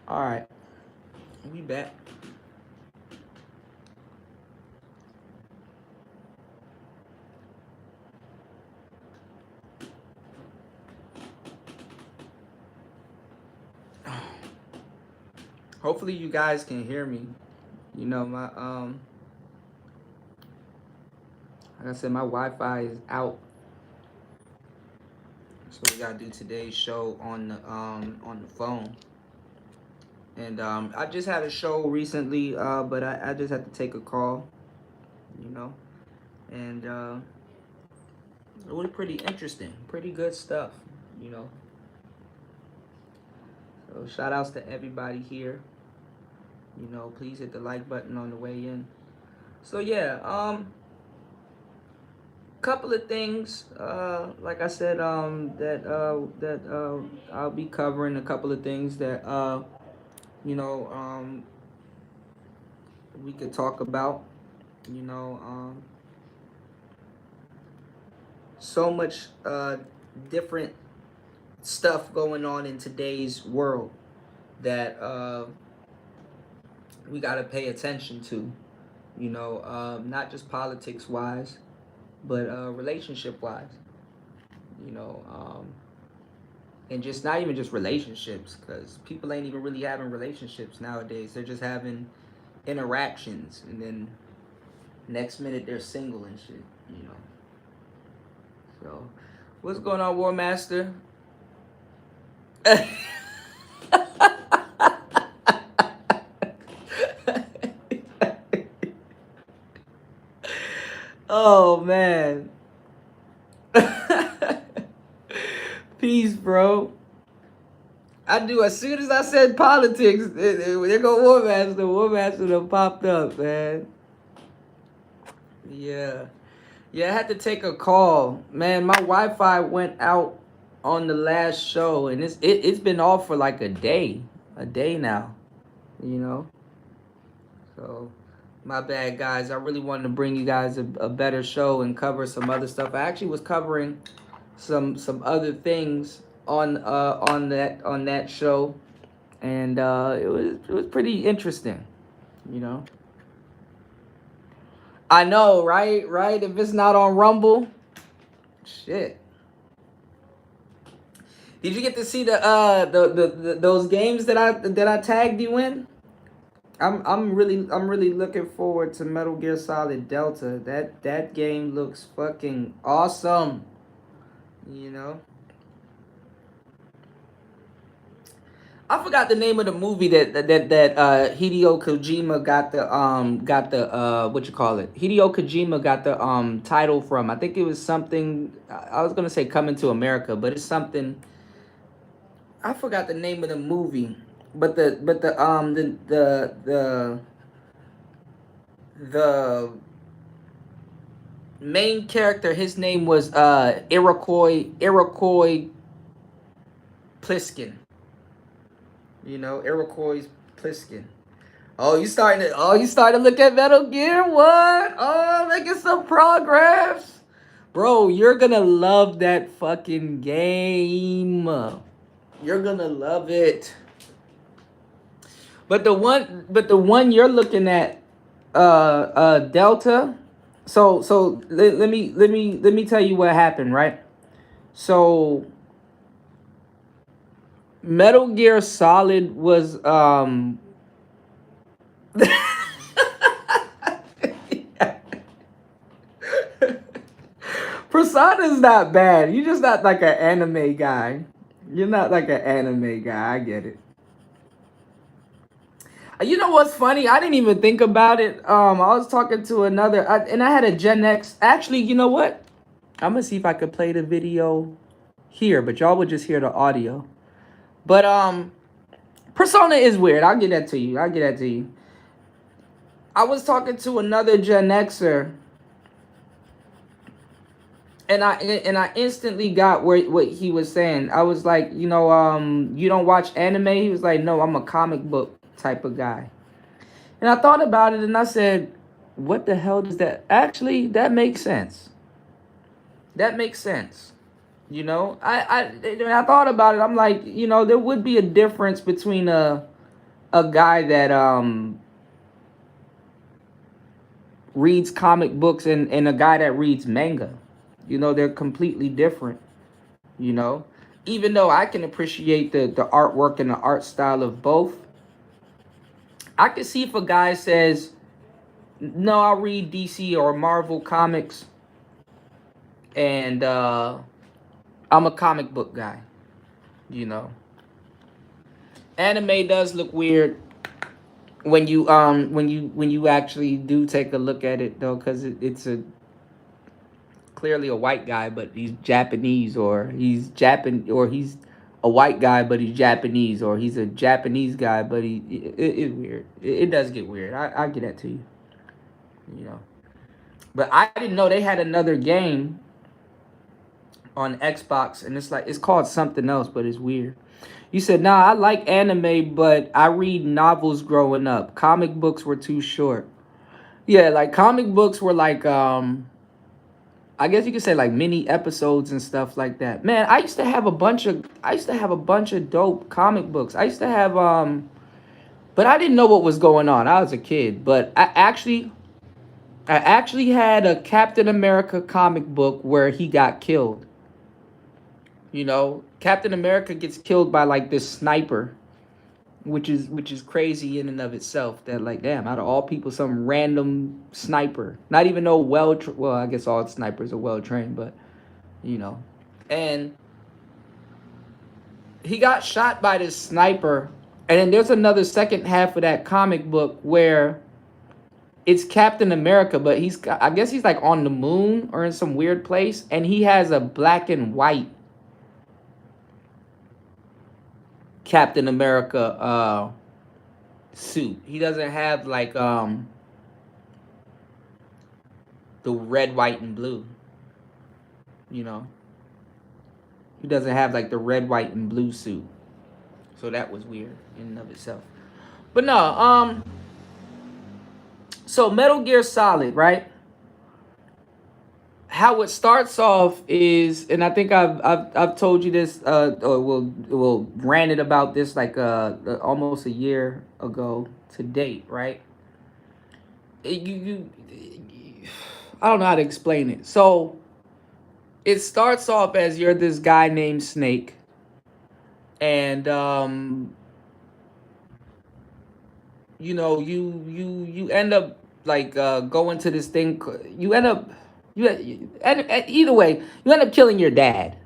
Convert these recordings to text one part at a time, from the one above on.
All right, we back. Hopefully you guys can hear me. You know, my like I said, my Wi-Fi is out, so we gotta do today's show on the phone. And I just had a show recently, but I just had to take a call, you know, and it was pretty interesting, pretty good stuff, you know. So shout outs to everybody here. You know, please hit the like button on the way in. So yeah, couple of things. Like I said, that I'll be covering a couple of things that you know, we could talk about. You know, so much different stuff going on in today's world that we got to pay attention to. You know, not just politics wise, but relationship wise. You know, and just not even just relationships, because people ain't even really having relationships nowadays. They're just having interactions, and then next minute they're single and shit. You know. So, what's going on, War Master? Oh man. Peace, bro. I knew as soon as I said politics, there go War Master. War Master done popped up, man. Yeah. Yeah, I had to take a call. Man, my Wi-Fi went out on the last show, and it's been off for like a day. A day now. You know? So my bad, guys. I really wanted to bring you guys a better show and cover some other stuff. I actually was covering some other things on that show, and it was pretty interesting, you know. I know, right? Right? If it's not on Rumble, shit. Did you get to see the those games that I tagged you in? I'm really looking forward to Metal Gear Solid Delta. That game looks fucking awesome. You know. I forgot the name of the movie that Hideo Kojima got the what you call it. Hideo Kojima got the title from. I think it was something. I was gonna say Coming to America, but it's something. I forgot the name of the movie, but the main character, his name was Iroquois Pliskin. You know, Iroquois Pliskin. Oh, you starting to look at Metal Gear? What? Oh, making some progress. Bro, you're gonna love that fucking game. You're gonna love it. But the one you're looking at, Delta. So let me tell you what happened, right? So Metal Gear Solid was Persona is not bad. You're just not like an anime guy. You're not like an anime guy. I get it. You know what's funny? I didn't even think about it. I was talking to and I had a Gen X. Actually, you know what? I'm gonna see if I could play the video here, but y'all would just hear the audio. But Persona is weird. I'll get that to you. I'll get that to you. I was talking to another Gen Xer, and I instantly got what he was saying. I was like, you don't watch anime? He was like, no, I'm a comic book type of guy. And I thought about it, and I said, what the hell does that? Actually, that makes sense. That makes sense. You know, when I thought about it, I'm like, there would be a difference between a guy that reads comic books and a guy that reads manga. You know, they're completely different, you know. Even though I can appreciate the artwork and the art style of both, I can see if a guy says, no, I'll read DC or Marvel comics and I'm a comic book guy, you know. Anime does look weird when you actually do take a look at it though, because it's a clearly a white guy, but he's Japanese, or he's a white guy, but he's Japanese, or he's a Japanese guy, but it's weird. It does get weird. I get that to you, you know. But I didn't know they had another game on Xbox, and it's called something else, but it's weird. You said, nah, I like anime, but I read novels growing up. Comic books were too short. Yeah, like comic books were like I guess you could say like mini episodes and stuff like that. Man, I used to have a bunch of dope comic books. I used to have but I didn't know what was going on. I was a kid, but I actually had a Captain America comic book where he got killed. You know, Captain America gets killed by like this sniper, which is crazy in and of itself. That like, damn, out of all people, some random sniper, not even no well, I guess all snipers are well trained, but you know, and he got shot by this sniper, and then there's another second half of that comic book where it's Captain America, but I guess he's like on the moon or in some weird place, and he has a black and white Captain America suit. He doesn't have like the red, white, and blue. You know, he doesn't have like the red, white, and blue suit. So that was weird in and of itself. But no, so Metal Gear Solid, right? How it starts off is, and I think I've told you this, or will ranted about this like almost a year ago to date, right? I don't know how to explain it. So it starts off as you're this guy named Snake, and you know, you end up like going to this thing. You end up and either way, you end up killing your dad,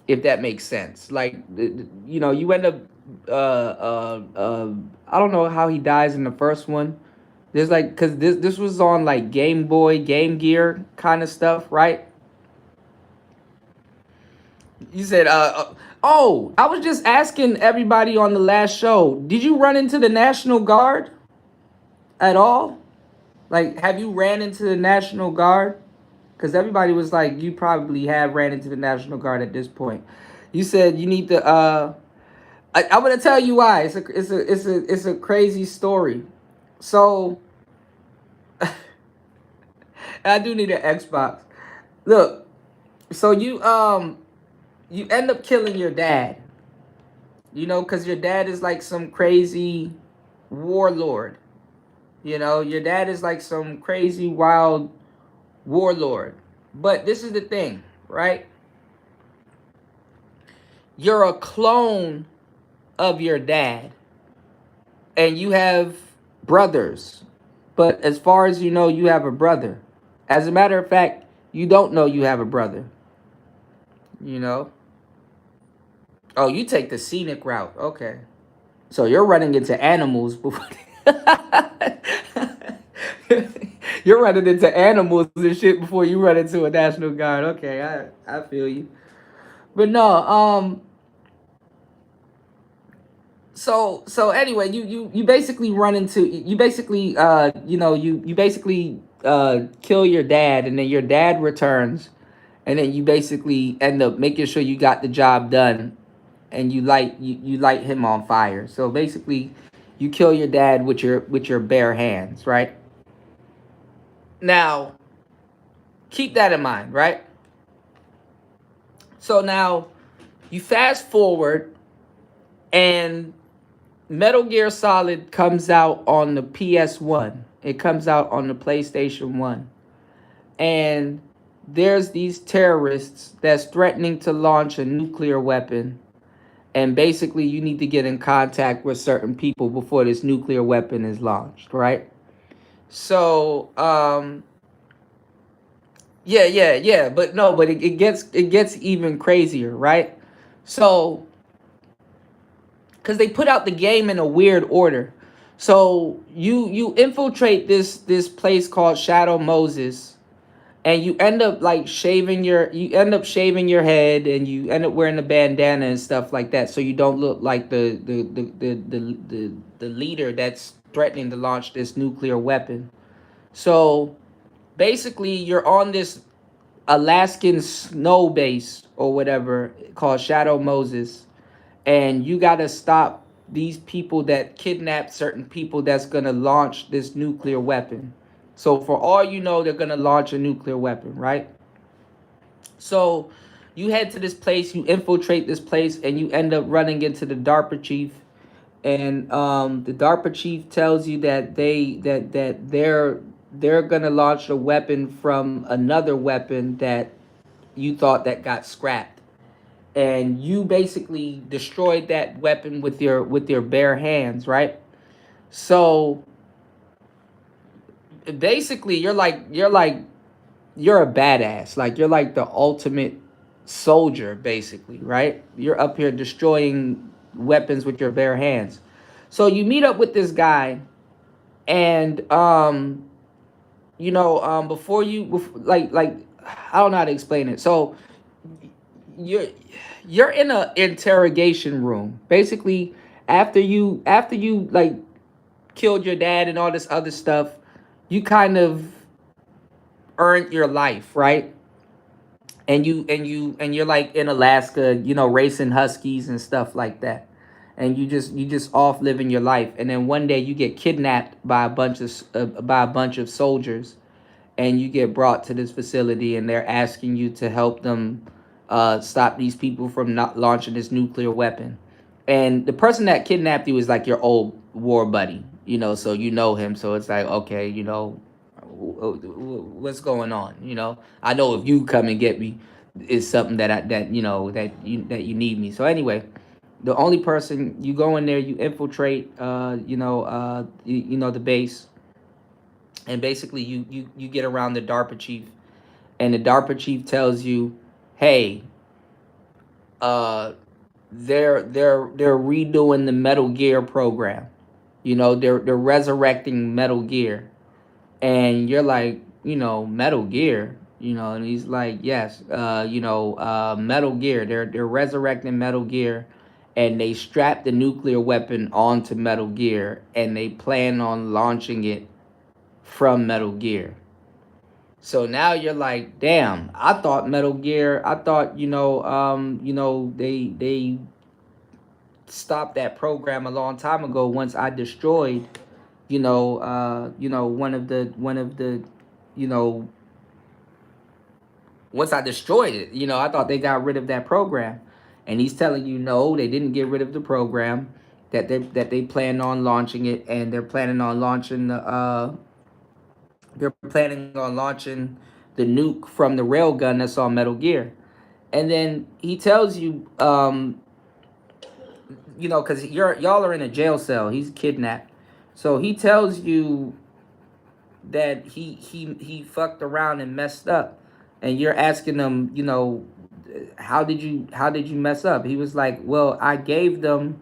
if that makes sense. Like you know, you end up I don't know how he dies in the first one. There's like, because this was on like Game Boy, Game Gear kind of stuff, right? You said, oh, I was just asking everybody on the last show, did you run into the National Guard at all? Like, have you ran into the National Guard? Because everybody was like, you probably have ran into the National Guard at this point. You said you need to, I'm gonna tell you why. It's a crazy story. So, I do need an Xbox. Look, so you end up killing your dad. You know, because your dad is like some crazy warlord. You know, your dad is like some crazy wild warlord. But this is the thing, right? You're a clone of your dad, and you have brothers. But as far as you know, you have a brother. As a matter of fact, you don't know you have a brother. You know? Oh, you take the scenic route. Okay. So you're running into animals before. You're running into animals and shit before you run into a National Guard. Okay, I feel you. But no, so anyway, you basically run into, you basically you know, you basically kill your dad, and then your dad returns, and then you basically end up making sure you got the job done, and you light him on fire. So basically, you kill your dad with your bare hands, right? Now, keep that in mind, right? So now you fast forward, and Metal Gear Solid comes out on the PS1. It comes out on the PlayStation 1. And there's these terrorists that's threatening to launch a nuclear weapon. And basically, you need to get in contact with certain people before this nuclear weapon is launched, right? So, yeah. But no, but it gets even crazier, right? So, because they put out the game in a weird order. So you infiltrate this place called Shadow Moses, and you end up shaving your head, and you end up wearing a bandana and stuff like that, so you don't look like the leader that's threatening to launch this nuclear weapon. So basically, you're on this Alaskan snow base or whatever called Shadow Moses, and you got to stop these people that kidnap certain people that's going to launch this nuclear weapon. So for all you know, they're going to launch a nuclear weapon, right? So you head to this place, you infiltrate this place, and you end up running into the DARPA chief. And the DARPA chief tells you that they're gonna launch a weapon from another weapon that you thought that got scrapped, and you basically destroyed that weapon with your bare hands, right? So basically, you're a badass. Like, you're like the ultimate soldier, basically, right? You're up here destroying weapons with your bare hands. So you meet up with this guy, and before like I don't know how to explain it. So you're you're in a interrogation room, basically. After you like killed your dad and all this other stuff, you kind of earned your life, right? And you're like in Alaska, racing huskies and stuff like that. And you just off living your life, and then one day you get kidnapped by a bunch of soldiers, and you get brought to this facility, and they're asking you to help them stop these people from not launching this nuclear weapon. And the person that kidnapped you is like your old war buddy, so you know him. So it's like, okay, what's going on? I know if you come and get me, it's something that you need me. So anyway, the only person you go in there, you infiltrate, the base, and basically you get around the DARPA chief, and the DARPA chief tells you, hey, uh, they're redoing the Metal Gear program. They're resurrecting Metal Gear, and you're like, Metal Gear, and he's like, yes, Metal Gear. They're resurrecting Metal Gear, and they strap the nuclear weapon onto Metal Gear, and they plan on launching it from Metal Gear. So now you're like, damn, I thought, they stopped that program a long time ago once I destroyed, one of the, you know, once I destroyed it, I thought they got rid of that program. And he's telling you, no, they didn't get rid of the program, that they plan on launching it, and they're planning on launching the nuke from the railgun that's on Metal Gear. And then he tells you, because y'all are in a jail cell. He's kidnapped, so he tells you that he fucked around and messed up, and you're asking him, how did you mess up? He was like, well, I gave them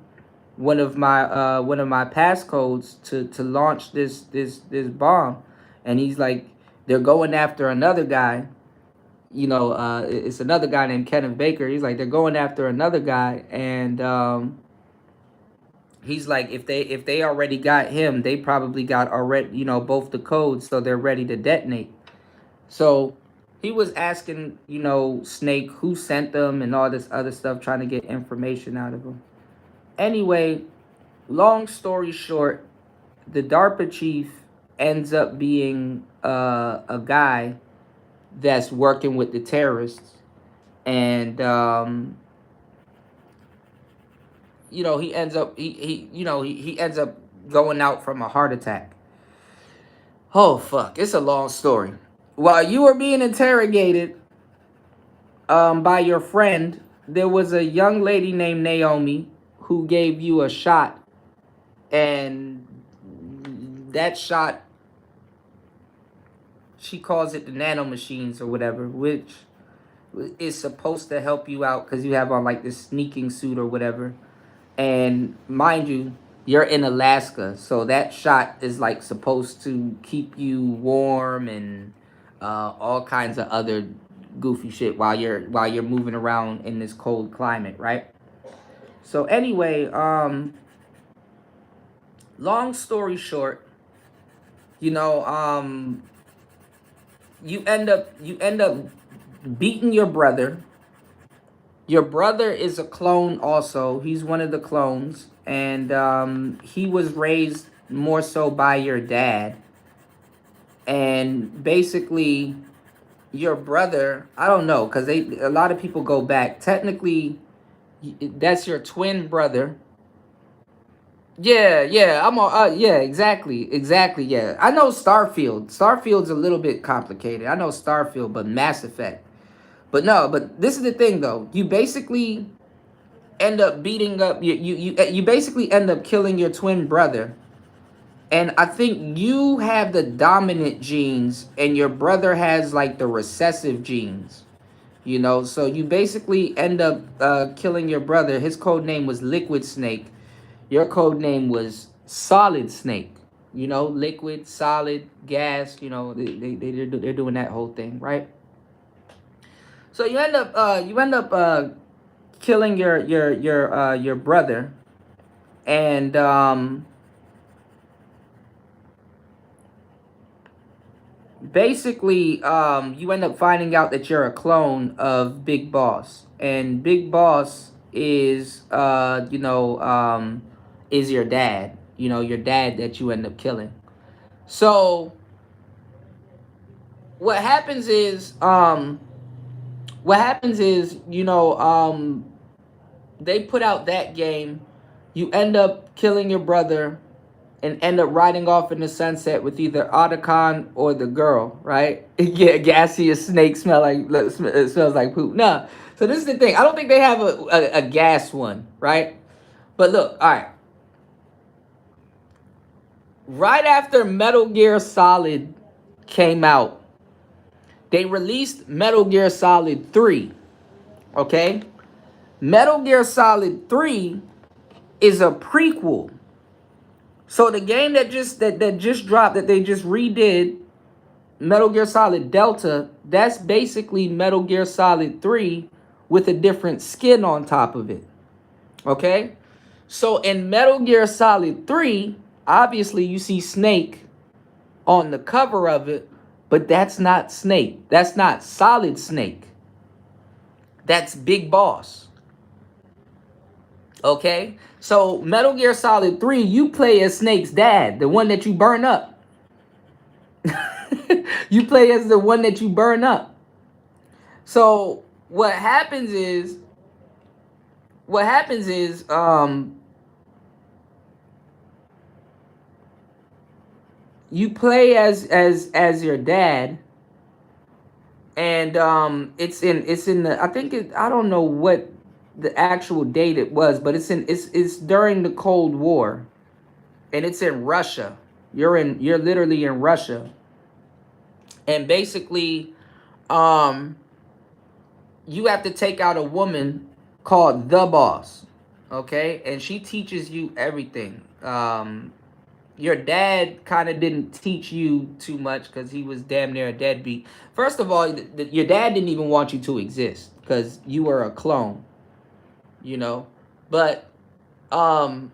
one of my passcodes to launch this bomb, and he's like, they're going after another guy. It's another guy named Kenneth Baker. He's like, they're going after another guy, and he's like, if they already got him, they probably got already, both the codes, so they're ready to detonate. So he was asking, Snake who sent them and all this other stuff, trying to get information out of him. Anyway, long story short, the DARPA chief ends up being a guy that's working with the terrorists, and he ends up he ends up going out from a heart attack. Oh fuck, it's a long story. While you were being interrogated by your friend, there was a young lady named Naomi who gave you a shot, and that shot, she calls it the nano machines or whatever, which is supposed to help you out because you have on like this sneaking suit or whatever. And mind you, you're in Alaska, so that shot is like supposed to keep you warm and all kinds of other goofy shit while you're moving around in this cold climate, right? So anyway, long story short, you know, you end up beating your brother. Your brother is a clone also. He's one of the clones, and he was raised more so by your dad. And basically, your brother, I don't know, because a lot of people go back. Technically, that's your twin brother. Yeah, yeah, I'm on. Yeah, exactly. Yeah, I know Starfield. Starfield's a little bit complicated. I know Starfield, but Mass Effect. But no, but this is the thing though. You basically end up beating up you basically end up killing your twin brother, and I think you have the dominant genes and your brother has like the recessive genes, so you basically end up killing your brother. His code name was Liquid Snake. Your code name was Solid Snake. Liquid, solid, gas. They're doing that whole thing, right? So you end up killing your brother, and basically you end up finding out that you're a clone of Big Boss, and Big Boss is your dad. Your dad that you end up killing. So what happens is they put out that game. You end up killing your brother and end up riding off in the sunset with either Otacon or the girl, right? Yeah, gaseous snake it smells like poop. No. So this is the thing. I don't think they have a gas one, right? But look, all right. Right after Metal Gear Solid came out, they released Metal Gear Solid 3. Okay? Metal Gear Solid 3 is a prequel. So the game that just dropped, that they just redid, Metal Gear Solid Delta, that's basically Metal Gear Solid 3 with a different skin on top of it. Okay? So in Metal Gear Solid 3, obviously you see Snake on the cover of it, but that's not Snake. That's not Solid Snake. That's Big Boss. Okay? So Metal Gear Solid 3, you play as Snake's dad, the one that you burn up. You play as the one that you burn up. So what happens is you play as your dad, and it's in the, I don't know what the actual date it was, but it's during the Cold War, and it's in Russia. You're literally in Russia, and basically you have to take out a woman called the Boss, okay? And she teaches you everything. Your dad kind of didn't teach you too much because he was damn near a deadbeat. First of all, your dad didn't even want you to exist because you were a clone, But I'm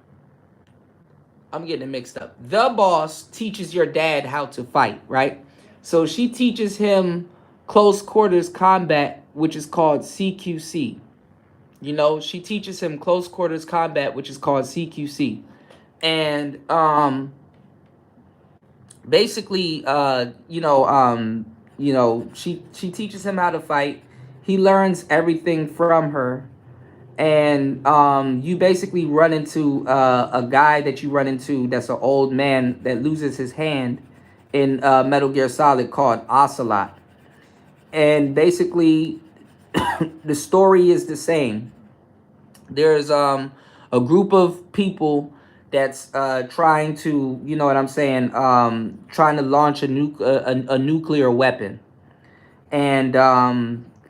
getting it mixed up. The Boss teaches your dad how to fight, right? So she teaches him close quarters combat, which is called CQC. She teaches him close quarters combat, which is called CQC. And basically she teaches him how to fight. He learns everything from her, and you basically run into a guy that you run into that's an old man that loses his hand in Metal Gear Solid called Ocelot. And basically, the story is the same. There's a group of people that's trying to, you know what I'm saying, trying to launch a nuclear weapon. And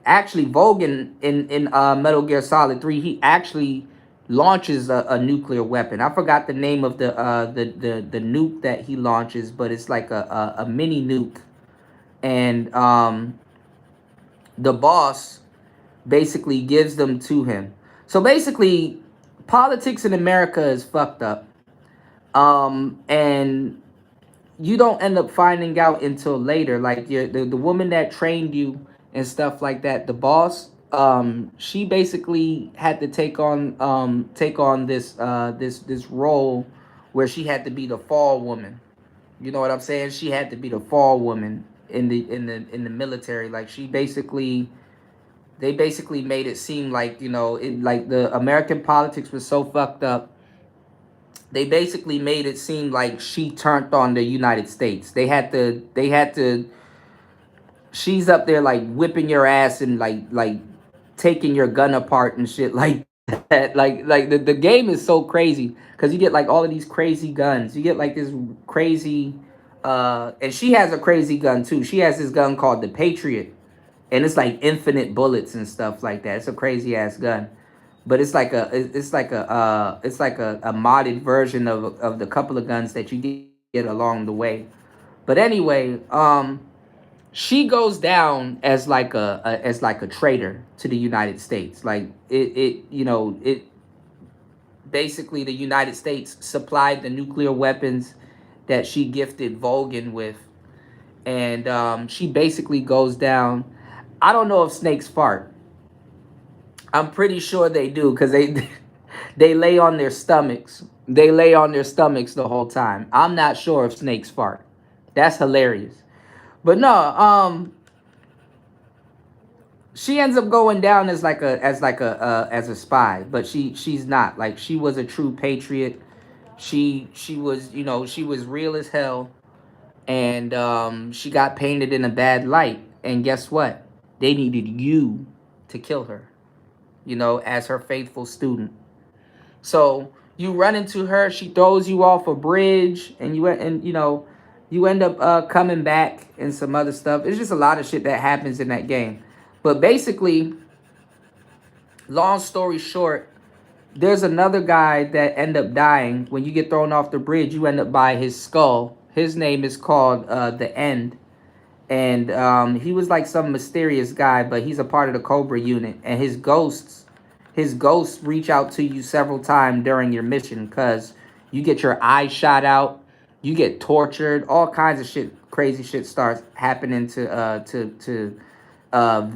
actually, Vogan in Metal Gear Solid 3, he actually launches a nuclear weapon. I forgot the name of the nuke that he launches, but it's like a mini nuke. And the boss basically gives them to him. So basically, politics in America is fucked up. And you don't end up finding out until later. Like the woman that trained you and stuff like that, the boss, she basically had to take on this role where she had to be the fall woman. You know what I'm saying? She had to be the fall woman in the military. Like she basically, they basically made it seem like, you know, it, like the American politics was so fucked up. They basically made it seem like she turned on the United States. They had to she's up there like whipping your ass and like taking your gun apart and shit like that. Like the game is so crazy because you get like all of these crazy guns. You get like this crazy and she has a crazy gun too. She has this gun called the Patriot, and it's like infinite bullets and stuff like that. It's a crazy ass gun, but it's like a modded version of the couple of guns that you get along the way. But anyway, she goes down as like a traitor to the United States. Like it you know it basically, the United States supplied the nuclear weapons that she gifted Volgan with, and she basically goes down. I don't know if snakes fart. I'm pretty sure they do because they they lay on their stomachs. They lay on their stomachs the whole time. I'm not sure if snakes fart. That's hilarious. But no, she ends up going down as a spy, but she's not. Like she was a true patriot. She was, you know, she was real as hell, and she got painted in a bad light. And guess what? They needed you to kill her, you know, as her faithful student. So you run into her, she throws you off a bridge, and you know, you end up coming back and some other stuff. It's just a lot of shit that happens in that game. But basically, long story short, there's another guy that end up dying. When you get thrown off the bridge, you end up by his skull. His name is called the End, and he was like some mysterious guy, but he's a part of the Cobra unit, and his ghosts reach out to you several times during your mission, because you get your eye shot out, you get tortured, all kinds of shit, crazy shit starts happening to uh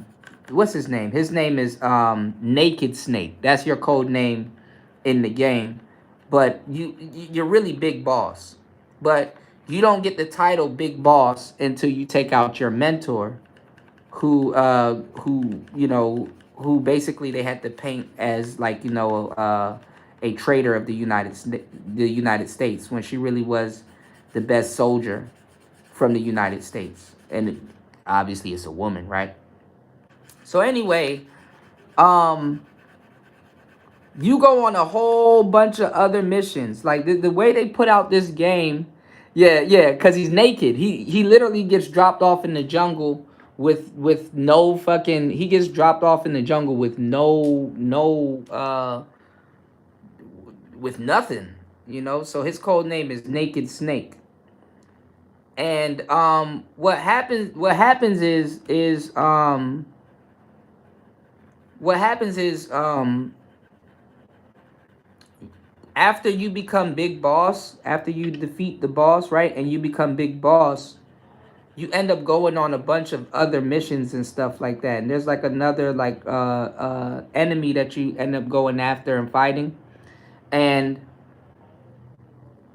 what's his name? His name is Naked Snake. That's your code name in the game. But you're really Big Boss. But you don't get the title Big Boss until you take out your mentor, who you know, who basically they had to paint as like, you know, a traitor of the United States, when she really was the best soldier from the United States. And obviously it's a woman, right? So anyway, um you go on a whole bunch of other missions. Like the way they put out this game, yeah, because he's naked. He literally gets dropped off in the jungle with no fucking. He gets dropped off in the jungle with no with nothing. You know, so his code name is Naked Snake. And what happens is after you become Big Boss, after you defeat the boss, right, and you become Big Boss, you end up going on a bunch of other missions and stuff like that. And there's like another like enemy that you end up going after and fighting, and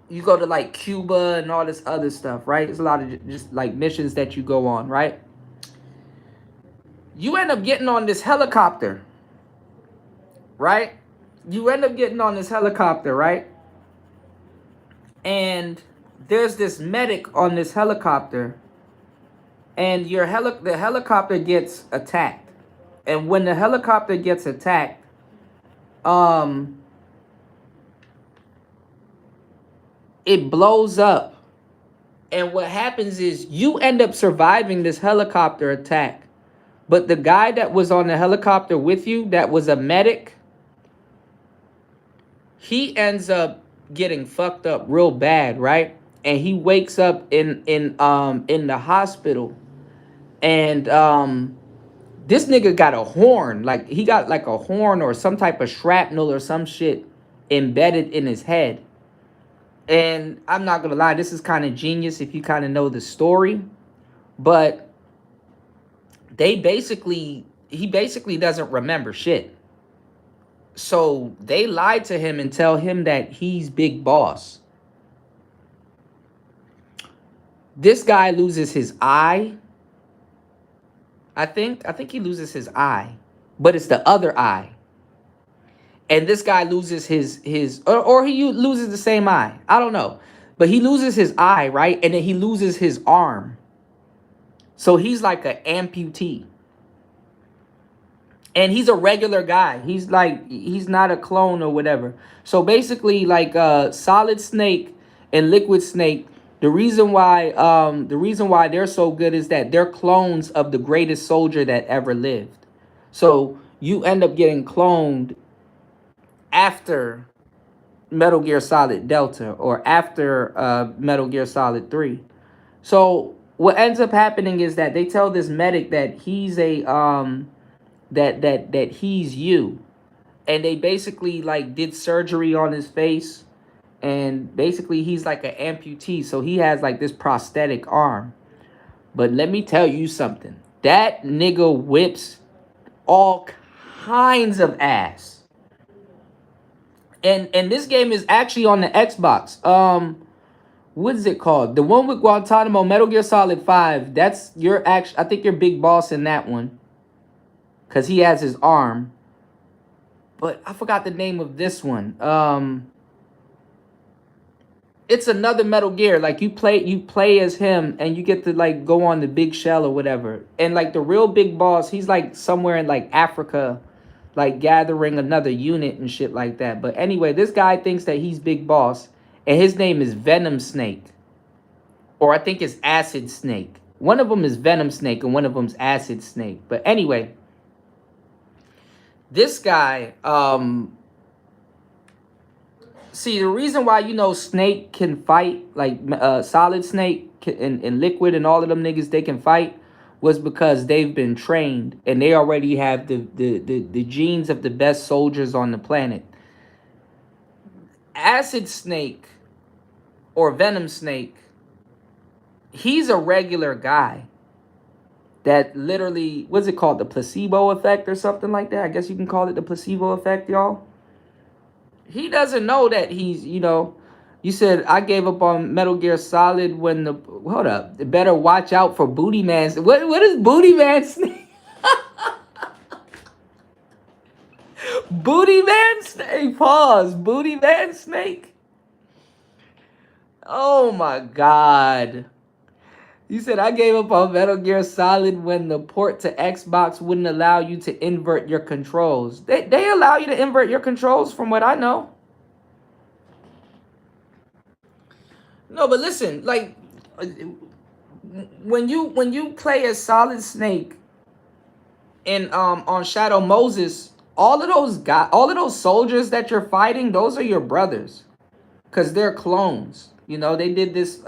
you go to like Cuba and all this other stuff, right? It's a lot of just like missions that you go on, right? You end up getting on this helicopter, right? You end up getting on this helicopter, right? And there's this medic on this helicopter, and the helicopter gets attacked. And when the helicopter gets attacked, um, it blows up. And what happens is you end up surviving this helicopter attack. But the guy that was on the helicopter with you, that was a medic, he ends up getting fucked up real bad, right? And he wakes up in the hospital, and this nigga got a horn, like he got like a horn or some type of shrapnel or some shit embedded in his head. And I'm not gonna lie, this is kind of genius if you kind of know the story, but he basically doesn't remember shit. So they lied to him and tell him that he's big boss. This guy loses his eye. I think he loses his eye, but it's the other eye. And this guy loses his or he loses the same eye. I don't know. But he loses his eye, right? And then he loses his arm. So he's like an amputee. And he's a regular guy. He's not a clone or whatever. So basically, like Solid Snake and Liquid Snake, the reason why they're so good is that they're clones of the greatest soldier that ever lived. So you end up getting cloned after Metal Gear Solid Delta or after Metal Gear Solid 3. So what ends up happening is that they tell this medic that he's a that he's you, and they basically like did surgery on his face, and basically he's like an amputee, so he has like this prosthetic arm. But let me tell you something, that nigga whips all kinds of ass. And this game is actually on the Xbox. What is it called? The one with Guantanamo, Metal Gear Solid 5. That's your actual, I think you're big boss in that one, cause he has his arm. But I forgot the name of this one. It's another Metal Gear. Like you play as him, and you get to like go on the big shell or whatever. And like the real big boss, he's like somewhere in like Africa, like gathering another unit and shit like that. But anyway, this guy thinks that he's big boss, and his name is Venom Snake, or I think it's Acid Snake. One of them is Venom Snake, and one of them's Acid Snake. But anyway, this guy, see, the reason why Snake can fight, like Solid Snake and Liquid and all of them niggas, they can fight, was because they've been trained and they already have the genes of the best soldiers on the planet. Acid Snake or Venom Snake, he's a regular guy that literally, what's it called? The placebo effect or something like that. I guess you can call it the placebo effect, y'all. He doesn't know that he's, you said I gave up on Metal Gear Solid when the, hold up, better watch out for Booty Man. What is Booty Man Snake? Booty Man Snake, pause. Booty Man Snake. Oh my God. You said I gave up on Metal Gear Solid when the port to Xbox wouldn't allow you to invert your controls. They allow you to invert your controls from what I know. No, but listen, like when you play as Solid Snake in on Shadow Moses, all of those soldiers that you're fighting, those are your brothers, cause they're clones. They did this.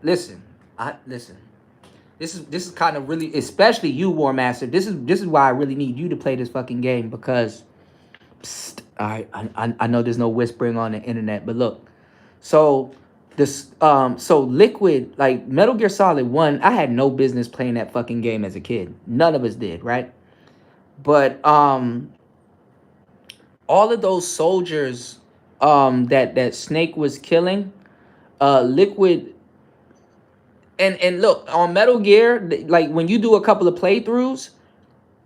Listen. This is kind of really, especially you, War Master. This is why I really need you to play this fucking game, because, I know there's no whispering on the internet, but look. So Liquid, like Metal Gear Solid 1, I had no business playing that fucking game as a kid. None of us did, right? But all of those soldiers that Snake was killing, Liquid. And look, on Metal Gear, like when you do a couple of playthroughs,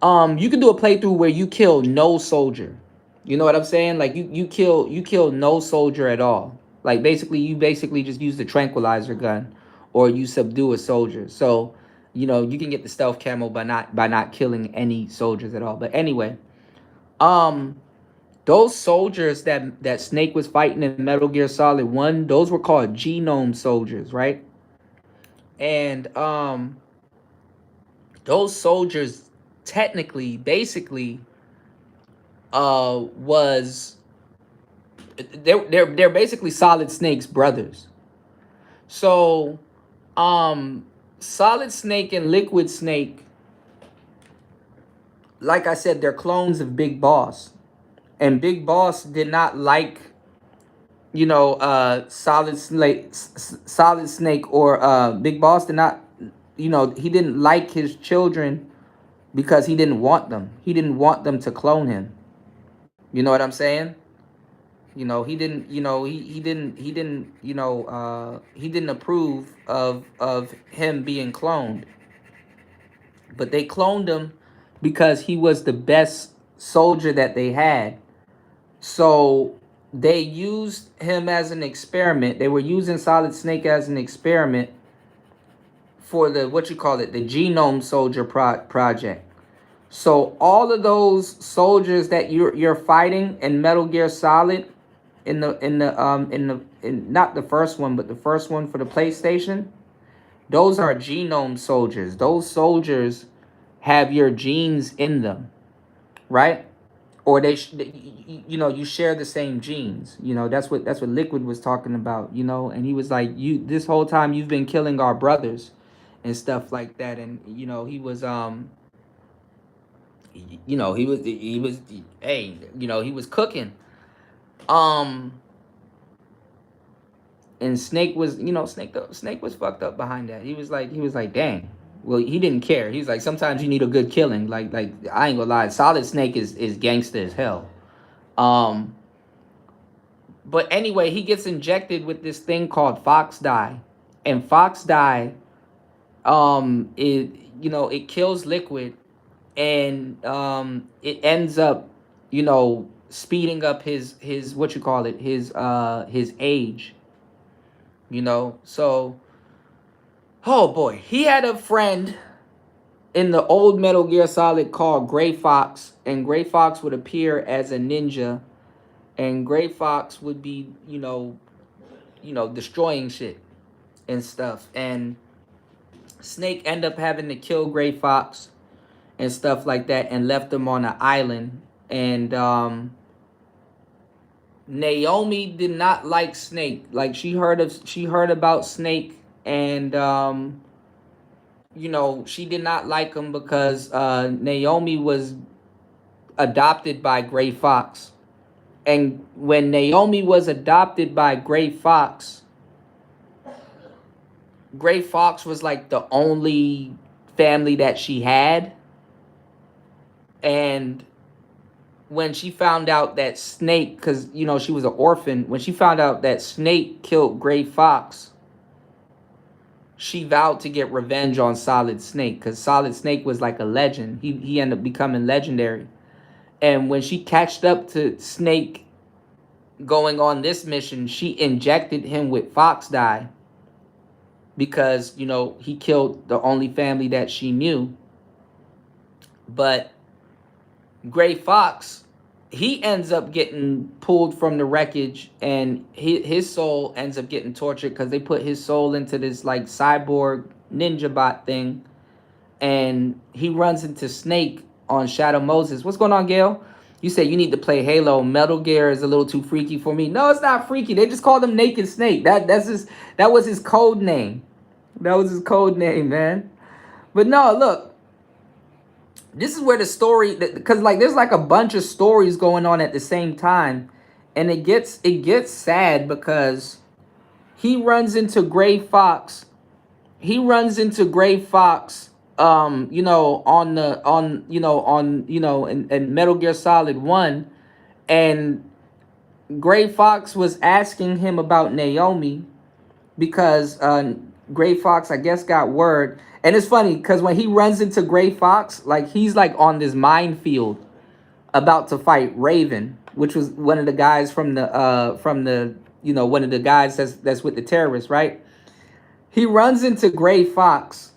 You can do a playthrough where you kill no soldier. You know what I'm saying? Like you kill no soldier at all. Like basically you basically just use the tranquilizer gun, or you subdue a soldier. So, you can get the stealth camo by not killing any soldiers at all. But anyway, um those soldiers that Snake was fighting in Metal Gear Solid 1, those were called genome soldiers, right? And those soldiers technically basically was they're basically Solid Snake's brothers. So, Solid Snake and Liquid Snake, like I said, they're clones of Big Boss, and Big Boss did not like Solid Snake, or Big Boss did not, he didn't like his children because he didn't want them. He didn't want them to clone him. You know what I'm saying? He didn't he didn't approve of him being cloned. But they cloned him because he was the best soldier that they had. So they used him as an experiment. They were using Solid Snake as an experiment for the, what you call it, the Genome Soldier project. So all of those soldiers that you're fighting in Metal Gear Solid, in not the first one, but the first one for the PlayStation, those are genome soldiers. Those soldiers have your genes in them, right? Or you share the same genes. That's what Liquid was talking about. And he was like, you this whole time you've been killing our brothers and stuff like that. And he was hey, he was cooking. Um, and Snake was, Snake was fucked up behind that. He was like, dang. Well, he didn't care. He's like, sometimes you need a good killing. Like I ain't gonna lie, Solid Snake is gangster as hell. Um, but anyway, he gets injected with this thing called Fox Dye, and Fox Dye, it it kills Liquid, and it ends up, speeding up his what you call it, his age. So, oh boy, he had a friend in the old Metal Gear Solid called Gray Fox, and Gray Fox would appear as a ninja, and Gray Fox would be, destroying shit and stuff. And Snake end up having to kill Gray Fox and stuff like that, and left him on an island. And Naomi did not like Snake. Like she heard about Snake, and she did not like him because Naomi was adopted by Gray Fox. And when Naomi was adopted by Gray Fox was like the only family that she had. And when she found out that Snake, because she was an orphan, when she found out that Snake killed Gray Fox, she vowed to get revenge on Solid Snake, because Solid Snake was like a legend. He ended up becoming legendary. And when she catched up to Snake going on this mission, she injected him with Fox Dye because, he killed the only family that she knew. But Gray Fox, he ends up getting pulled from the wreckage, and his soul ends up getting tortured because they put his soul into this like cyborg ninja bot thing, and he runs into Snake on Shadow Moses. What's going on, Gail? You said you need to play Halo. Metal Gear is a little too freaky for me. No, it's not freaky. They just called him Naked Snake. That was his code name. That was his code name, man. But no, look. This is where the story, because like there's like a bunch of stories going on at the same time, and it gets sad because he runs into Gray Fox. In Metal Gear Solid 1, and Gray Fox was asking him about Naomi because Gray Fox, I guess, got word. And it's funny because when he runs into Gray Fox, like he's like on this minefield about to fight Raven, which was one of the guys from the one of the guys that's with the terrorists, right? He runs into Gray Fox,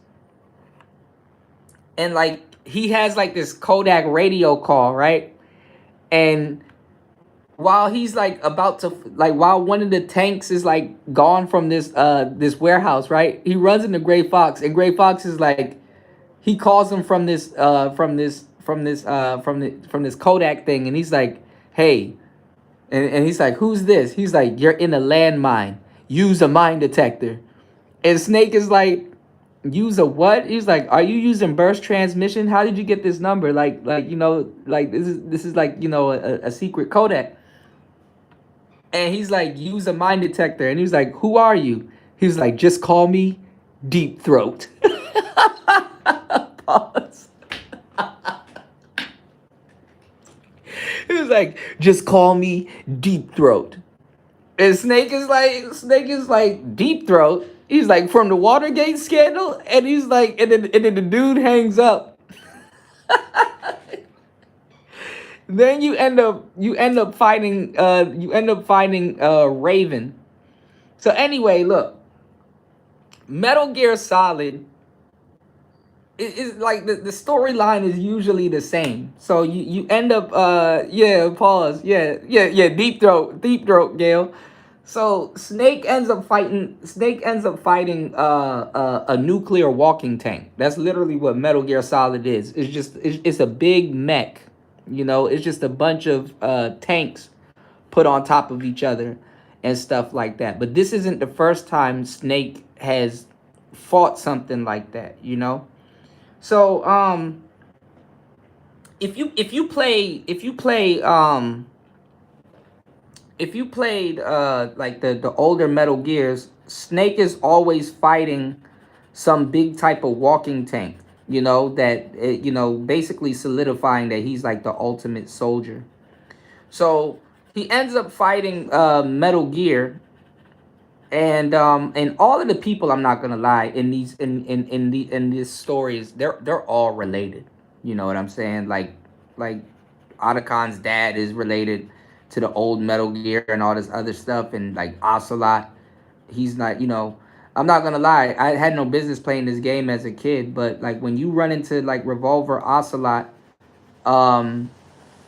and like he has like this Kodak radio call, right? And while he's like about to like while one of the tanks is like gone from this warehouse, right? He runs into Gray Fox, and Gray Fox is like he calls him from this Kodak thing, and he's like, "Hey," and he's like, "Who's this?" He's like, "You're in a landmine. Use a mine detector." And Snake is like, "Use a what?" He's like, "Are you using burst transmission? How did you get this number? Like this is like a secret Kodak." And he's like, "Use a mine detector." And he's like, "Who are you?" He's like, "Just call me Deep Throat." Pause. He was like, "Just call me Deep Throat." And Snake is like, "Deep Throat." He's like, "From the Watergate scandal," and he's like, and then the dude hangs up. Then you end up fighting Raven. So anyway, look, Metal Gear Solid is like the storyline is usually the same. So you end up pause. Yeah, deep throat, Gail. So Snake ends up fighting a nuclear walking tank. That's literally what Metal Gear Solid is. It's a big mech. It's just a bunch of tanks put on top of each other and stuff like that. But this isn't the first time Snake has fought something like that. So if you played like the older Metal Gears, Snake is always fighting some big type of walking tank, that basically solidifying that he's like the ultimate soldier. So he ends up fighting Metal Gear, and all of the people, I'm not gonna lie, in these stories, they're all related. You know what I'm saying? Like Otacon's dad is related to the old Metal Gear and all this other stuff, and like Ocelot, he's not. I'm not gonna lie, I had no business playing this game as a kid, but like when you run into like Revolver Ocelot, um,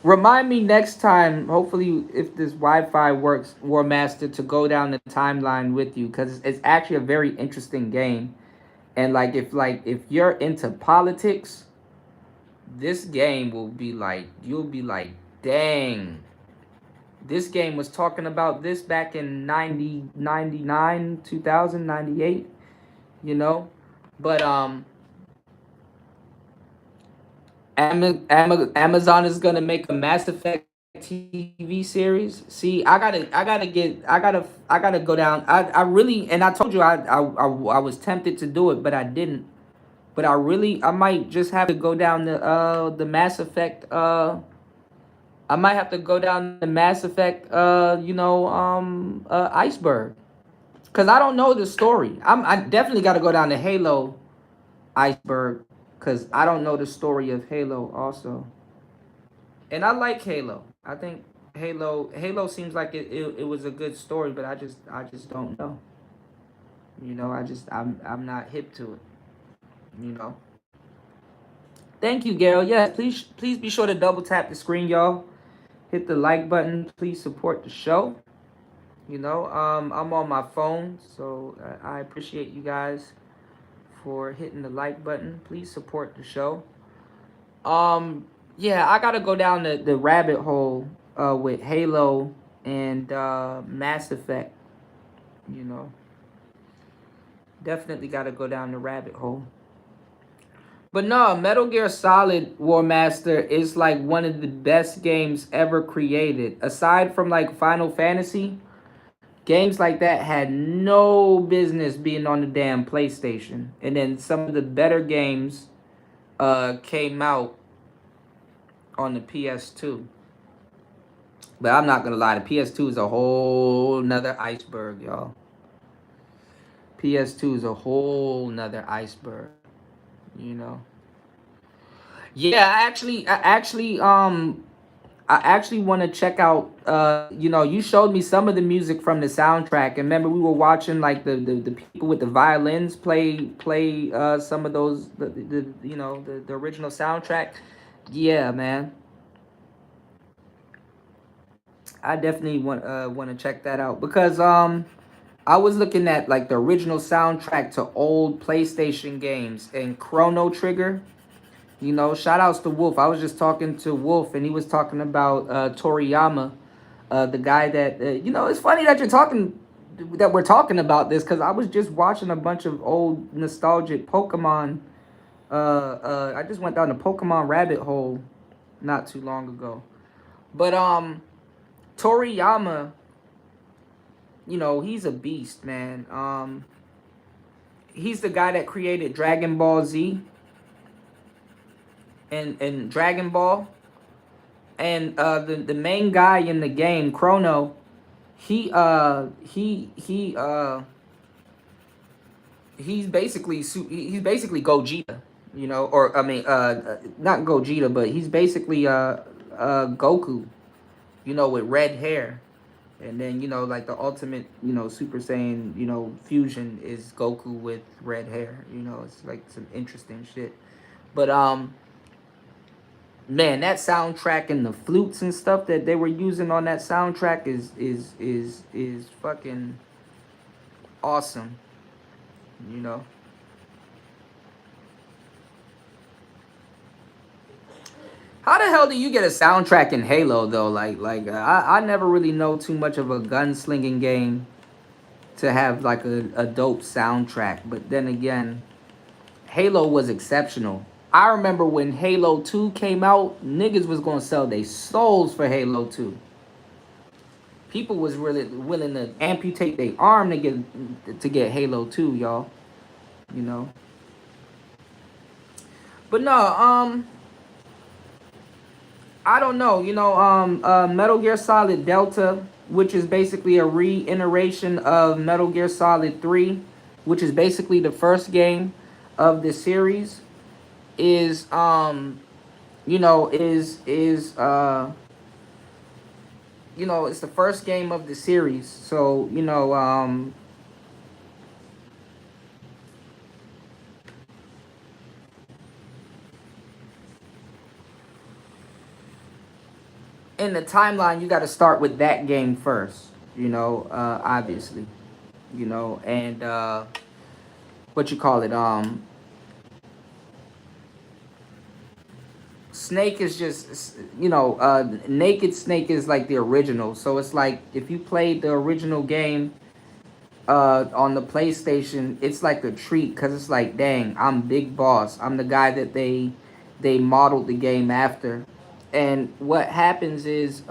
remind me next time, hopefully, if this Wi-Fi works, War Master, to go down the timeline with you, because it's actually a very interesting game. And like if you're into politics, this game will be like you'll be like, dang, this game was talking about this back in 99, 2098, you know? But Amazon is gonna make a Mass Effect TV series. See, I gotta go down. I really, and I told you I was tempted to do it, but I didn't. But I might just have to go down the Mass Effect. I might have to go down the Mass Effect. Iceberg, because I don't know the story. I definitely got to go down the Halo Iceberg, because I don't know the story of Halo also. And I like Halo. I think Halo seems like it was a good story, but I just don't know. I'm not hip to it. Thank you, Gail. Yes, please be sure to double tap the screen, y'all. Hit the like button. Please support the show. I'm on my phone, so I appreciate you guys for hitting the like button. Please support the show. Yeah, I gotta go down the rabbit hole with Halo and Mass Effect. You know, definitely gotta go down the rabbit hole. But no, Metal Gear Solid War Master is like one of the best games ever created. Aside from like Final Fantasy, games like that had no business being on the damn PlayStation. And then some of the better games came out on the PS2. But I'm not gonna lie, the PS2 is a whole nother iceberg, y'all. PS2 is a whole nother iceberg, you know. Yeah, I actually want to check out. You know, you showed me some of the music from the soundtrack, and remember we were watching like the people with the violins play some of those the you know the original soundtrack. Yeah, man, I definitely want to check that out because I was looking at like the original soundtrack to old PlayStation games and Chrono Trigger. You know, shout outs to Wolf. I was just talking to Wolf, and he was talking about Toriyama, the guy that you know. It's funny that we're talking about this because I was just watching a bunch of old nostalgic Pokemon. I just went down the Pokemon rabbit hole not too long ago. But Toriyama, you know, he's a beast, man. He's the guy that created Dragon Ball Z and Dragon Ball. And the main guy in the game, Chrono, he he's basically Gogeta, you know, or I mean not Gogeta, but he's basically Goku, you know, with red hair. And then, you know, like the ultimate, you know, Super Saiyan, you know, fusion is Goku with red hair. You know, it's like some interesting shit. But man, that soundtrack and the flutes and stuff that they were using on that soundtrack is fucking awesome. You know. How the hell do you get a soundtrack in Halo though? I never really know too much of a gunslinging game to have like a dope soundtrack. But then again, Halo was exceptional. I remember when Halo 2 came out, niggas was gonna sell their souls for Halo 2. People was really willing to amputate their arm to get Halo 2, y'all. You know. But no, I don't know. You know, Metal Gear Solid Delta, which is basically a reiteration of Metal Gear Solid 3, which is basically the first game of the series, is you know, you know, it's the first game of the series. So, you know, in the timeline, you got to start with that game first, you know, obviously, you know, and what you call it, Snake is just, you know, Naked Snake is like the original. So it's like if you played the original game on the PlayStation, it's like a treat because it's like, dang, I'm Big Boss. I'm the guy that they modeled the game after. And what happens is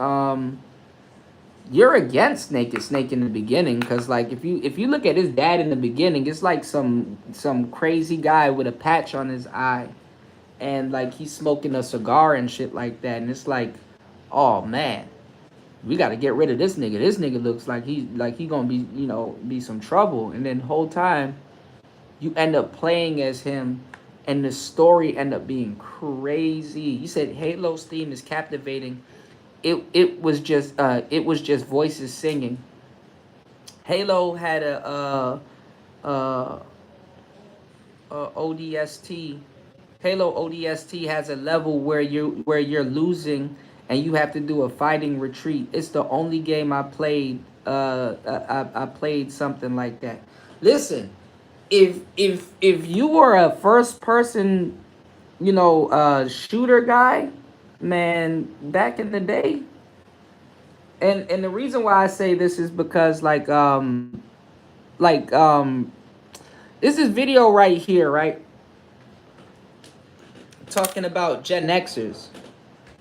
you're against Naked Snake in the beginning because like if you look at his dad in the beginning, it's like some crazy guy with a patch on his eye, and like he's smoking a cigar and shit like that, and it's like, oh man, we got to get rid of this nigga. This nigga looks like he gonna be, you know, be some trouble. And then whole time you end up playing as him, and the story end up being crazy. You said Halo's theme is captivating. It was just voices singing. Halo had uh, ODST. Halo ODST has a level where you're losing and you have to do a fighting retreat. It's the only game I played. I played something like that. Listen, if you were a first person, you know, shooter guy, man, back in the day, and the reason why I say this is because like this is video right here, right? Talking about Gen Xers.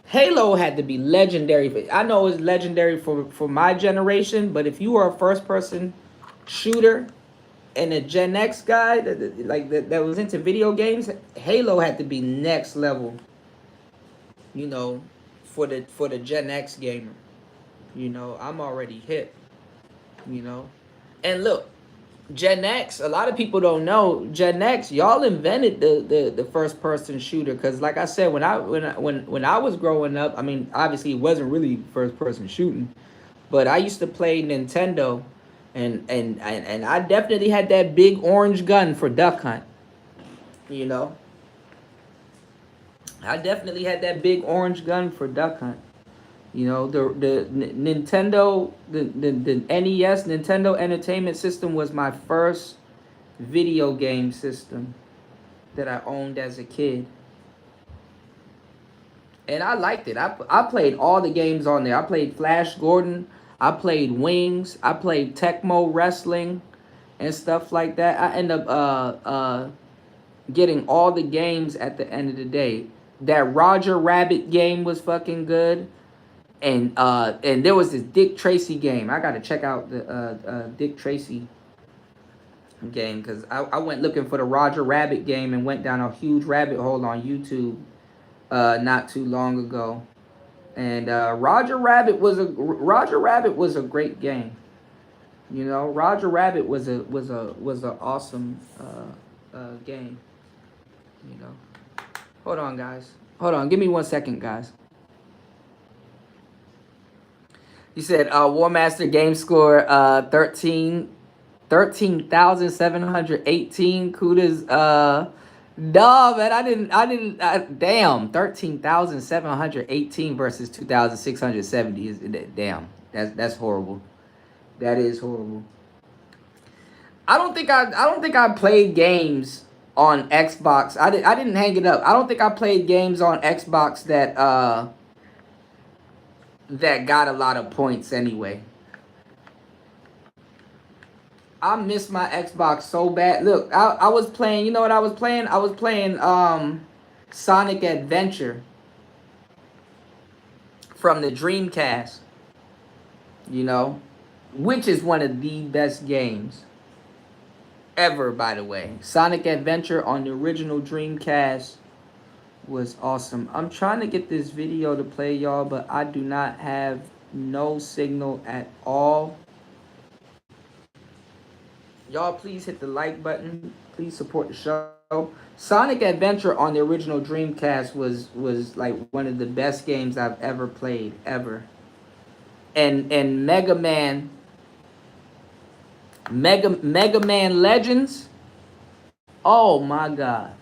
Halo had to be legendary. I know it's legendary for my generation, but if you were a first person shooter and a Gen X guy that was into video games, Halo had to be next level, you know, for the Gen X gamer. You know, I'm already hip, you know. And look, Gen X, a lot of people don't know Gen X. Y'all invented the first person shooter because, like I said, when I was growing up, I mean, obviously it wasn't really first person shooting, but I used to play Nintendo, and I definitely had that big orange gun for Duck Hunt. You know, I definitely had that big orange gun for Duck Hunt. You know, Nintendo, the NES, Nintendo Entertainment System was my first video game system that I owned as a kid. And I liked it. I played all the games on there. I played Flash Gordon. I played Wings. I played Tecmo Wrestling and stuff like that. I end up getting all the games at the end of the day. That Roger Rabbit game was fucking good. And there was this Dick Tracy game. I gotta check out the Dick Tracy game because I went looking for the Roger Rabbit game and went down a huge rabbit hole on YouTube not too long ago. And Roger Rabbit was a great game. You know, Roger Rabbit was a awesome game. You know, hold on, guys. Hold on, give me 1 second, guys. You said War Master game score 13,718. Cuda's no, man, damn, 13,718 versus 2,670 is damn. That's horrible. That is horrible. I don't think I played games on Xbox. I didn't hang it up. I don't think I played games on Xbox that got a lot of points anyway. I miss my Xbox so bad. Look, I was playing, you know what I was playing? I was playing Sonic Adventure from the Dreamcast. You know, which is one of the best games ever, by the way. Sonic Adventure on the original Dreamcast was awesome. I'm trying to get this video to play, y'all, but I do not have no signal at all. Y'all, please hit the like button. Please support the show. Sonic Adventure on the original Dreamcast was like one of the best games I've ever played, ever. And Mega Man Legends. Oh my God.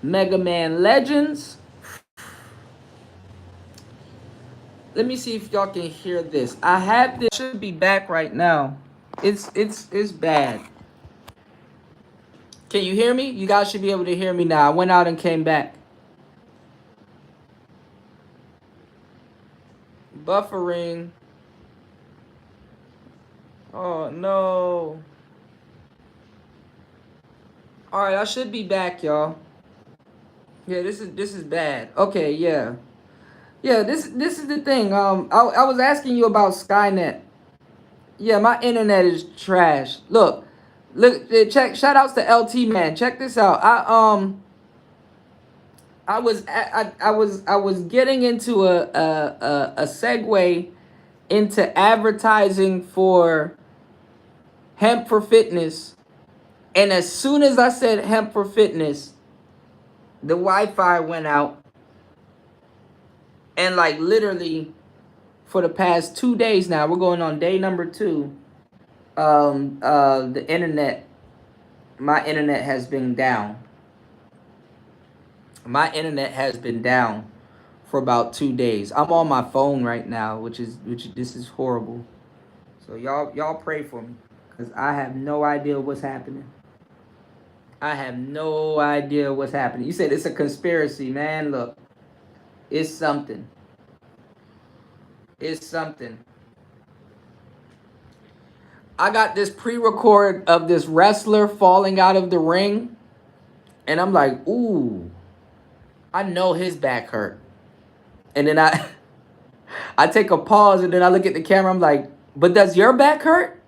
Mega Man Legends. Let me see if y'all can hear this. I have this, should be back right now. It's bad. Can you hear me? You guys should be able to hear me now. I went out and came back. Buffering. Oh no. All right, I should be back, y'all. Yeah, this is bad. Okay, yeah. Yeah, this is the thing. I was asking you about Skynet. Yeah, my internet is trash. Look, check. Shout outs to LT man. Check this out. I was getting into a segue into advertising for hemp for fitness, and as soon as I said hemp for fitness, the Wi-Fi went out, and like literally for the past 2 days now, we're going on day number 2. The internet, my internet has been down. My internet has been down for about 2 days. I'm on my phone right now, which this is horrible. So y'all pray for me, cause I have no idea what's happening. I have no idea what's happening. You said it's a conspiracy, man. Look, it's something. It's something. I got this pre-record of this wrestler falling out of the ring, and I'm like, ooh, I know his back hurt. And then I take a pause, and then I look at the camera. I'm like, but does your back hurt?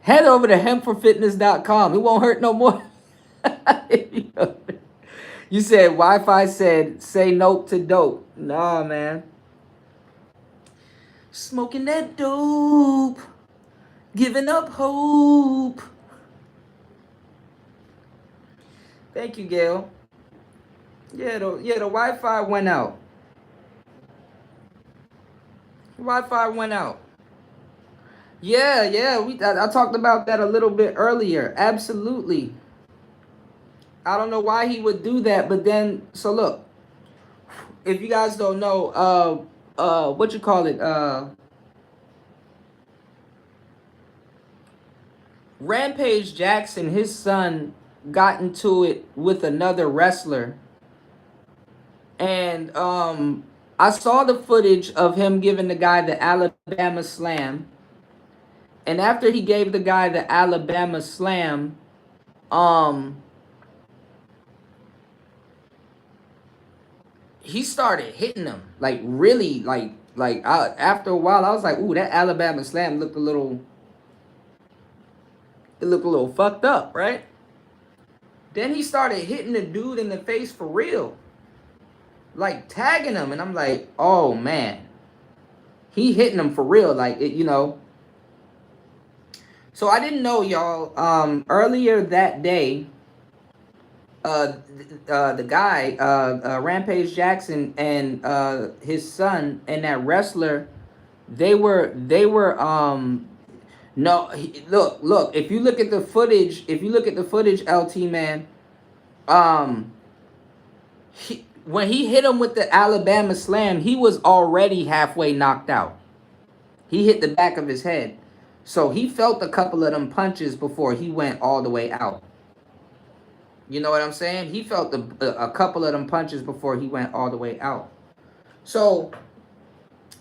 Head over to hempforfitness.com. It won't hurt no more. You said Wi-Fi said say nope to dope. Nah, man. Smoking that dope. Giving up hope. Thank you, Gail. The Wi-Fi went out. Wi-Fi went out. Yeah. I talked about that a little bit earlier. Absolutely. I don't know why he would do that, but then so look, if you guys don't know, what you call it, Rampage Jackson, his son got into it with another wrestler, and I saw the footage of him giving the guy the Alabama Slam, and after he gave the guy the Alabama Slam, um, he started hitting him like really after a while I was like, ooh, that Alabama Slam looked a little fucked up, right? Then he started hitting the dude in the face for real, like tagging him, and I'm like, oh man, he hitting him for real, like it, you know. So I didn't know, y'all. Earlier that day, the guy, Rampage Jackson, and his son and that wrestler, they were no, look. If you look at the footage, LT man, um, when he hit him with the Alabama Slam, he was already halfway knocked out. He hit the back of his head, so he felt a couple of them punches before he went all the way out. You know what I'm saying? He felt a couple of them punches before he went all the way out. So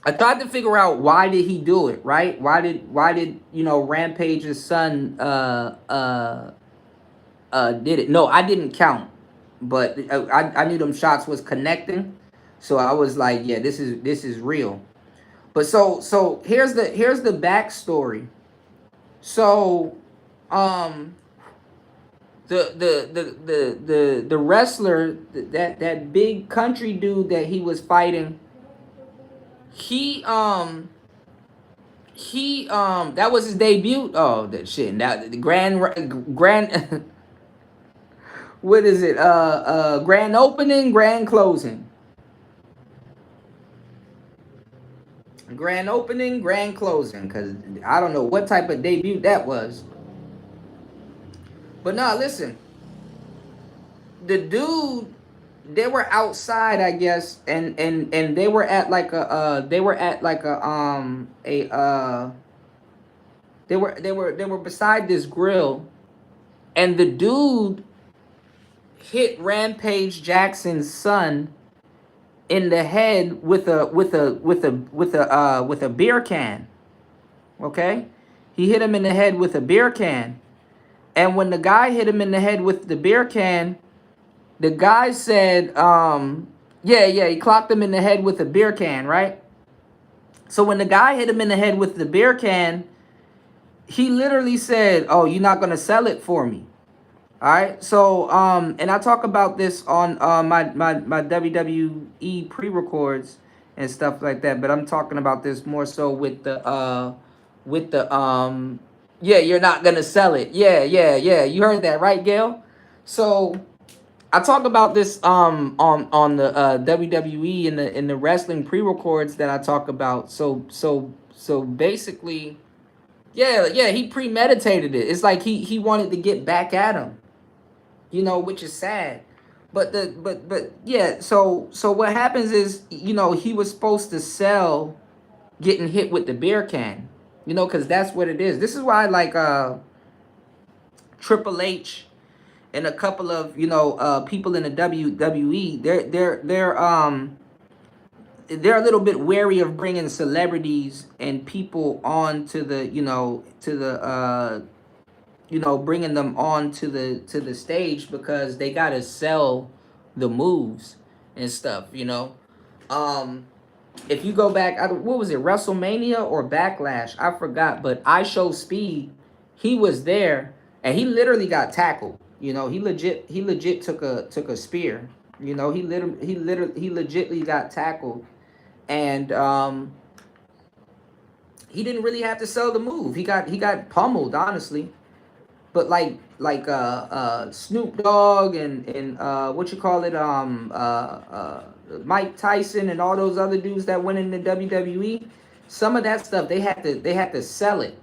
I tried to figure out why did he do it, right? Why did Rampage's son did it? No, I didn't count, but I knew them shots was connecting, so I was like, yeah, this is real. But so here's the backstory. So um the wrestler, that big country dude that he was fighting, he that was his debut. Oh, that shit. That the grand what is it? Grand opening, grand closing. Grand opening, grand closing, cuz I don't know what type of debut that was. But nah, listen. The dude, they were outside, I guess, and they were at like a they were beside this grill, and the dude hit Rampage Jackson's son in the head with a beer can. Okay, he hit him in the head with a beer can, and when the guy hit him in the head with the beer can, the guy said, he clocked him in the head with a beer can, right? So when the guy hit him in the head with the beer can, he literally said, "Oh, you're not gonna sell it for me." All right. So and I talk about this on my WWE pre-records and stuff like that, but I'm talking about this more so with the yeah, you're not gonna sell it. Yeah. You heard that, right, Gail? So I talk about this on the WWE in the wrestling pre-records that I talk about. So basically, yeah, he premeditated it. It's like he wanted to get back at him, which is sad. But yeah, so what happens is, he was supposed to sell getting hit with the beer can, because that's what it is. This is why, like, Triple H and a couple of people in the WWE, they're a little bit wary of bringing celebrities and people on to the bringing them on to the stage, because they gotta sell the moves and stuff. um if you go back, what was it, WrestleMania or Backlash, I forgot, but I Show Speed, he was there, and he literally got tackled. He legit took a spear. He legitly got tackled, and he didn't really have to sell the move. He got pummeled, honestly. But Snoop Dogg and what you call it, Mike Tyson and all those other dudes that went in the WWE, some of that stuff they had to sell it.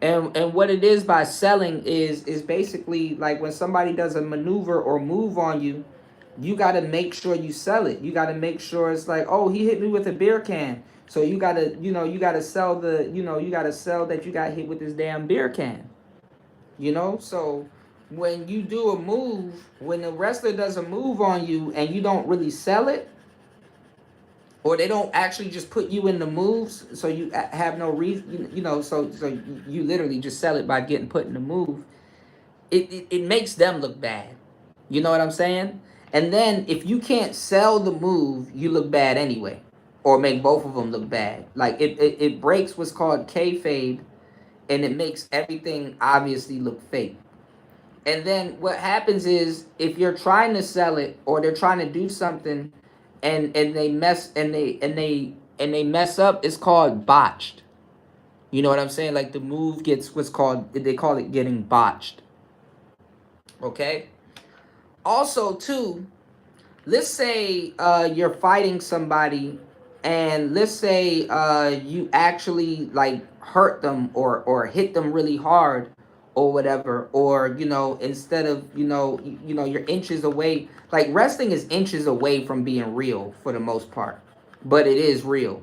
And what it is by selling is basically like when somebody does a maneuver or move on you, you got to make sure you sell it. You got to make sure it's like, oh, he hit me with a beer can. So you got to sell you got to sell that you got hit with this damn beer can. So when you do a move, when the wrestler does a move on you and you don't really sell it, or they don't actually just put you in the moves, so you have no reason, so you literally just sell it by getting put in the move. It makes them look bad. You know what I'm saying? And then if you can't sell the move, you look bad anyway, or make both of them look bad. Like it breaks what's called kayfabe, and it makes everything obviously look fake. And then what happens is if you're trying to sell it or they're trying to do something and they mess up, it's called botched. You know what I'm saying? Like the move gets what's called, they call it getting botched. Okay? Also too, let's say you're fighting somebody and let's say you actually like hurt them or hit them really hard or whatever, or instead of you're inches away. Like wrestling is inches away from being real for the most part, but it is real,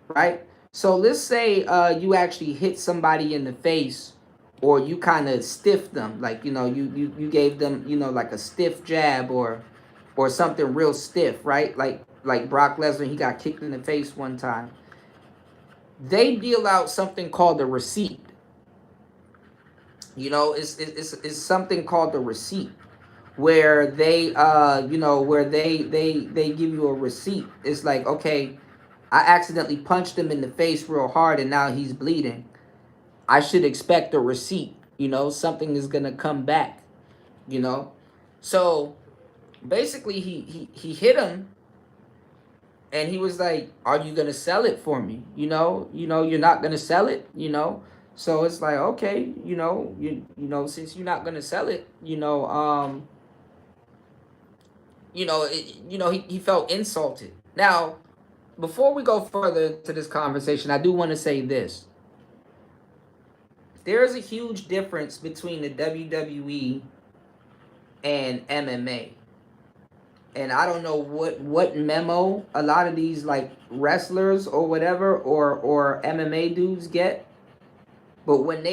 right? So let's say you actually hit somebody in the face, or you kind of stiff them, like you gave them like a stiff jab or something real stiff, right? Like Brock Lesnar, he got kicked in the face one time. They deal out something called the receipt. It's something called the receipt, where they give you a receipt. It's like, okay, I accidentally punched him in the face real hard and now he's bleeding. I should expect a receipt. Something is gonna come back. So basically, he hit him, and he was like, "Are you gonna sell it for me? You're not gonna sell it. So it's like, okay, since you're not gonna sell it, he felt insulted. Now, before we go further to this conversation, I do want to say this. There is a huge difference between the WWE and MMA. And I don't know what memo a lot of these like wrestlers or whatever or MMA dudes get. But when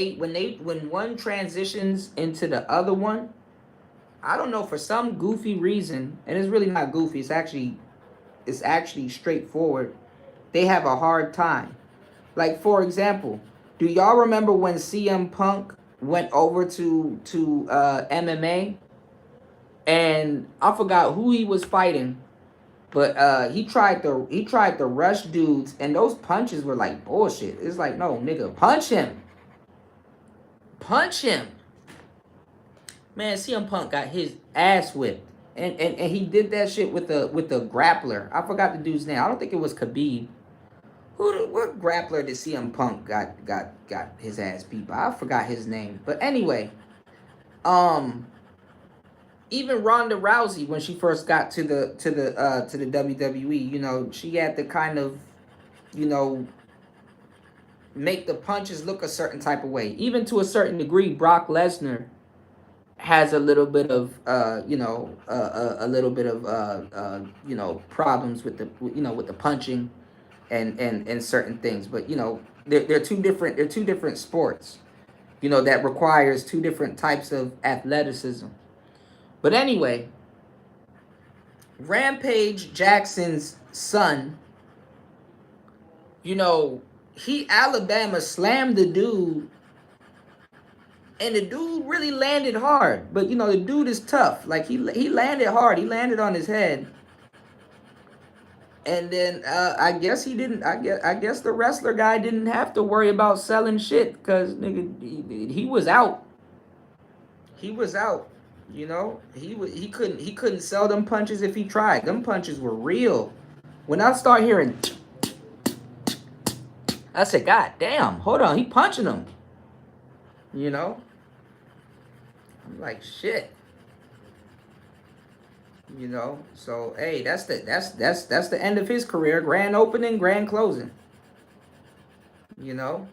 one transitions into the other one, I don't know, for some goofy reason, and it's really not goofy, it's actually straightforward. They have a hard time. Like, for example, do y'all remember when CM Punk went over to MMA, and I forgot who he was fighting, but he tried to rush dudes, and those punches were like bullshit. It's like, no, nigga, punch him. Punch him. Man, CM Punk got his ass whipped. And he did that shit with the grappler. I forgot the dude's name. I don't think it was Khabib. What grappler did CM Punk got his ass beat by? I forgot his name. But anyway, even Ronda Rousey, when she first got to the WWE, she had to kind of, make the punches look a certain type of way. Even to a certain degree, Brock Lesnar has a little bit of problems with the punching and certain things. But they're two different sports, that requires two different types of athleticism. But anyway, Rampage Jackson's son, he Alabama slammed the dude, and the dude really landed hard. But the dude is tough. Like he landed hard. He landed on his head. And then I guess he didn't. I guess the wrestler guy didn't have to worry about selling shit, because nigga, he was out. He was out. He couldn't sell them punches if he tried. Them punches were real. When I start hearing, I said, God damn, hold on, he punching him. I'm like, shit. You know, so hey, that's the end of his career. Grand opening, grand closing. You know.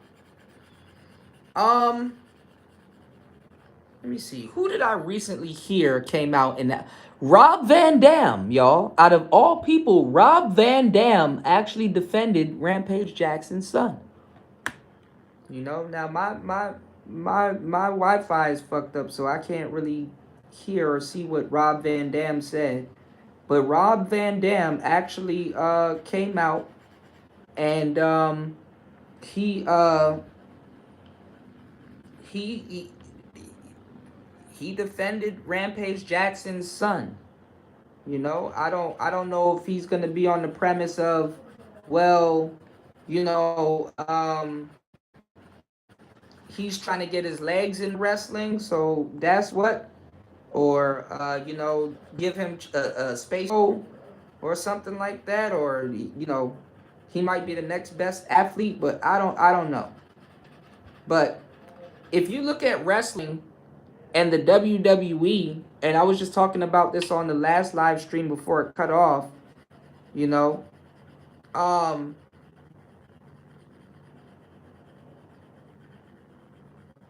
Um, Let me see. Who did I recently hear came out in that? Rob Van Dam, y'all. Out of all people, Rob Van Dam actually defended Rampage Jackson's son. You know, now my Wi-Fi is fucked up, so I can't really hear or see what Rob Van Dam said. But Rob Van Dam actually came out and he uh he, he he defended Rampage Jackson's son. You know, I don't know if he's gonna be on the premise of, well, you know, he's trying to get his legs in wrestling, so that's what, or give him a space or something like that, or he might be the next best athlete, but I don't know. But if you look at wrestling and the WWE, and I was just talking about this on the last live stream before it cut off, you know, um,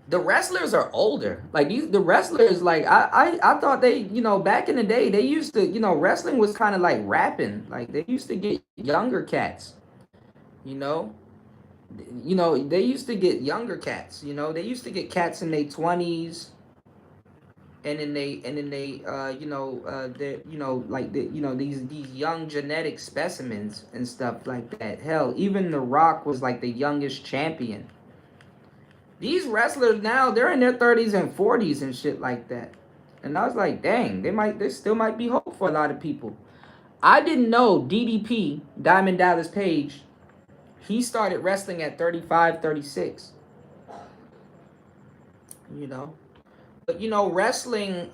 the wrestlers are older. Like the wrestlers, like I thought they, back in the day, they used to, wrestling was kind of like rapping. Like they used to get younger cats, you know. They used to get younger cats. They used to get cats in their 20s, they like these young genetic specimens and stuff like that. Hell, even The Rock was like the youngest champion. These wrestlers now, they're in their 30s and 40s and shit like that. And I was like, dang, they still might be hope for a lot of people. I didn't know DDP, Diamond Dallas Page, he started wrestling at 35, 36. You know. But wrestling,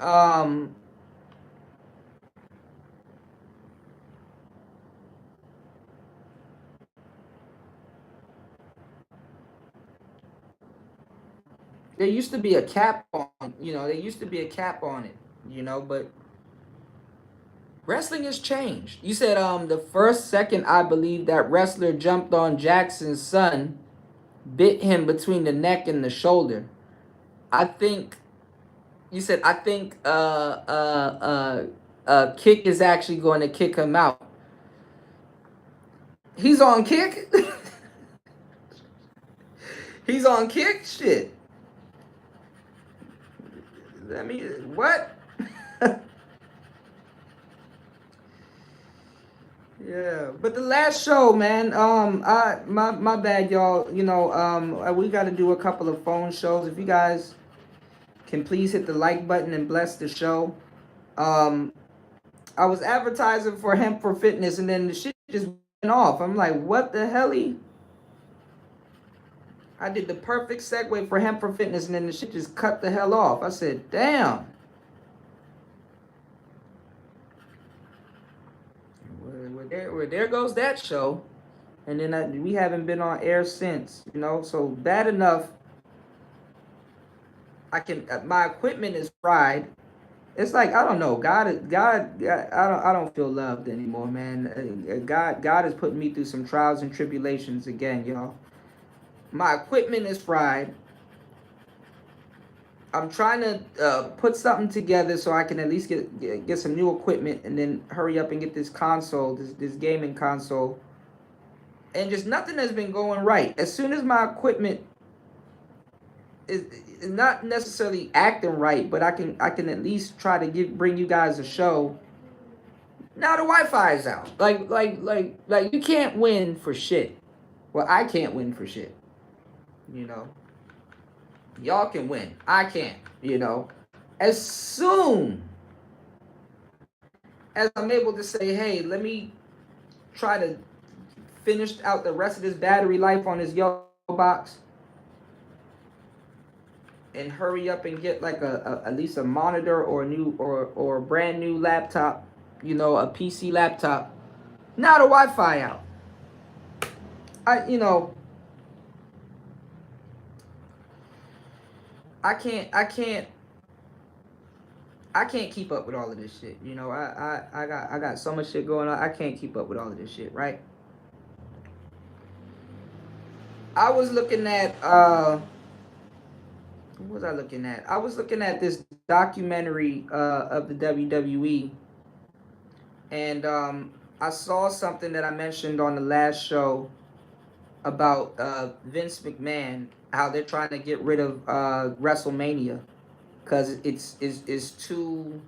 there used to be a cap on, there used to be a cap on it, but wrestling has changed. You said the first second I believe that wrestler jumped on Jackson's son, bit him between the neck and the shoulder. I think you said I think Kick is actually going to kick him out. He's on Kick? He's on Kick? Shit. Let me what? Yeah, but the last show, man. My bad, y'all. We got to do a couple of phone shows. If you guys can please hit the like button and bless the show. I was advertising for Hemp for Fitness, and then the shit just went off. I'm like, what the hell? I did the perfect segue for Hemp for Fitness, and then the shit just cut the hell off. I said, damn. Well, there goes that show. And then we haven't been on air since, so bad enough. My equipment is fried. It's like, I don't know, God, I don't feel loved anymore, man. God is putting me through some trials and tribulations again, y'all. My equipment is fried. I'm trying to put something together so I can at least get some new equipment and then hurry up and get this console, this gaming console. And just nothing has been going right. As soon as my equipment is not necessarily acting right, but I can at least try to bring you guys a show. Now the Wi-Fi is out. Like you can't win for shit. Well, I can't win for shit. Y'all can win. I can't. As soon as I'm able to say, hey, let me try to finish out the rest of this battery life on this yellow box and hurry up and get like at least a monitor or a new or a brand new laptop, a PC laptop. Now the Wi-Fi out. I can't I can't keep up with all of this shit. You know, I got so much shit going on. I can't keep up with all of this shit, right? I was looking at what was I looking at? I was looking at this documentary of the WWE, and I saw something that I mentioned on the last show about Vince McMahon, how they're trying to get rid of WrestleMania because it's too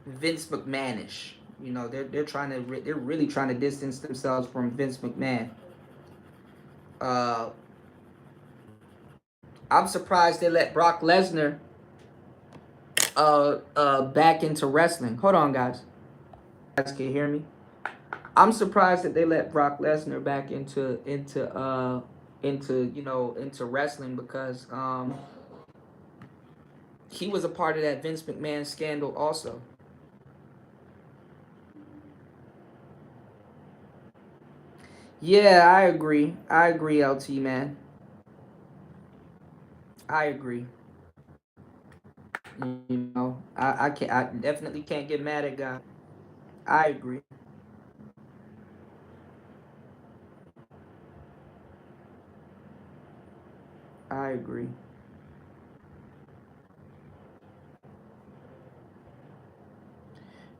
Vince McMahonish. You know, they're really trying to distance themselves from Vince McMahon. Uh, I'm surprised they let Brock Lesnar back into wrestling. Hold on, guys. You guys can hear me. I'm surprised that they let Brock Lesnar back into into wrestling because he was a part of that Vince McMahon scandal also. Yeah, I agree. I agree, LT man. I agree. You know, I can't. I definitely can't get mad at God. I agree. I agree.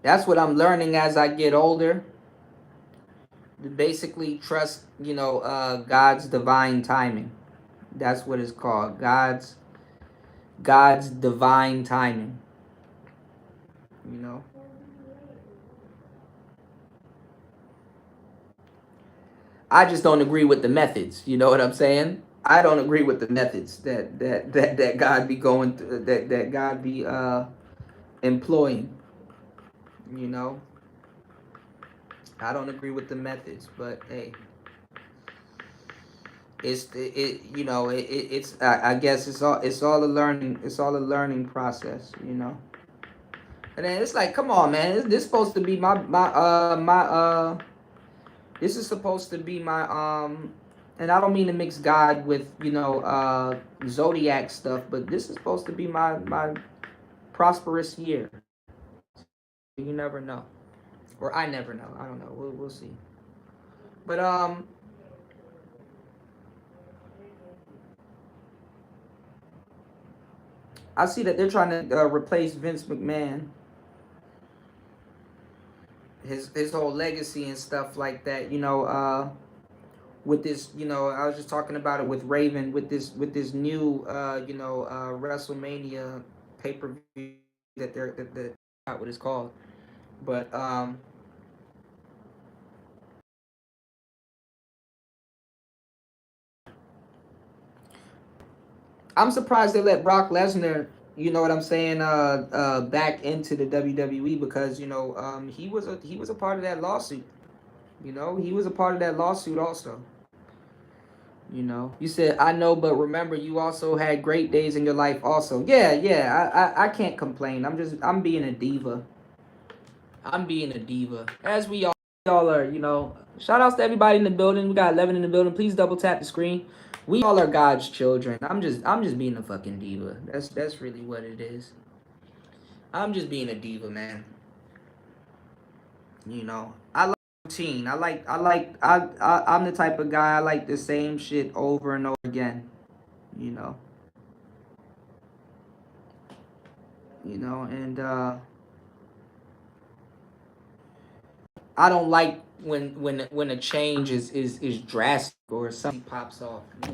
That's what I'm learning as I get older. To basically trust, God's divine timing. That's what it's called. God's divine timing. You know. I just don't agree with the methods. You know what I'm saying? I don't agree with the methods that God be going through, that God be employing. You know, I don't agree with the methods, but hey, it's I guess it's all a learning process. You know, and then it's like, come on, man, this supposed to be my this is supposed to be my and I don't mean to mix God with zodiac stuff, but this is supposed to be my prosperous year. You never know, or I never know. I don't know. We'll see. But I see that they're trying to replace Vince McMahon, his whole legacy and stuff like that. With this, I was just talking about it with Raven with this new WrestleMania pay per view that not what it's called, but I'm surprised they let Brock Lesnar, you know what I'm saying, back into the WWE because he was a part of that lawsuit. He was a part of that lawsuit also. You said I know, but remember, you also had great days in your life also. Yeah, yeah. I can't complain. I'm being a diva. I'm being a diva, as we all are. Shout outs to everybody in the building. We got 11 in the building. Please double tap the screen. We all are God's children. I'm just being a fucking diva. That's really what it is. I'm just being a diva, man. I like routine. I'm the type of guy I like the same shit over and over again. You know. And I don't like when a change is drastic or something pops off. I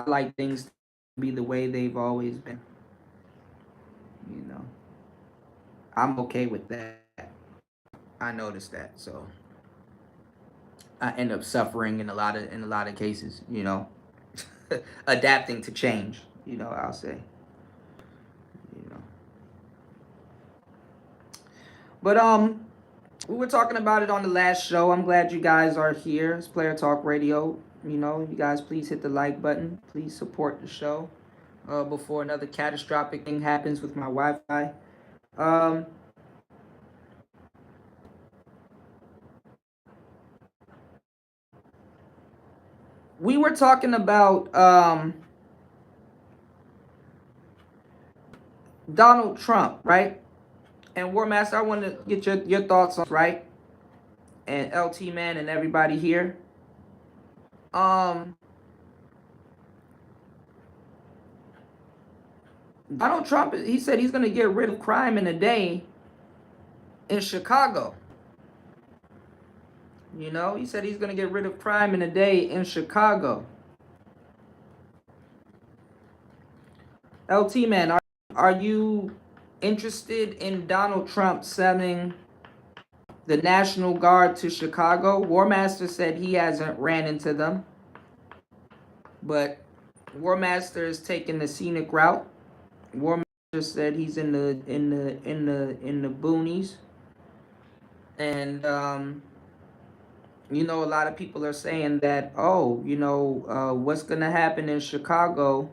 like things to be the way they've always been. You know, I'm okay with that. I noticed that, so I end up suffering in a lot of cases. Adapting to change. I'll say. You know, but we were talking about it on the last show. I'm glad you guys are here. It's Player Talk Radio. You guys please hit the like button. Please support the show before another catastrophic thing happens with my Wi-Fi. Um, we were talking about Donald Trump, right? And War Master, I want to get your thoughts on this, right? And LT Man and everybody here. Um, Donald Trump, he said he's going to get rid of crime in a day in Chicago. You know, he said he's going to get rid of crime in a day in Chicago. LT Man, are you interested in Donald Trump sending the National Guard to Chicago? War Master said he hasn't ran into them, but War Master is taking the scenic route. War Master said he's in the boonies, and you know, a lot of people are saying that, oh, you know, what's gonna happen in Chicago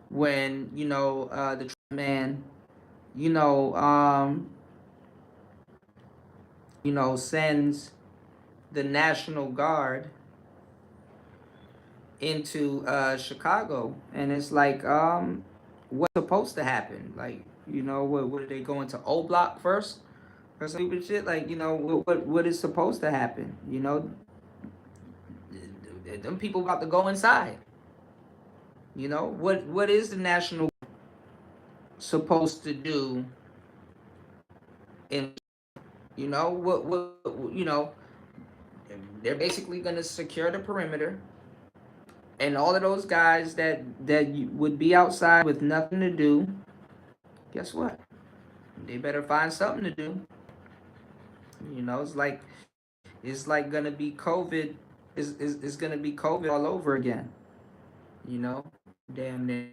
when, you know, the man, you know, sends the National Guard into Chicago, and it's like, what's supposed to happen? Like, you know, what are they going to O Block first or stupid shit? Like, you know, what is supposed to happen? You know, them people about to go inside. You know, what is the National supposed to do in, you know, what you know, they're basically going to secure the perimeter, and all of those guys that would be outside with nothing to do, guess what? They better find something to do. You know, it's like gonna be COVID. Is gonna be COVID all over again. You know, damn near.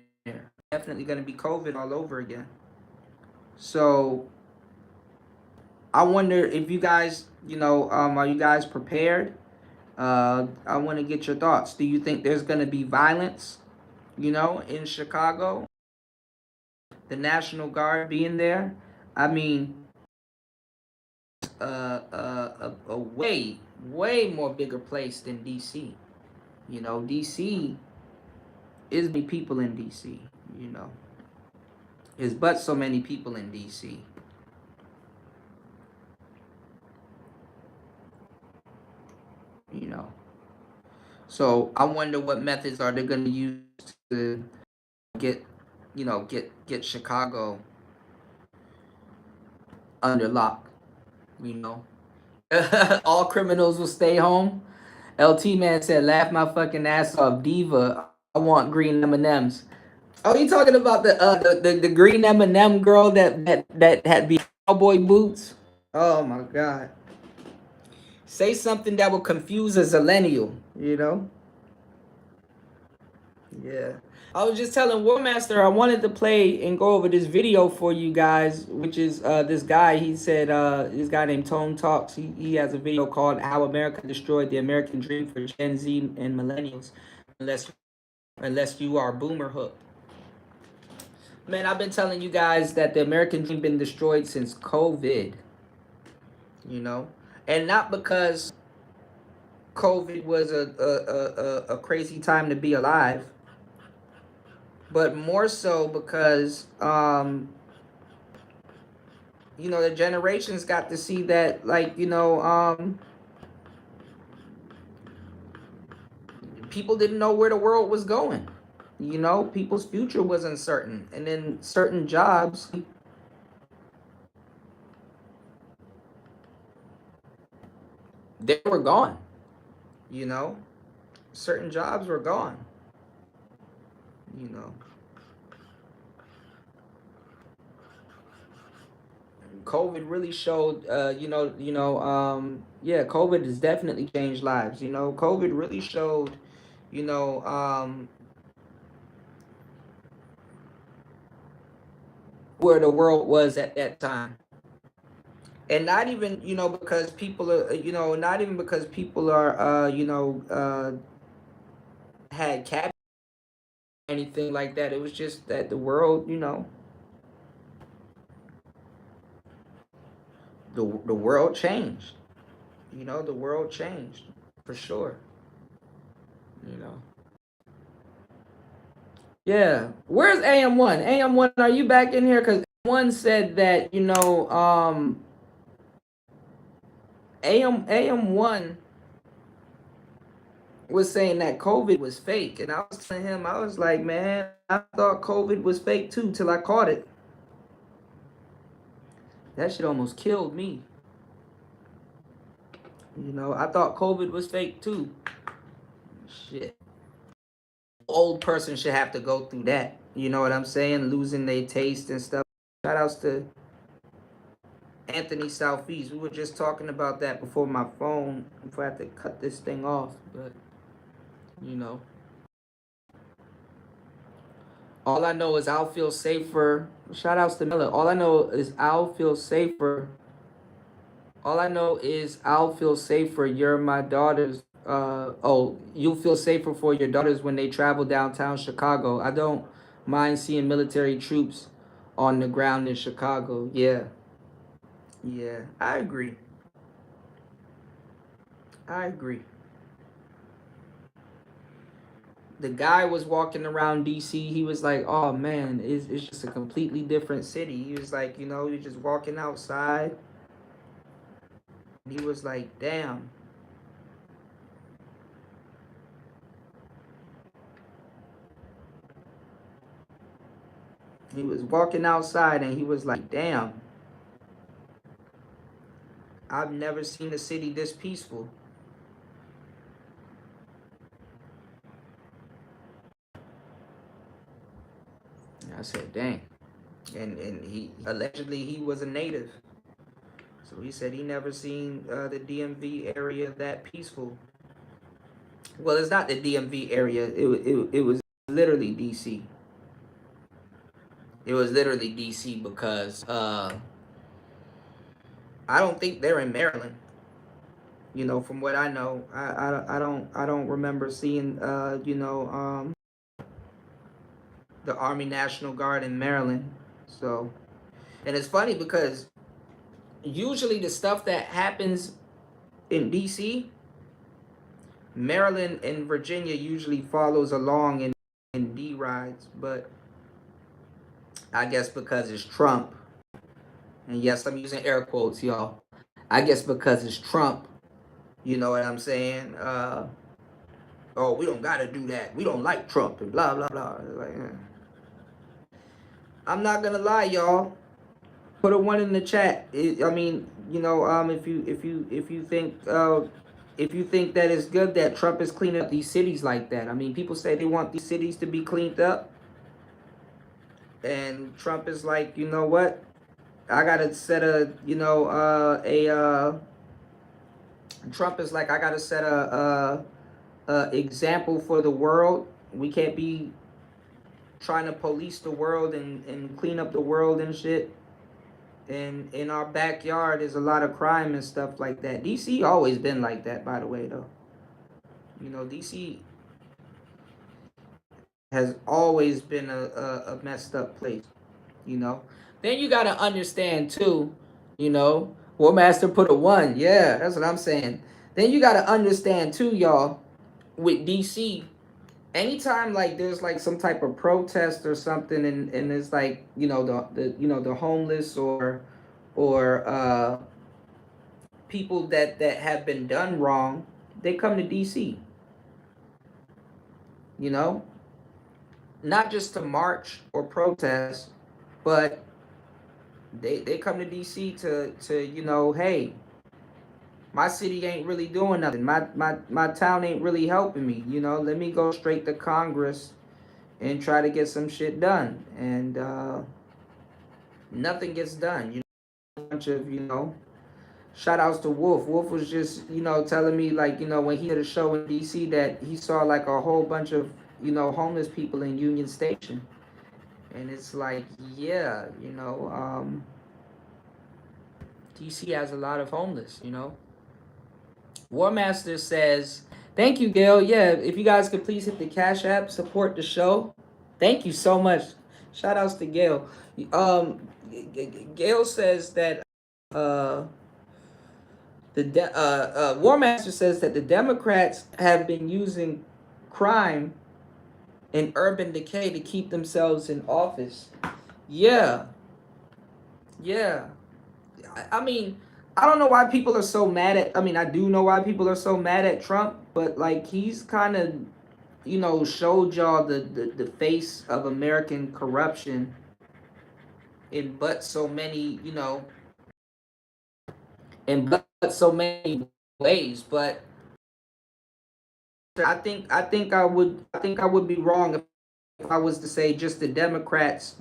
Definitely gonna be COVID all over again. So I wonder if you guys, you know, are you guys prepared? I want to get your thoughts. Do you think there's gonna be violence? You know, in Chicago, the National Guard being there. I mean, a way more bigger place than DC. You know, DC is many people in DC. You know, there's but so many people in DC. You know, so I wonder what methods are they going to use to get, you know, get Chicago under lock. You know, all criminals will stay home. LT Man said, "Laugh my fucking ass off, diva. I want green M&Ms." Oh, you talking about the green M&M girl that had be cowboy boots? Oh my god! Say something that will confuse a zillennial. You know? Yeah. I was just telling War Master I wanted to play and go over this video for you guys, which is this guy. He said this guy named Tone Talks. He has a video called "How America Destroyed the American Dream for Gen Z and Millennials," unless you are boomer hooked. Man, I've been telling you guys that the American dream been destroyed since COVID. You know, and not because COVID was a crazy time to be alive, but more so because you know, the generations got to see that, like, you know, people didn't know where the world was going. You know, people's future was uncertain, and then certain jobs, they were gone. You know, certain jobs were gone. You know, COVID really showed, yeah, COVID has definitely changed lives. You know, COVID really showed, you know, where the world was at that time. And not even, you know, because people are, you know, not even because people are, had cabinet or anything like that. It was just that the world, you know, the world changed. You know, the world changed for sure. You know. Yeah. Where's AM1? AM1, are you back in here? Because one said that, AM1 was saying that COVID was fake. And I was telling him, I was like, man, I thought COVID was fake too till I caught it. That shit almost killed me. I thought COVID was fake too. Shit. Old person should have to go through that. You know what I'm saying? Losing their taste and stuff. Shout outs to Anthony Southeast. We were just talking about that before my phone. Before I had to cut this thing off. But, you know. All I know is I'll feel safer. Shout outs to Miller. All I know is I'll feel safer. All I know is I'll feel safer. You're my daughter's. You'll feel safer for your daughters when they travel downtown Chicago. I don't mind seeing military troops on the ground in Chicago. Yeah. Yeah. I agree. I agree. The guy was walking around DC. He was like, oh man, it's just a completely different city. He was like, you're just walking outside. He was like, damn. He was walking outside and he was like, damn, I've never seen a city this peaceful. I said, dang. And he allegedly he was a native. So he said he never seen the DMV area that peaceful. Well, it's not the DMV area. It was literally DC. It was literally DC because I don't think they're in Maryland. From what I know, I don't remember seeing the Army National Guard in Maryland. So, and it's funny because usually the stuff that happens in DC, Maryland and Virginia usually follows along in D rides, but I guess because it's Trump, and yes, I'm using air quotes, y'all. I guess because it's Trump, you know what I'm saying? Oh, we don't gotta do that. We don't like Trump and blah blah blah. Like, I'm not gonna lie, y'all. Put a one in the chat. I mean, if you think that it's good that Trump is cleaning up these cities like that. I mean, people say they want these cities to be cleaned up, and Trump is like, you know what? I gotta set Trump is like, I gotta set a example for the world. We can't be trying to police the world and clean up the world and shit. And in our backyard there's a lot of crime and stuff like that. DC always been like that, by the way, though. DC has always been a messed up place. Then you gotta understand too, War Master put a one. Yeah, that's what I'm saying. Then you gotta understand too, y'all, with DC, anytime like there's like some type of protest or something, and it's like, the homeless or people that have been done wrong, they come to DC. You know, not just to march or protest, but they come to DC to hey, my city ain't really doing nothing. My town ain't really helping me. Let me go straight to Congress and try to get some shit done. And nothing gets done. A bunch of shout outs to Wolf. Wolf was just telling me, like, when he did a show in DC that he saw like a whole bunch of homeless people in Union Station. And it's like, yeah, DC has a lot of homeless. War Master says, thank you, Gail. Yeah, if you guys could please hit the Cash App, support the show. Thank you so much. Shout outs to Gail. Gail says that War Master says that the Democrats have been using crime in urban decay to keep themselves in office. Yeah, yeah. I mean, I don't know why people are so mad at. I mean, I do know why people are so mad at Trump, but like he's kind of, showed y'all the face of American corruption in but so many, in but so many ways. But I think I would be wrong if I was to say just the Democrats,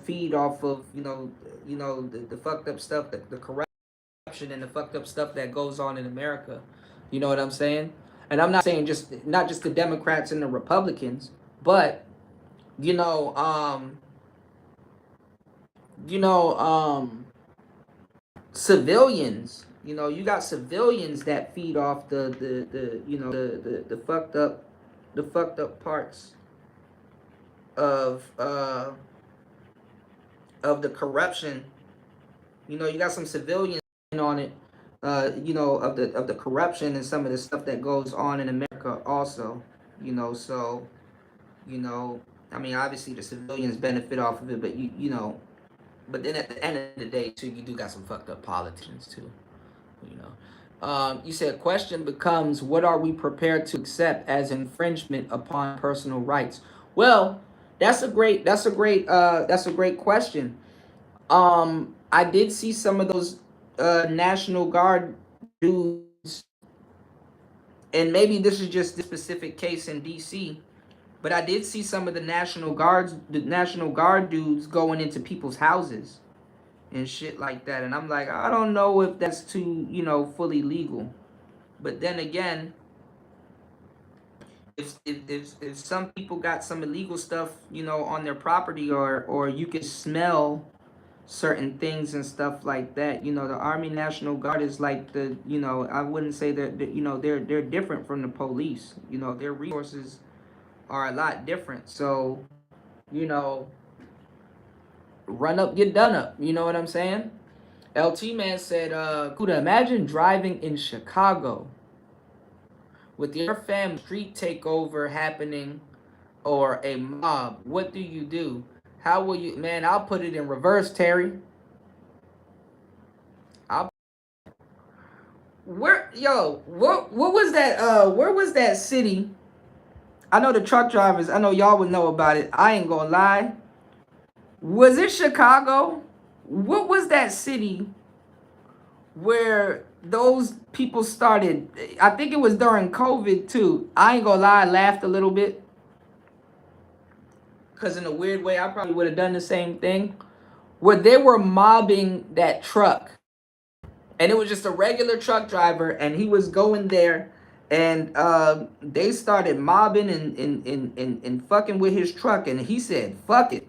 feed off of, the fucked up stuff, the corruption and the fucked up stuff that goes on in America. You know what I'm saying? And I'm not saying not just the Democrats and the Republicans, but you know, um, you know, civilians. You got civilians that feed off the fucked up parts of the corruption. You got some civilians on it, of the corruption and some of the stuff that goes on in America also. So I mean, obviously the civilians benefit off of it, but but then at the end of the day too, you do got some fucked up politicians too. You said question becomes, what are we prepared to accept as infringement upon personal rights? Well, that's a great question. I did see some of those National Guard dudes, and maybe this is just this specific case in DC, but I did see some of the National Guard dudes going into people's houses and shit like that. And I'm like, I don't know if that's too, fully legal. But then again, if some people got some illegal stuff, on their property, or you can smell certain things and stuff like that, the Army National Guard is like I wouldn't say that, they're different from the police. Their resources are a lot different. So, you know, run up, get done up. You know what I'm saying? LT Man said, Cuda, imagine driving in Chicago with your family street takeover happening or a mob. What do you do? How will you, man? I'll put it in reverse, Terry. I'll, what was that? Where was that city? I know the truck drivers. I know y'all would know about it. I ain't gonna lie. Was it Chicago? What was that city where those people started? I think it was during COVID too. I ain't gonna lie, I laughed a little bit. Because in a weird way, I probably would have done the same thing. Where they were mobbing that truck. And it was just a regular truck driver, and he was going there, and they started mobbing and fucking with his truck, and he said, fuck it.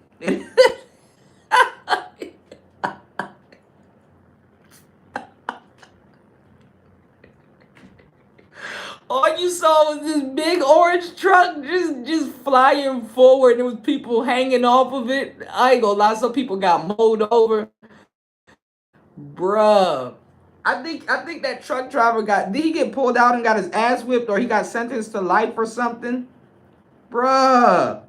All you saw was this big orange truck just flying forward. There was people hanging off of it. I ain't gonna lie, some people got mowed over. Bruh. I think that truck driver did he get pulled out and got his ass whipped, or he got sentenced to life or something? Bruh.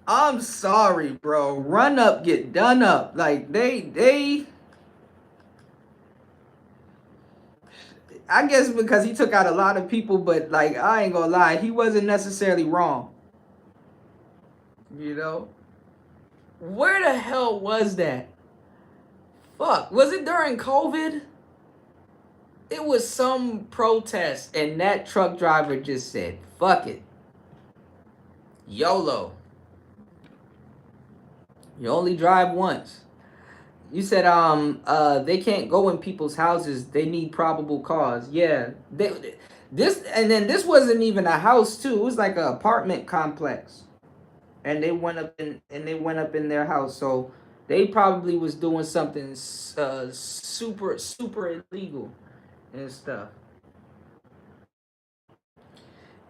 I'm sorry, bro. Run up, get done up. Like they I guess because he took out a lot of people, but like I ain't gonna lie, he wasn't necessarily wrong. You know? Where the hell was that? Fuck. Was it during COVID? It was some protest, and that truck driver just said, fuck it. YOLO. You only drive once. You said they can't go in people's houses. They need probable cause. Yeah. This wasn't even a house too. It was like an apartment complex. And they went up in their house. So they probably was doing something super illegal and stuff.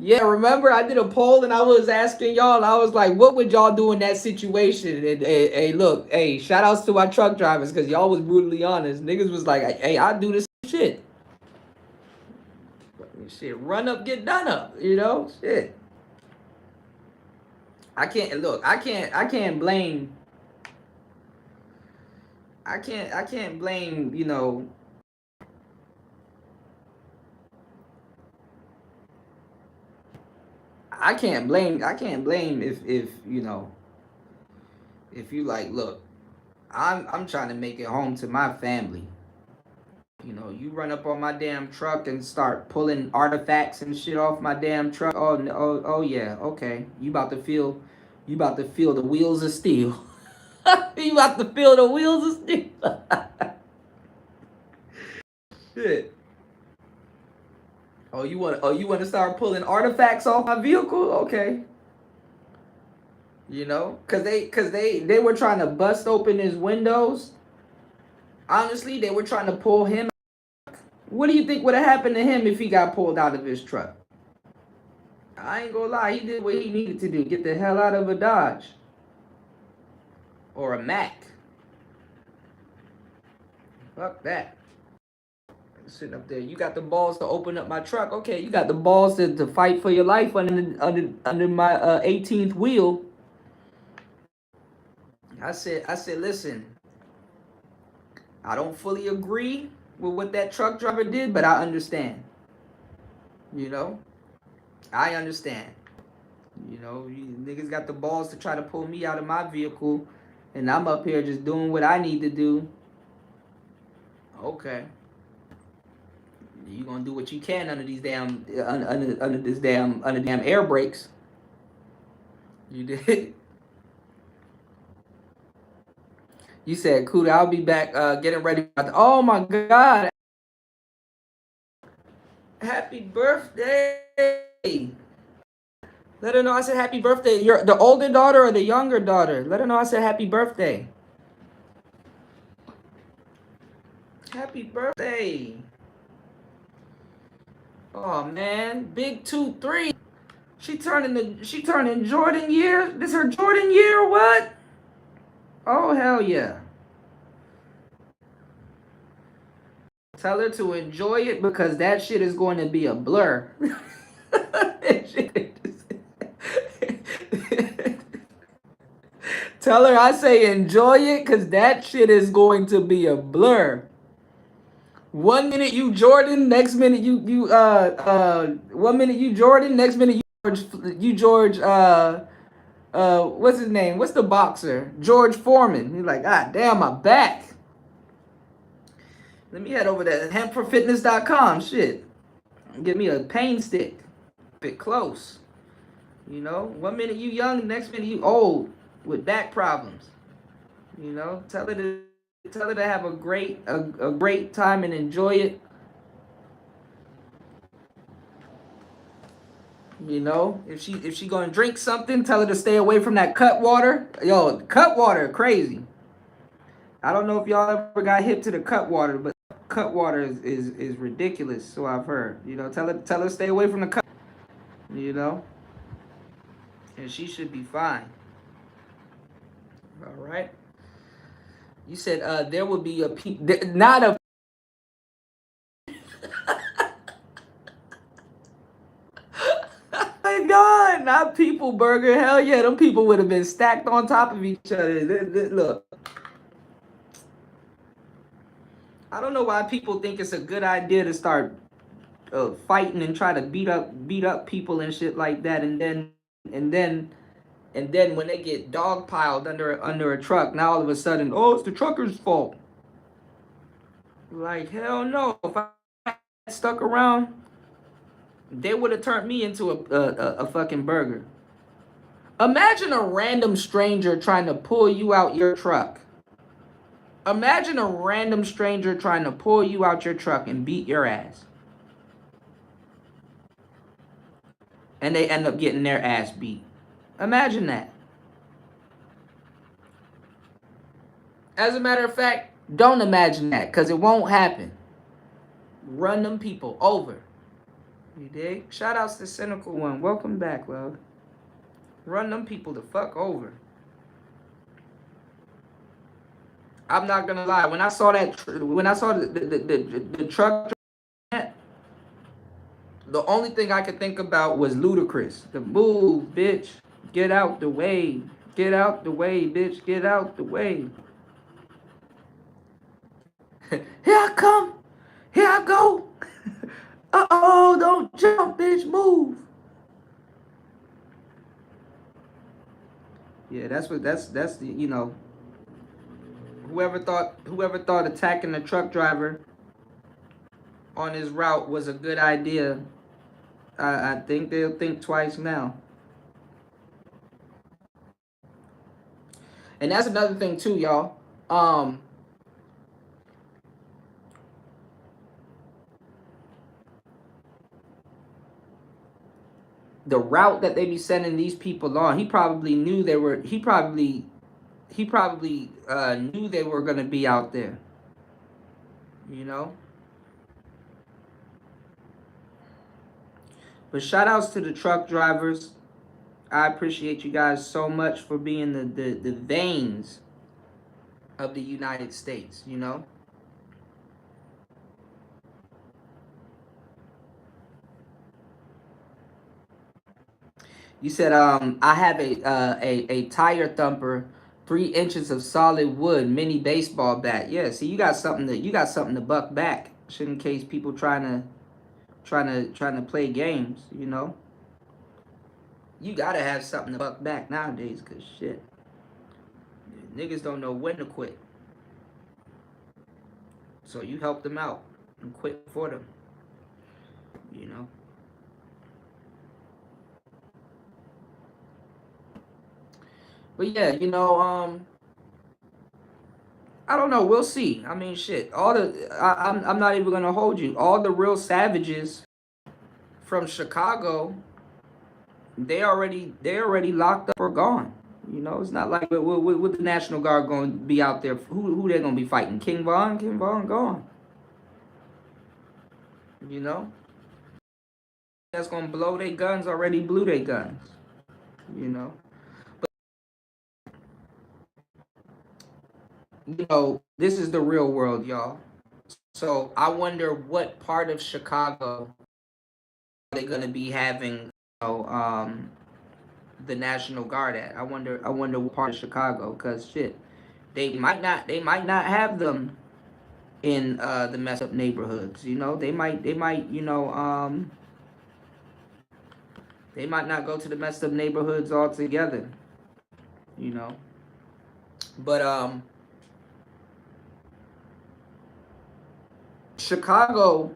Yeah, remember I did a poll and I was asking y'all, I was like, what would y'all do in that situation? And hey, look, hey, shout outs to my truck drivers, because y'all was brutally honest. Niggas was like, hey, I do this shit. Shit, run up, get done up, shit. I can't look. I can't blame. I can't blame. You know. I can't blame if you know if you like look. I'm trying to make it home to my family. You know, you run up on my damn truck and start pulling artifacts and shit off my damn truck. Oh, oh yeah, okay. You about to feel the wheels of steel. You about to feel the wheels of steel. Shit. Oh, you want to start pulling artifacts off my vehicle? Okay. You know, cause they were trying to bust open his windows. Honestly, they were trying to pull him. What do you think would have happened to him if he got pulled out of his truck? I ain't gonna lie, he did what he needed to do. Get the hell out of a Dodge. Or a Mac. Fuck that. Sitting up there. You got the balls to open up my truck. Okay, you got the balls to fight for your life under my 18th wheel. I said, listen, I don't fully agree with what that truck driver did, but I understand. You know? I understand. You know, you niggas got the balls to try to pull me out of my vehicle, and I'm up here just doing what I need to do. Okay. You gonna do what you can under these damn under damn air brakes. You did. You said, Cuda, I'll be back getting ready. Oh my God. Happy birthday. Let her know I said happy birthday. You're the older daughter or the younger daughter? Let her know I said happy birthday. Happy birthday. Oh man, big 2-3. She turning Jordan year. This her Jordan year or what? Oh hell yeah. Tell her to enjoy it because that shit is going to be a blur. Tell her I say enjoy it because that shit is going to be a blur. 1 minute you Jordan, next minute you 1 minute you Jordan, next minute you George what's his name? What's the boxer? George Foreman. He's like, God damn, my back. Let me head over to hempforfitness.com. Shit. Get me a pain stick. Bit close. You know, 1 minute you young, next minute you old with back problems. You know, tell her to have a great time and enjoy it. You know, if she gonna drink something, tell her to stay away from that cut water. Yo, cut water, crazy. I don't know if y'all ever got hip to the cut water, but cut water is ridiculous. So I've heard. You know, tell her to stay away from the cut. You know, and she should be fine. All right. You said there would be not a. My God, not people burger. Hell yeah, them people would have been stacked on top of each other. Look, I don't know why people think it's a good idea to start fighting and try to beat up people and shit like that, and then when they get dogpiled under a truck, now all of a sudden, oh, it's the trucker's fault. Like hell no! If I stuck around, they would have turned me into a fucking burger. Imagine a random stranger trying to pull you out your truck. Imagine a random stranger trying to pull you out your truck and beat your ass. And they end up getting their ass beat. Imagine that. As a matter of fact, don't imagine that because it won't happen. Run them people over. You dig? Shout outs to Cynical One. Welcome back, love. Run them people the fuck over. I'm not gonna lie. When I saw the truck, the only thing I could think about was Ludacris. The move, bitch. Get out the way. Get out the way, bitch. Get out the way. Here I come. Here I go. Uh-oh, don't jump, bitch. Move. Yeah, that's the, you know, whoever thought attacking the truck driver on his route was a good idea, I think they'll think twice now. And that's another thing too, y'all. The route that they be sending these people on, he probably knew they were. He probably knew they were gonna be out there. You know. But shout outs to the truck drivers. I appreciate you guys so much for being the veins of the United States, you know? You said, I have a tire thumper, 3 inches of solid wood, mini baseball bat. Yeah, see, you got something to buck back, just in case people trying to play games. You know, you gotta have something to buck back nowadays, cause shit, niggas don't know when to quit. So you help them out and quit for them. You know. But yeah, you know, I don't know. We'll see. I mean, shit. I'm not even gonna hold you. All the real savages from Chicago, they already locked up or gone. You know, it's not like with the National Guard going to be out there. Who they gonna be fighting? King Von? King Von gone. You know, that's gonna blow their guns. Already blew their guns. You know, this is the real world, y'all. So I wonder what part of Chicago they're gonna be having, the National Guard at. I wonder what part of Chicago, cause shit, they might not have them in the messed up neighborhoods. You know, they might not go to the messed up neighborhoods altogether. You know, but Chicago,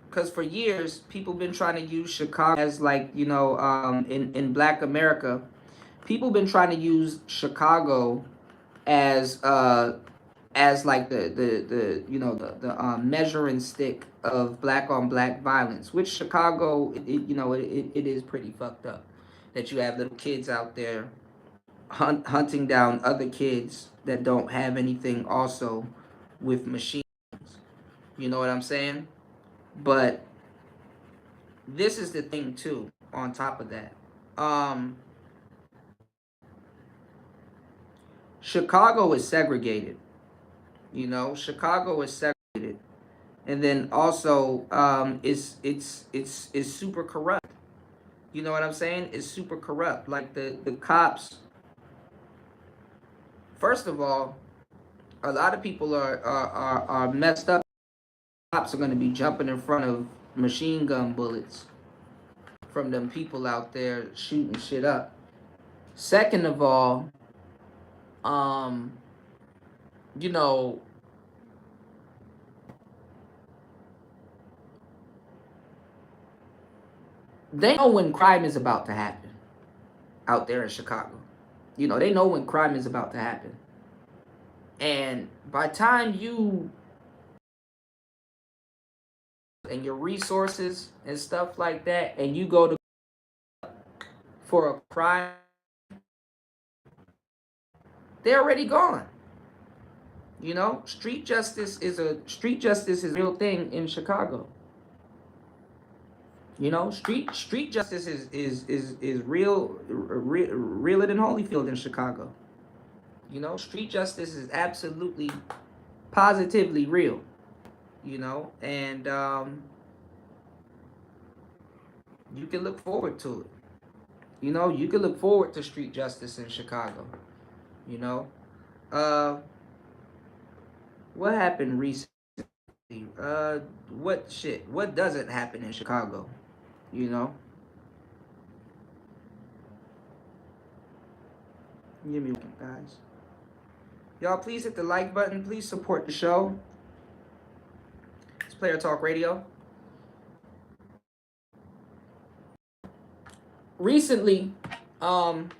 because for years people been trying to use Chicago as, like, in Black America, people been trying to use Chicago as like the measuring stick of black on black violence, which Chicago, it is pretty fucked up that you have little kids out there hunting down other kids that don't have anything also with machines. You know what I'm saying? But this is the thing too. On top of that, Chicago is segregated. Chicago is segregated, and then also it's super corrupt. You know what I'm saying? It's super corrupt. Like the cops. First of all, a lot of people are messed up. Cops are gonna be jumping in front of machine gun bullets from them people out there shooting shit up. Second of all, um, you know, they know when crime is about to happen out there in Chicago. They know when crime is about to happen. And by time you and your resources and stuff like that, and you go to for a crime, they're already gone. Street justice is a real thing in Chicago. Street justice is realer than Holyfield in Chicago. Street justice is absolutely positively real. And you can look forward to it. You know, you can look forward to street justice in Chicago. You know, uh, what happened recently? What shit? What doesn't happen in Chicago? You know, give me one, guys. Y'all, please hit the like button. Please support the show. It's Player Talk Radio. Recently, um,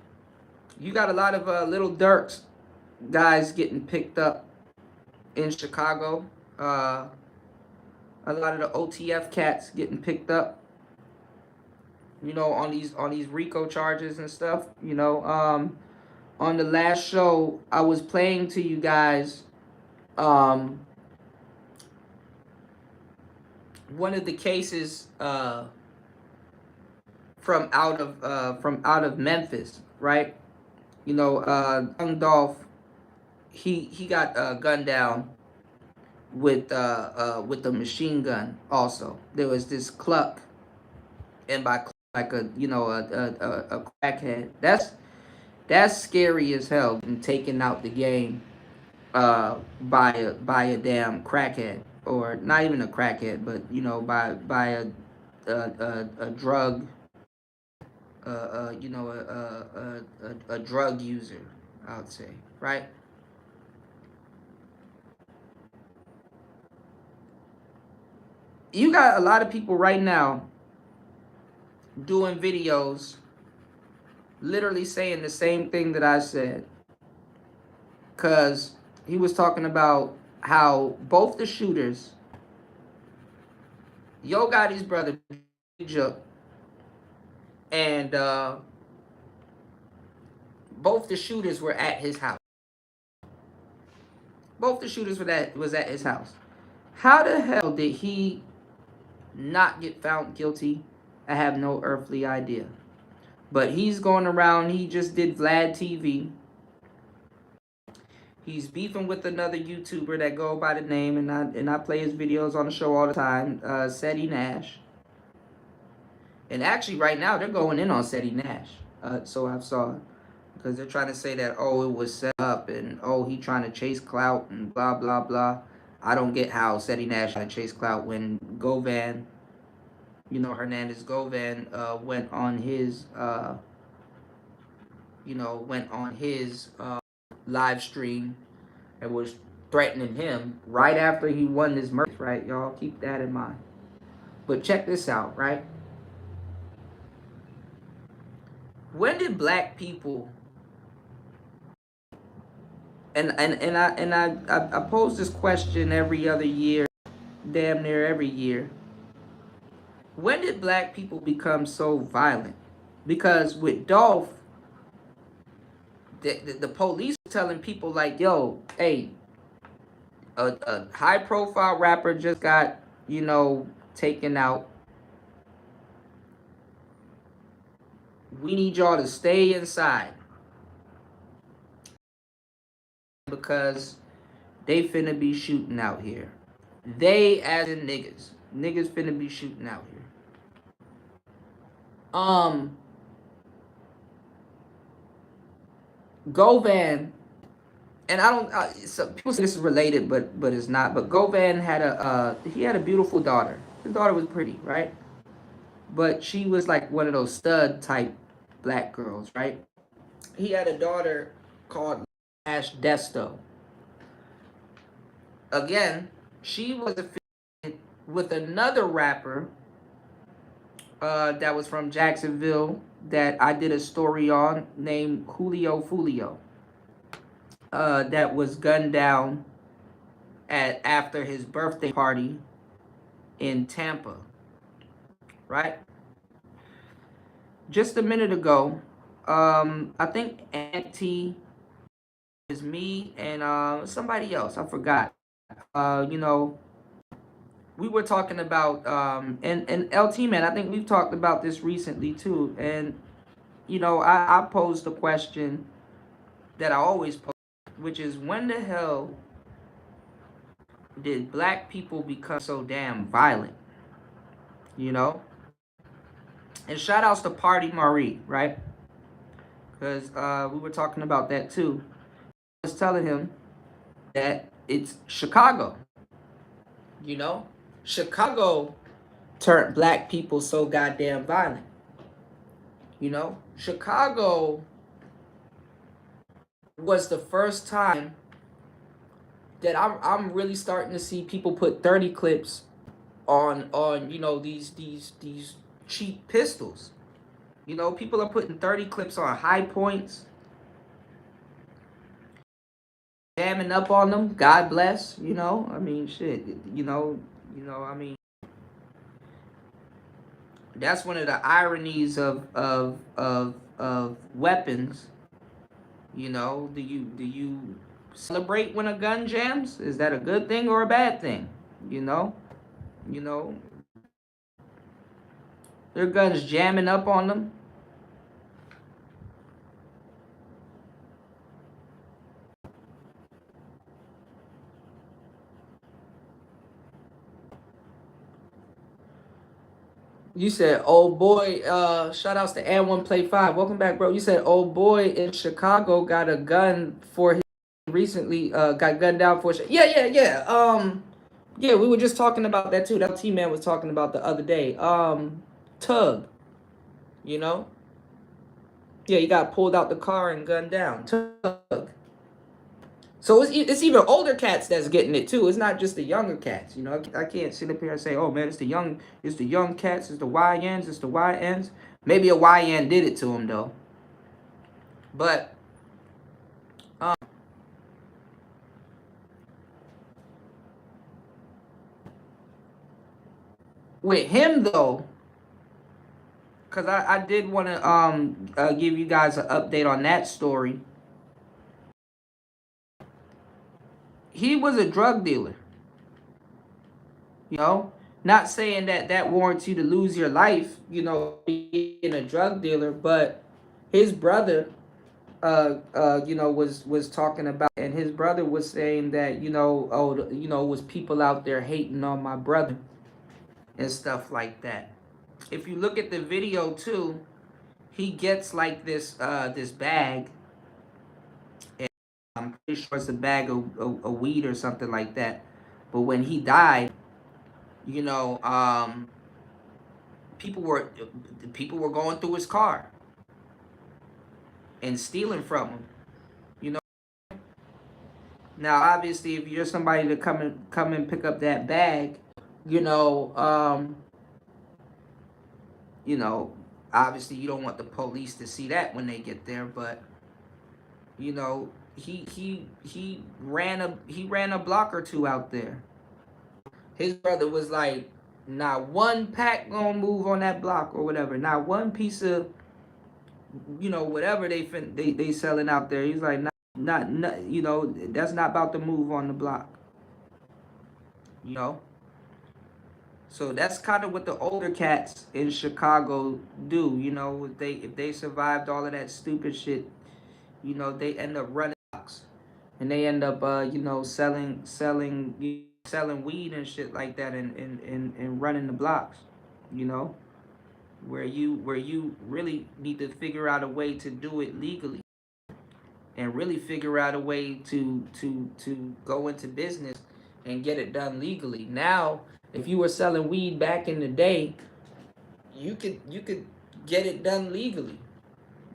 you got a lot of little Dirks guys getting picked up in Chicago. Uh, a lot of the OTF cats getting picked up. You know, on these RICO charges and stuff. You know, on the last show, I was playing to you guys um, one of the cases from out of Memphis, right? You know, Young Dolph, he got gunned down with a machine gun. Also, there was this cluck, and by cluck, like a you know a crackhead. That's scary as hell. And taking out the game by a damn crackhead, or not even a crackhead, but you know by a drug you know a drug user, I would say, right? You got a lot of people right now doing videos literally saying the same thing that I said, because he was talking about how both the shooters, Yo Gotti's brother and both the shooters were at his house. Both the shooters was at his house. How the hell did he not get found guilty? I have no earthly idea. But he's going around. He just did Vlad TV. He's beefing with another YouTuber that go by the name, and I play his videos on the show all the time, Seti Nash. And actually, right now they're going in on Seti Nash. So I've saw it, because they're trying to say that, oh, it was set up, and oh, he trying to chase clout and blah blah blah. I don't get how Seti Nash trying to chase clout when Govan, you know, Hernandez Govan went on his live stream and was threatening him right after he won his merch, right? Y'all keep that in mind. But check this out, right? When did black people, and I pose this question every other year, damn near every year. When did black people become so violent? Because with Dolph, the police were telling people like, yo, hey, a high profile rapper just got, you know, taken out. We need y'all to stay inside, because they finna be shooting out here. They, as in niggas. Niggas finna be shooting out here. Govan, and I don't. So people say this is related, but it's not. But Govan had he had a beautiful daughter. His daughter was pretty, right? But she was like one of those stud type black girls, right? He had a daughter called Ash Desto. Again, she was affiliated with another rapper that was from Jacksonville that I did a story on, named Julio Fulio, that was gunned down after his birthday party in Tampa, right? Just a minute ago, I think Auntie is me and somebody else, I forgot. You know, we were talking about and LT, man, I think we've talked about this recently too. And you know, I posed the question that I always pose, which is, when the hell did black people become so damn violent? You know? And shout outs to Party Marie, right? because we were talking about that too. I was telling him that it's Chicago. You know, Chicago turned black people so goddamn violent. You know, Chicago was the first time that I'm really starting to see people put 30 clips on you know these cheap pistols. You know, people are putting 30 clips on high points, jamming up on them. God bless. You know, I mean, shit. I mean, that's one of the ironies of weapons. You know, do you celebrate when a gun jams? Is that a good thing or a bad thing? You know, you know, their guns jamming up on them. You said, old boy, shout outs to And One Play 5. Welcome back, bro. You said, old boy in Chicago got a gun for his recently, got gunned down for. Yeah. Yeah, we were just talking about that too. That T Man was talking about the other day. Tug, you know? Yeah, he got pulled out the car and gunned down. Tug. So it's even older cats that's getting it too. It's not just the younger cats. You know, I can't sit up here and say, oh man, it's the young cats, it's the YNs, it's the YNs. Maybe a YN did it to him though. But with him though, because I did want to give you guys an update on that story. He was a drug dealer. You know, not saying that that warrants you to lose your life. You know, being a drug dealer, but his brother was talking about, and his brother was saying that, was people out there hating on my brother and stuff like that. If you look at the video too, he gets like this bag, and I'm pretty sure it's a bag of weed or something like that. But when he died, you know, people were people were going through his car and stealing from him. You know. Now, obviously, if you're somebody to come and pick up that bag, you know, you know, obviously you don't want the police to see that when they get there, but you know, he ran a block or two out there. His brother was like, not one pack gonna move on that block or whatever. Not one piece of, whatever they selling out there. He's like, not that's not about to move on the block. You know. So that's kind of what the older cats in Chicago do. You know, if they survived all of that stupid shit, they end up running blocks, and they end up selling weed and shit like that, and running the blocks. You know, where you really need to figure out a way to do it legally, and really figure out a way to go into business and get it done legally. Now, if you were selling weed back in the day, you could get it done legally.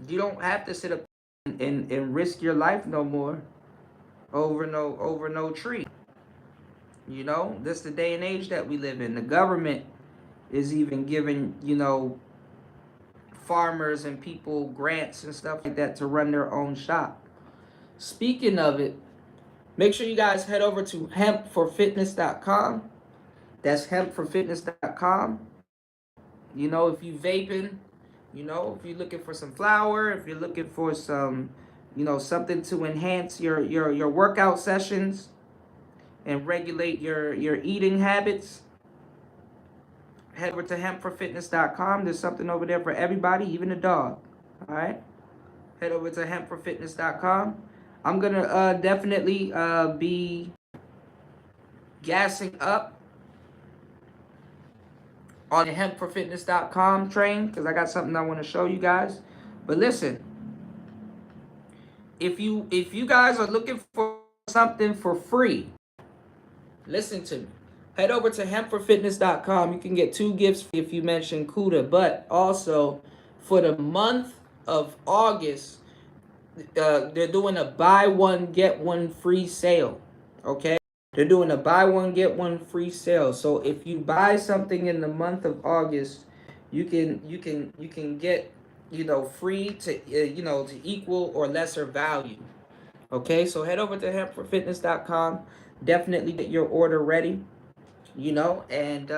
You don't have to sit up and risk your life no more over no tree. You know, that's the day and age that we live in. The government is even giving, farmers and people grants and stuff like that to run their own shop. Speaking of it, make sure you guys head over to hempforfitness.com. That's hempforfitness.com. You know, if you vaping, if you're looking for some flour, if you're looking for some, something to enhance your workout sessions and regulate your eating habits, head over to hempforfitness.com. There's something over there for everybody, even the dog. All right? Head over to hempforfitness.com. I'm going to definitely be gassing up on the hempforfitness.com train, because I got something I want to show you guys. But listen, if you guys are looking for something for free, listen to me. Head over to hempforfitness.com. You can get 2 gifts if you mention Cuda. But also, for the month of August, they're doing a buy one get one free sale. Okay, they're doing a buy one get one free sale. So if you buy something in the month of August, you can get free to to equal or lesser value. Okay, so head over to hempforfitness.com. Definitely get your order ready. And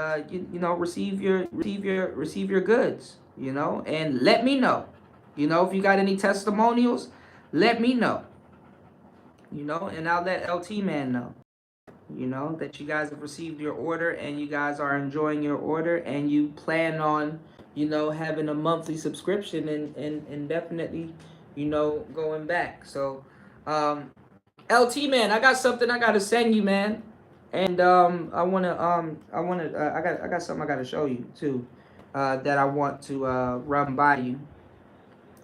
receive your goods. And let me know. If you got any testimonials, let me know. And I'll let LT man know. That you guys have received your order and you guys are enjoying your order and you plan on, having a monthly subscription and definitely, going back. So, LT man, I got something I gotta send you, man. And I got something I gotta show you too, that I want to run by you.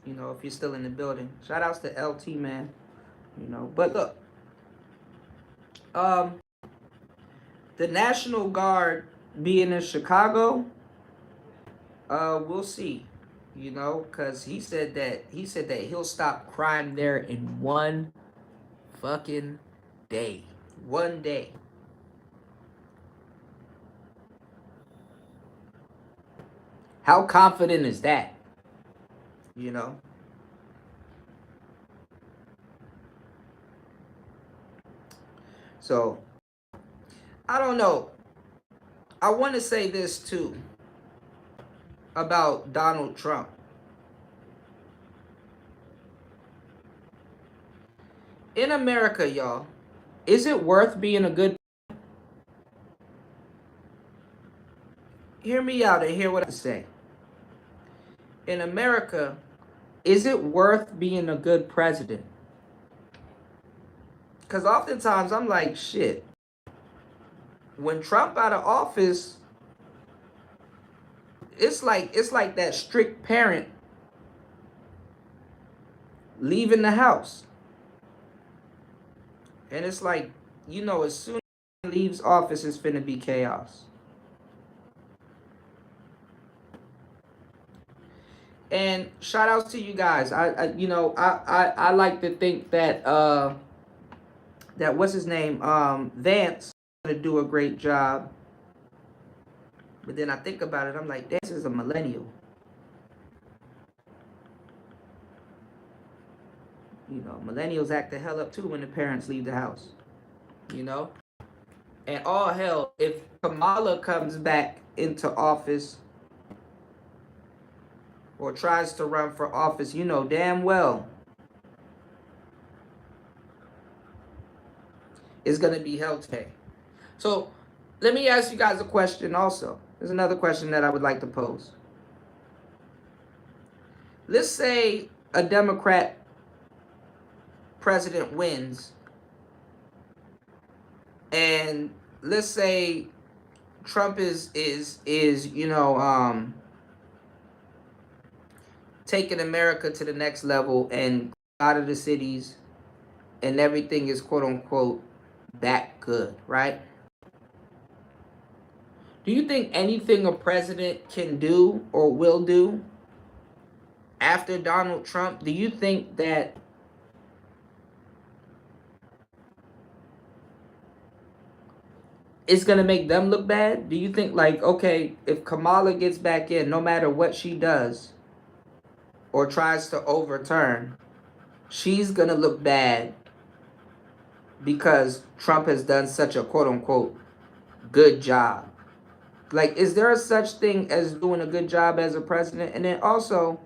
If you're still in the building. Shout outs to LT man. But look, the National Guard being in Chicago, we'll see. Cause he said that he'll stop crime there in one fucking day. One day. How confident is that? So, I don't know. I want to say this too about Donald Trump. In America, y'all, is it worth being a good... Hear me out and hear what I say. In America, is it worth being a good president? Because oftentimes I'm like, shit. When Trump out of office, it's like that strict parent leaving the house. And it's like, as soon as he leaves office, it's finna be chaos. And shout outs to you guys. I like to think that that what's his name, Vance, gonna do a great job. But then I think about it, I'm like, this is a millennial. Millennials act the hell up too when the parents leave the house. And all hell, if Kamala comes back into office or tries to run for office, damn well it's going to be hell to pay. So let me ask you guys a question also. There's another question that I would like to pose. Let's say a Democrat president wins, and let's say Trump is taking America to the next level and out of the cities and everything is quote unquote that good, right? Do you think anything a president can do or will do after Donald Trump, do you think that it's going to make them look bad? Do you think, like, okay, if Kamala gets back in, no matter what she does or tries to overturn, she's going to look bad because Trump has done such a quote-unquote good job? Like, is there a such thing as doing a good job as a president? And then also,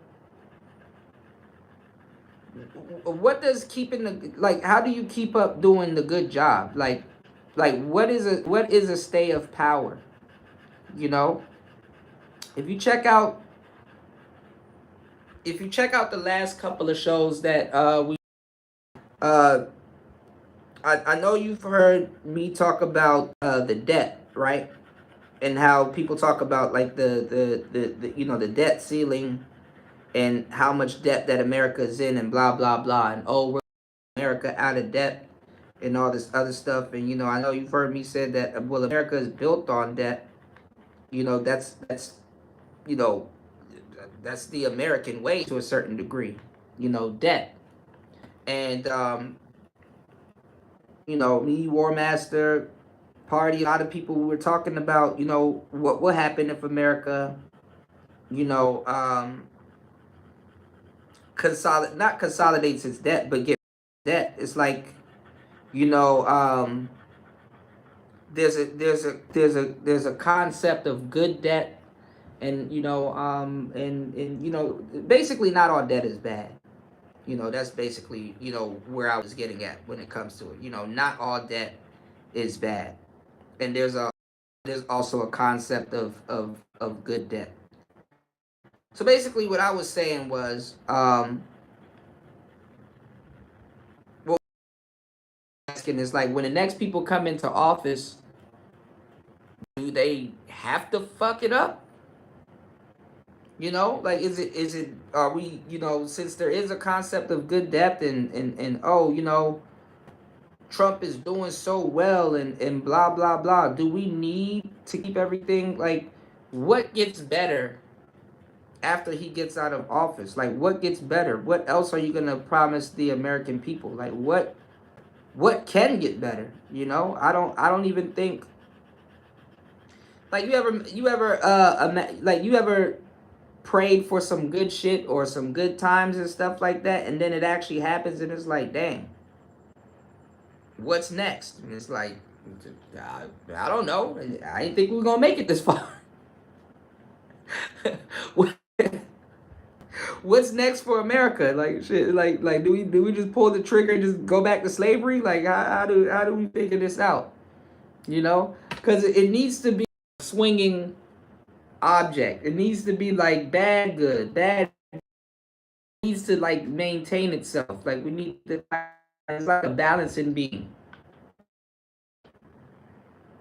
what does keeping the, like, how do you keep up doing the good job? Like what is a stay of power? If you check out the last couple of shows that I know you've heard me talk about the debt, right? And how people talk about like the debt ceiling and how much debt that America is in and blah blah blah, and oh, we're America out of debt and all this other stuff. And you know, I know you've heard me say that. Well, America is built on debt. You know, that's you know, that's the American way to a certain degree. You know, debt. And you know, me, War Master, Party, a lot of people were talking about, you know, what happened if America, you know, not consolidates its debt, but get debt. It's like, you know, there's a concept of good debt, and you know, and you know, basically not all debt is bad. You know, that's basically, you know, where I was getting at when it comes to it. You know, not all debt is bad, and there's also a concept of good debt. So basically, what I was saying was, what I'm asking is like, when the next people come into office, do they have to fuck it up? You know, like, are we, you know, since there is a concept of good debt, and oh, you know, Trump is doing so well, and blah blah blah, do we need to keep everything? Like, what gets better after he gets out of office? Like, what gets better? What else are you gonna promise the American people? Like, what can get better? You know, I don't even think, like, you ever prayed for some good shit or some good times and stuff like that, and then it actually happens, and it's like, dang, what's next? And it's like, I don't know. I didn't think we were gonna make it this far. What's next for America? Like, shit. Like, do we just pull the trigger and just go back to slavery? Like, how do we figure this out? You know, because it needs to be a swinging object. It needs to be like bad, good, bad. It needs to like maintain itself. Like, we need to. It's like a balancing beam.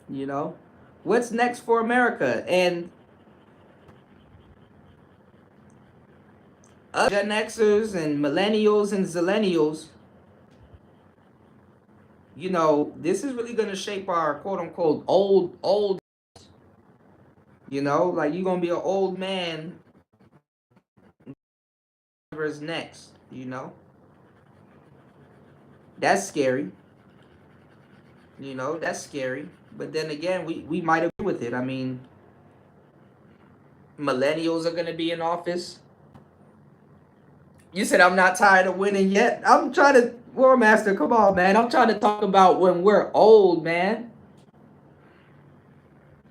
You know, what's next for America? And Gen Xers and millennials and zillennials, you know, this is really gonna shape our quote unquote old. You know, like, you're gonna be an old man. Whatever's next, you know, that's scary. You know, that's scary. But then again, we might agree with it. I mean, millennials are gonna be in office. You said I'm not tired of winning yet. I'm trying to, War Master, come on, man. I'm trying to talk about when we're old, man.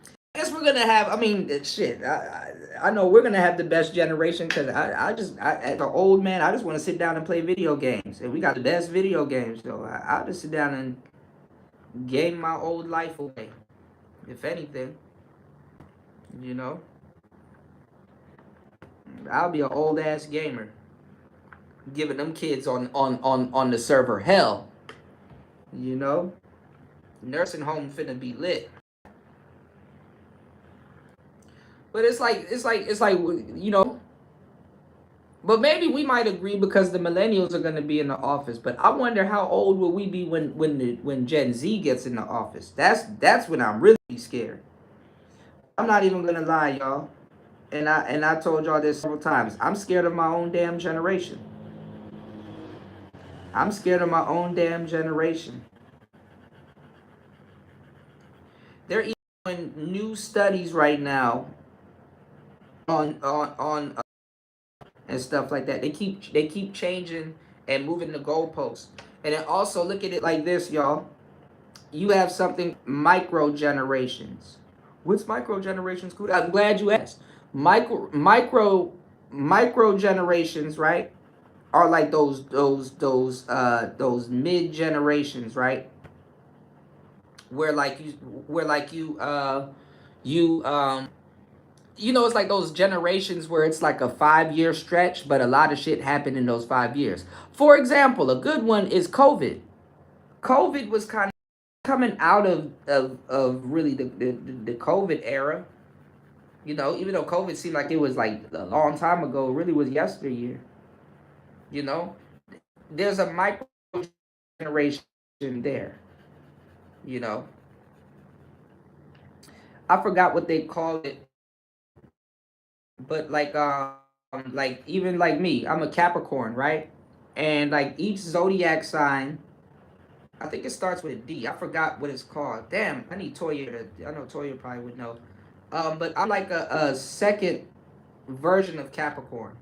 I guess we're gonna have. I mean, shit. I know we're gonna have the best generation, because as an old man, I just want to sit down and play video games, and we got the best video games. So I'll just sit down and game my old life away, if anything. You know, I'll be an old ass gamer, giving them kids on the server hell. You know, nursing home finna be lit. But it's like you know. But maybe we might agree, because the millennials are gonna be in the office. But I wonder how old will we be when Gen Z gets in the office. That's when I'm really scared. I'm not even gonna lie, y'all. And I told y'all this several times. I'm scared of my own damn generation. I'm scared of my own damn generation. They're even doing new studies right now on and stuff like that. They keep changing and moving the goalposts. And then also look at it like this, y'all. You have something, micro generations. What's micro generations, Cuda? I'm glad you asked. Micro generations, right? Are like those mid generations, right? Where like you you know, it's like those generations where it's like a 5 year stretch, but a lot of shit happened in those 5 years. For example, a good one is COVID. COVID was kind of coming out of really the COVID era. You know, even though COVID seemed like it was like a long time ago, it really was yesteryear. You know, there's a micro generation there. You know, I forgot what they call it, but like even like me, I'm a Capricorn, right? And like each zodiac sign, I think it starts with a D. I forgot what it's called. Damn, I need Toya to. I know Toya probably would know. But I'm like a second version of Capricorn.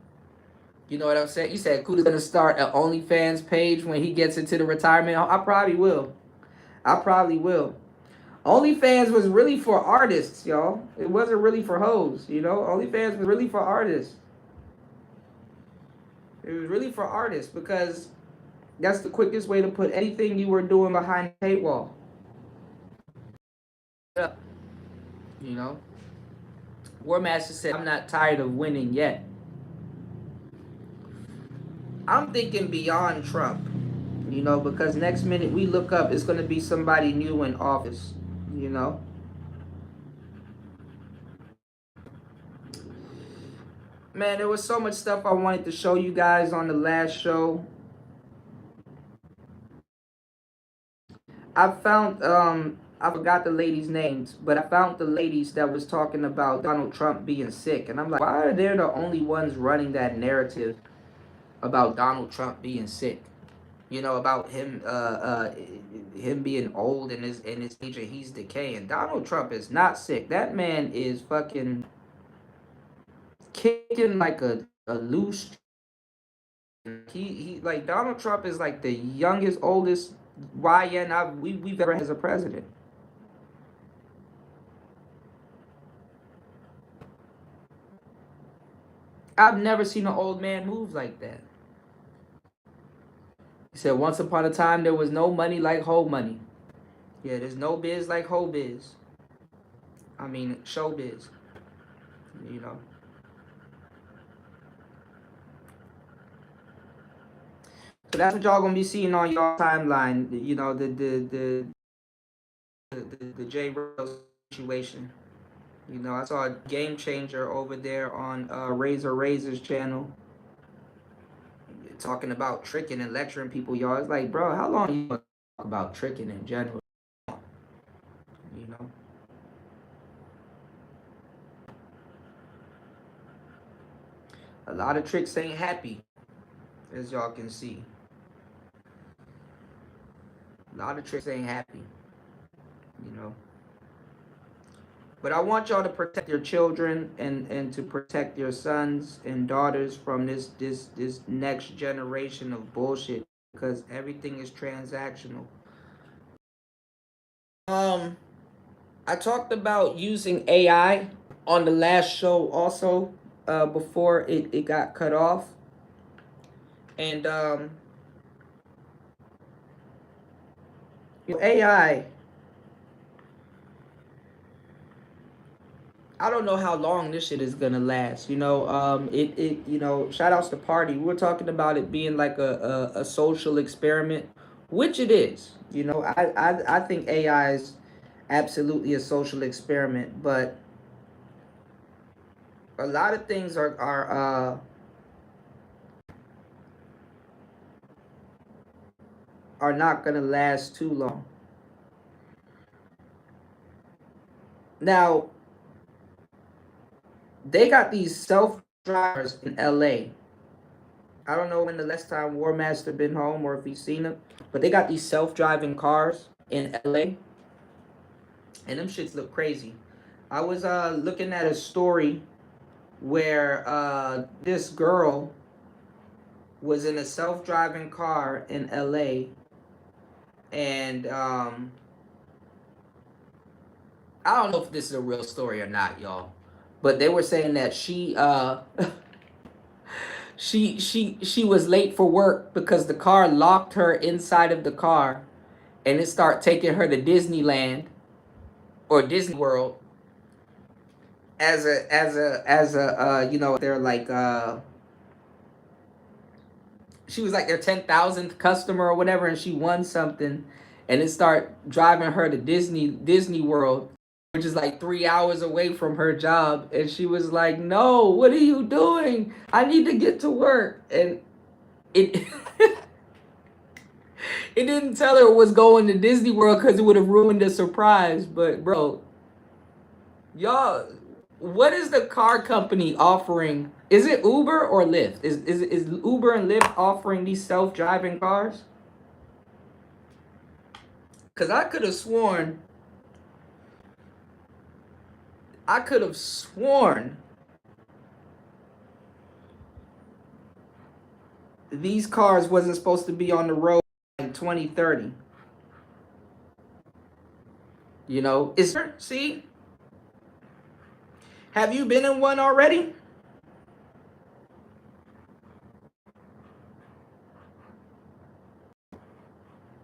You know what I'm saying? You said Cuda's gonna start an OnlyFans page when he gets into the retirement. I probably will. I probably will. OnlyFans was really for artists, y'all. It wasn't really for hoes, you know? OnlyFans was really for artists. It was really for artists because that's the quickest way to put anything you were doing behind a paywall. Yeah. You know? War Master said, I'm not tired of winning yet. I'm thinking beyond Trump, you know, because next minute we look up, it's going to be somebody new in office, you know? Man, there was so much stuff I wanted to show you guys on the last show. I found I forgot the ladies' names, but I found the ladies that was talking about Donald Trump being sick, and I'm like, why are they the only ones running that narrative about Donald Trump being sick? You know, about him being old and his age and he's decaying. Donald Trump is not sick. That man is fucking kicking like a loose. He like Donald Trump is like the youngest, oldest we've ever had as a president. I've never seen an old man move like that. He said, once upon a time, there was no money like hoe money. Yeah, there's no biz like hoe biz. I mean, show biz. You know. So that's what y'all gonna be seeing on y'all timeline. You know, the J Rose situation. You know, I saw a game changer over there on Razor's channel talking about tricking and lecturing people. Y'all, it's like, bro, how long you talk about tricking in general? You know. A lot of tricks ain't happy, as y'all can see. A lot of tricks ain't happy, you know. But I want y'all to protect your children and to protect your sons and daughters from this next generation of bullshit because everything is transactional. I talked about using AI on the last show also before it got cut off. And AI, I don't know how long this shit is gonna last. You know, you know, shout outs to Party. We were talking about it being like a social experiment, which it is. You know, I think AI is absolutely a social experiment, but a lot of things are not gonna last too long. Now, they got these self drivers in LA. I don't know when the last time War Master been home or if he's seen them, but they got these self driving cars in LA, and them shits look crazy. I was looking at a story where this girl was in a self driving car in LA, and I don't know if this is a real story or not, y'all, but they were saying that she she was late for work because the car locked her inside of the car, and it started taking her to Disneyland or Disney World as a you know, they're like she was like their 10,000th customer or whatever, and she won something, and it started driving her to Disney World, which is like 3 hours away from her job, and she was like, "No, what are you doing? I need to get to work." And it It didn't tell her it was going to Disney World because it would have ruined the surprise. But bro, y'all, what is the car company offering? Is it Uber or Lyft? Is Uber and Lyft offering these self-driving cars? Cause I could have sworn these cars wasn't supposed to be on the road in 2030. You know, see? Have you been in one already?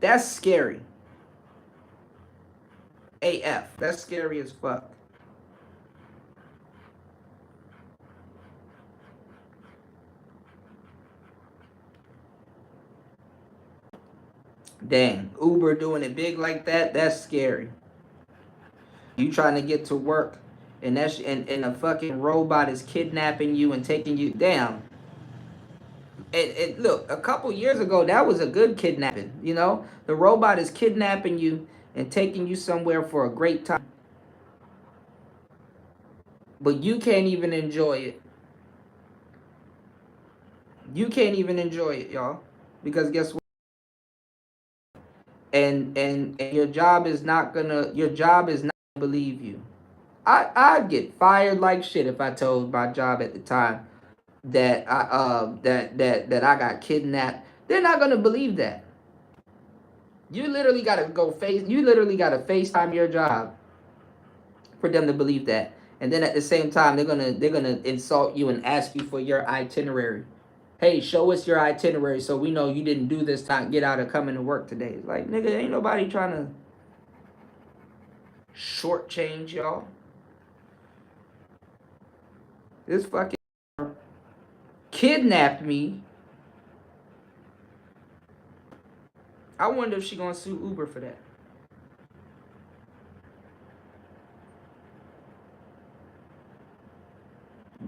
That's scary. AF. That's scary as fuck. Dang, Uber doing it big like that, that's scary. You trying to get to work and and a fucking robot is kidnapping you and taking you down. And look, a couple years ago, that was a good kidnapping. You know, the robot is kidnapping you and taking you somewhere for a great time, but you can't even enjoy it. You can't even enjoy it, y'all, because guess what? And your job is not gonna believe you. I'd get fired like shit if I told my job at the time that I got kidnapped. They're not gonna believe that. You literally gotta FaceTime your job for them to believe that. And then at the same time they're gonna insult you and ask you for your itinerary. Hey, show us your itinerary so we know you didn't do this time, get out of coming to work today. It's like, nigga, ain't nobody trying to shortchange y'all. This fucking kidnapped me. I wonder if she gonna sue Uber for that.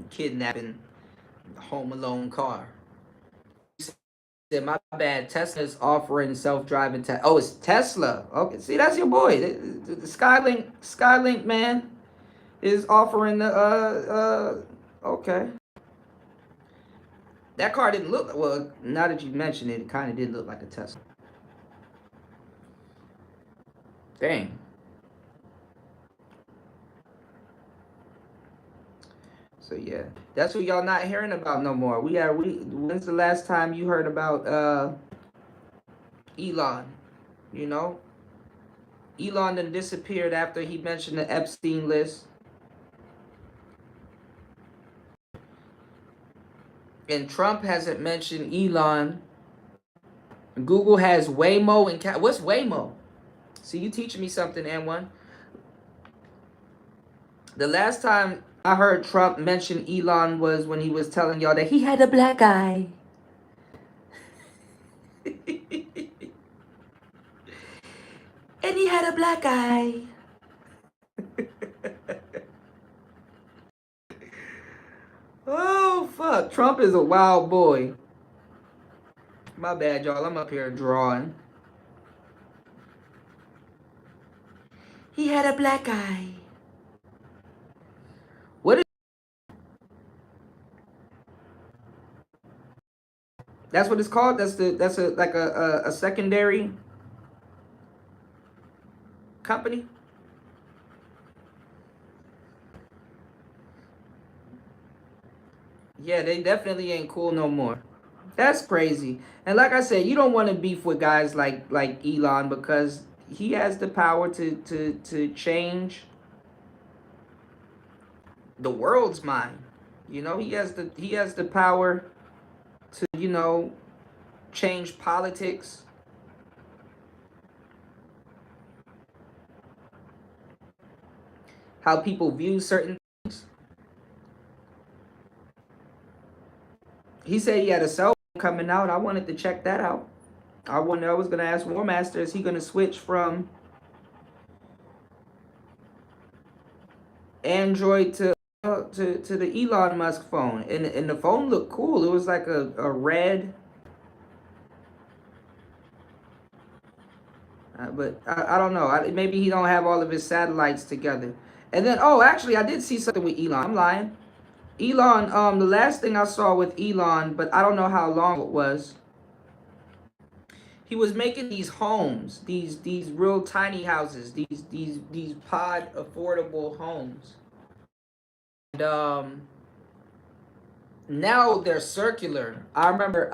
Kidnapping Home Alone car. Said, my bad. Tesla's offering self-driving. Oh, it's Tesla. Okay, see, that's your boy. The Skylink man is offering the Okay. That car didn't look well. Now that you mention it, it kind of did look like a Tesla. Dang. So yeah, that's what y'all not hearing about no more. When's the last time you heard about Elon? You know, Elon then disappeared after he mentioned the Epstein list. And Trump hasn't mentioned Elon. Google has Waymo and what's Waymo? See, you teaching me something, N1. The last time I heard Trump mention Elon was when he was telling y'all that he had a black eye. And he had a black eye. Oh, fuck. Trump is a wild boy. My bad, y'all. I'm up here drawing. He had a black eye. What is... That's what it's called? That's a secondary company? Yeah, they definitely ain't cool no more. That's crazy. And like I said, you don't want to beef with guys like Elon because he has the power to change the world's mind. You know, he has the power to, you know, change politics. How people view certain things. He said he had a cell phone coming out. I wanted to check that out. I was gonna ask War Master, is he gonna switch from Android to the Elon Musk phone? And the phone looked cool. It was like a red. But I don't know. Maybe he don't have all of his satellites together. And then, oh, actually, I did see something with Elon. I'm lying. Elon, the last thing I saw with Elon, but I don't know how long it was. He was making these homes, these real tiny houses, these pod affordable homes. And now they're circular. I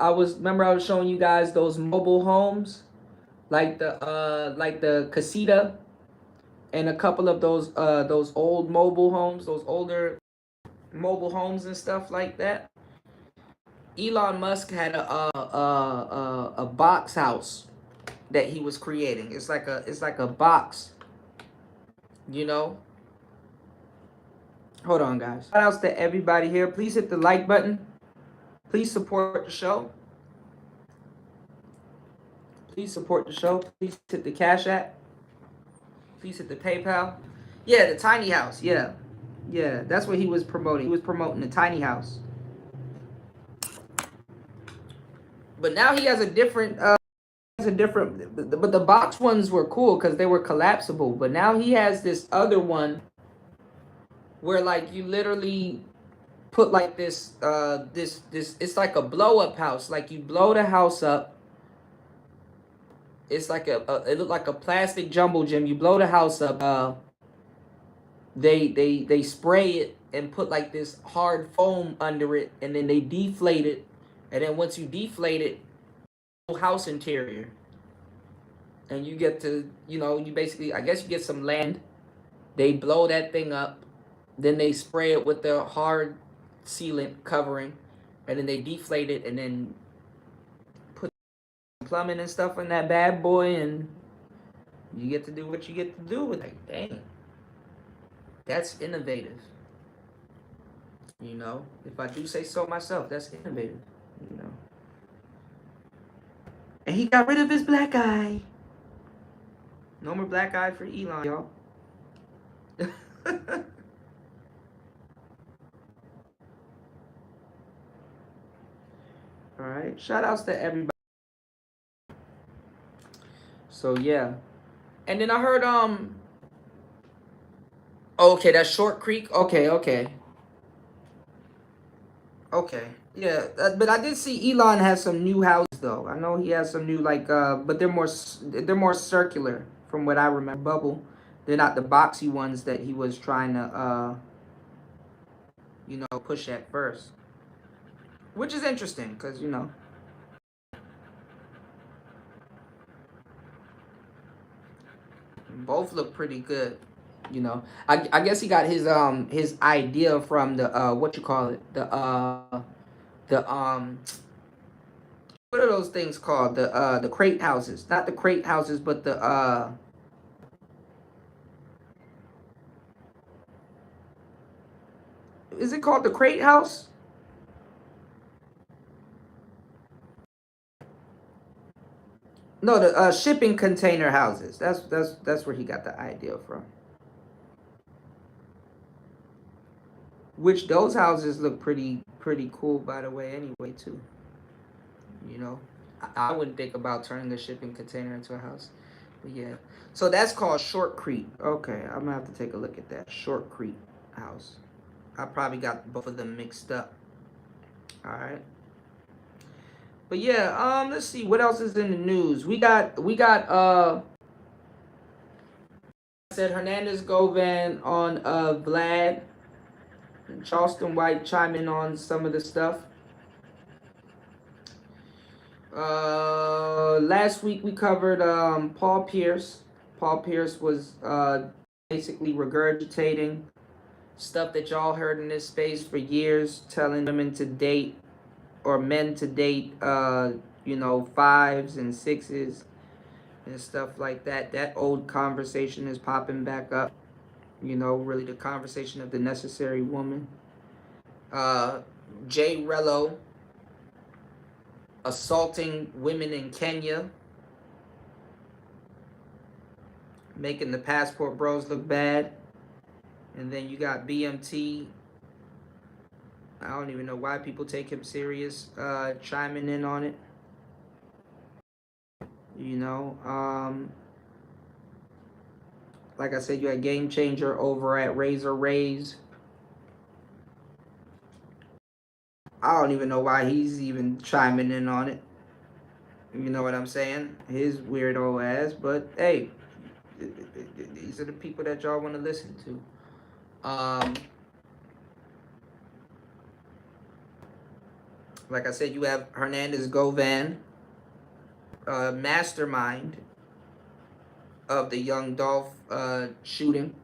was showing you guys those mobile homes, like the Casita and a couple of those old mobile homes, those older mobile homes and stuff like that. Elon Musk had a box house that he was creating. It's like a box, you know. Hold on, guys. Shout outs to everybody here. Please hit the like button. Please support the show. Please support the show. Please hit the Cash App. Please hit the PayPal. Yeah, the tiny house. Yeah. Yeah, that's what he was promoting. He was promoting the tiny house. But now he has a different but the box ones were cool because they were collapsible. But now he has this other one where like you literally put like this it's like a blow up house. Like you blow the house up. It's like it looked like a plastic jumbo gym. You blow the house up. They spray it and put like this hard foam under it, and then they deflate it, and then once you deflate it, house interior, and you get to you basically, I guess, you get some land. They blow that thing up, then they spray it with the hard sealant covering, and then they deflate it, and then put plumbing and stuff in that bad boy, and you get to do what you get to do with it. Dang, that's innovative. If I do say so myself, that's innovative. And he got rid of his black eye. No more black eye for Elon, y'all. All right. Shout outs to everybody. So yeah. And then I heard okay, that's Short Creek. Okay. Yeah, but I did see Elon has some new houses though. I know he has some new but they're more circular from what I remember. Bubble. They're not the boxy ones that he was trying to push at first. Which is interesting because both look pretty good. I guess he got his idea from the what you call it, the what are those things called, the crate houses, not the crate houses, but the is it called the crate house? No, the shipping container houses. That's where he got the idea from. Which those houses look pretty cool, by the way. Anyway, too. I wouldn't think about turning a shipping container into a house, but yeah. So that's called Short Creek. Okay, I'm gonna have to take a look at that Short Creek house. I probably got both of them mixed up. All right. But yeah, let's see what else is in the news. We got said Hernandez Govan on Vlad and Charleston White chime in on some of the stuff. Last week we covered Paul Pierce. Paul Pierce was basically regurgitating stuff that y'all heard in this space for years, telling women to date or men to date fives and sixes and stuff like that. That old conversation is popping back up. Really the conversation of the necessary woman. Jay Rello assaulting women in Kenya, making the passport bros look bad. And then you got BMT. I don't even know why people take him serious, chiming in on it. Like I said, you had Game Changer over at Razor Rays. I don't even know why he's even chiming in on it. You know what I'm saying? His weirdo ass. But hey, these are the people that y'all want to listen to. Like I said, you have Hernandez Govan, mastermind of the Young Dolph shooting,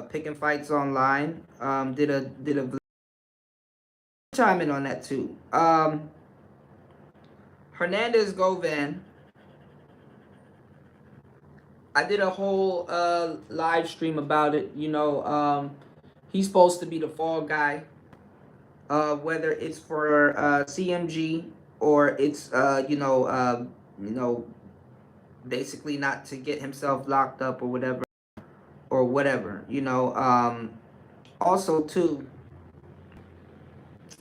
picking fights online. Did a chime in on that too. Hernandez Govan. I did a whole live stream about it. He's supposed to be the fall guy. Whether it's for CMG or it's basically not to get himself locked up or whatever. Also too,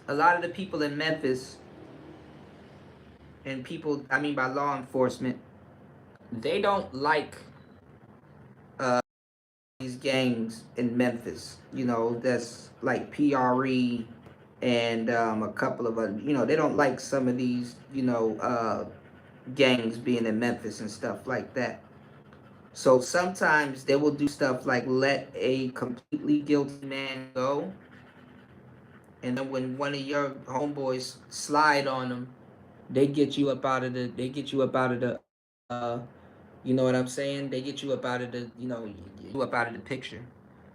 a lot of the people in Memphis and people, I mean by law enforcement, they don't like these gangs in Memphis. That's like PRE and a couple of other. They don't like some of these. Gangs being in Memphis and stuff like that. So sometimes they will do stuff like let a completely guilty man go, and then when one of your homeboys slide on them, they get you up out of the. They get you up out of the. You know what I'm saying? They get you up out of the. You up out of the picture.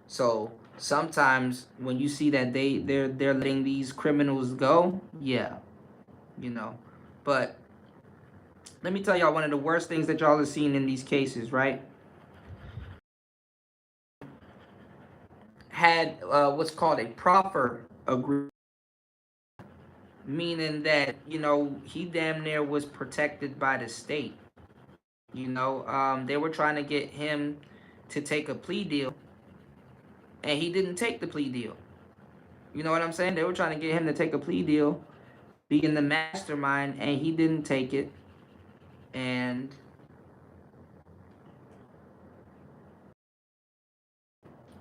So sometimes when you see that they're letting these criminals go, yeah, But let me tell y'all one of the worst things that y'all have seen in these cases, right? Had what's called a proffer agreement, meaning that he damn near was protected by the state. They were trying to get him to take a plea deal, and he didn't take the plea deal. You know what I'm saying? They were trying to get him to take a plea deal, being the mastermind, and he didn't take it, and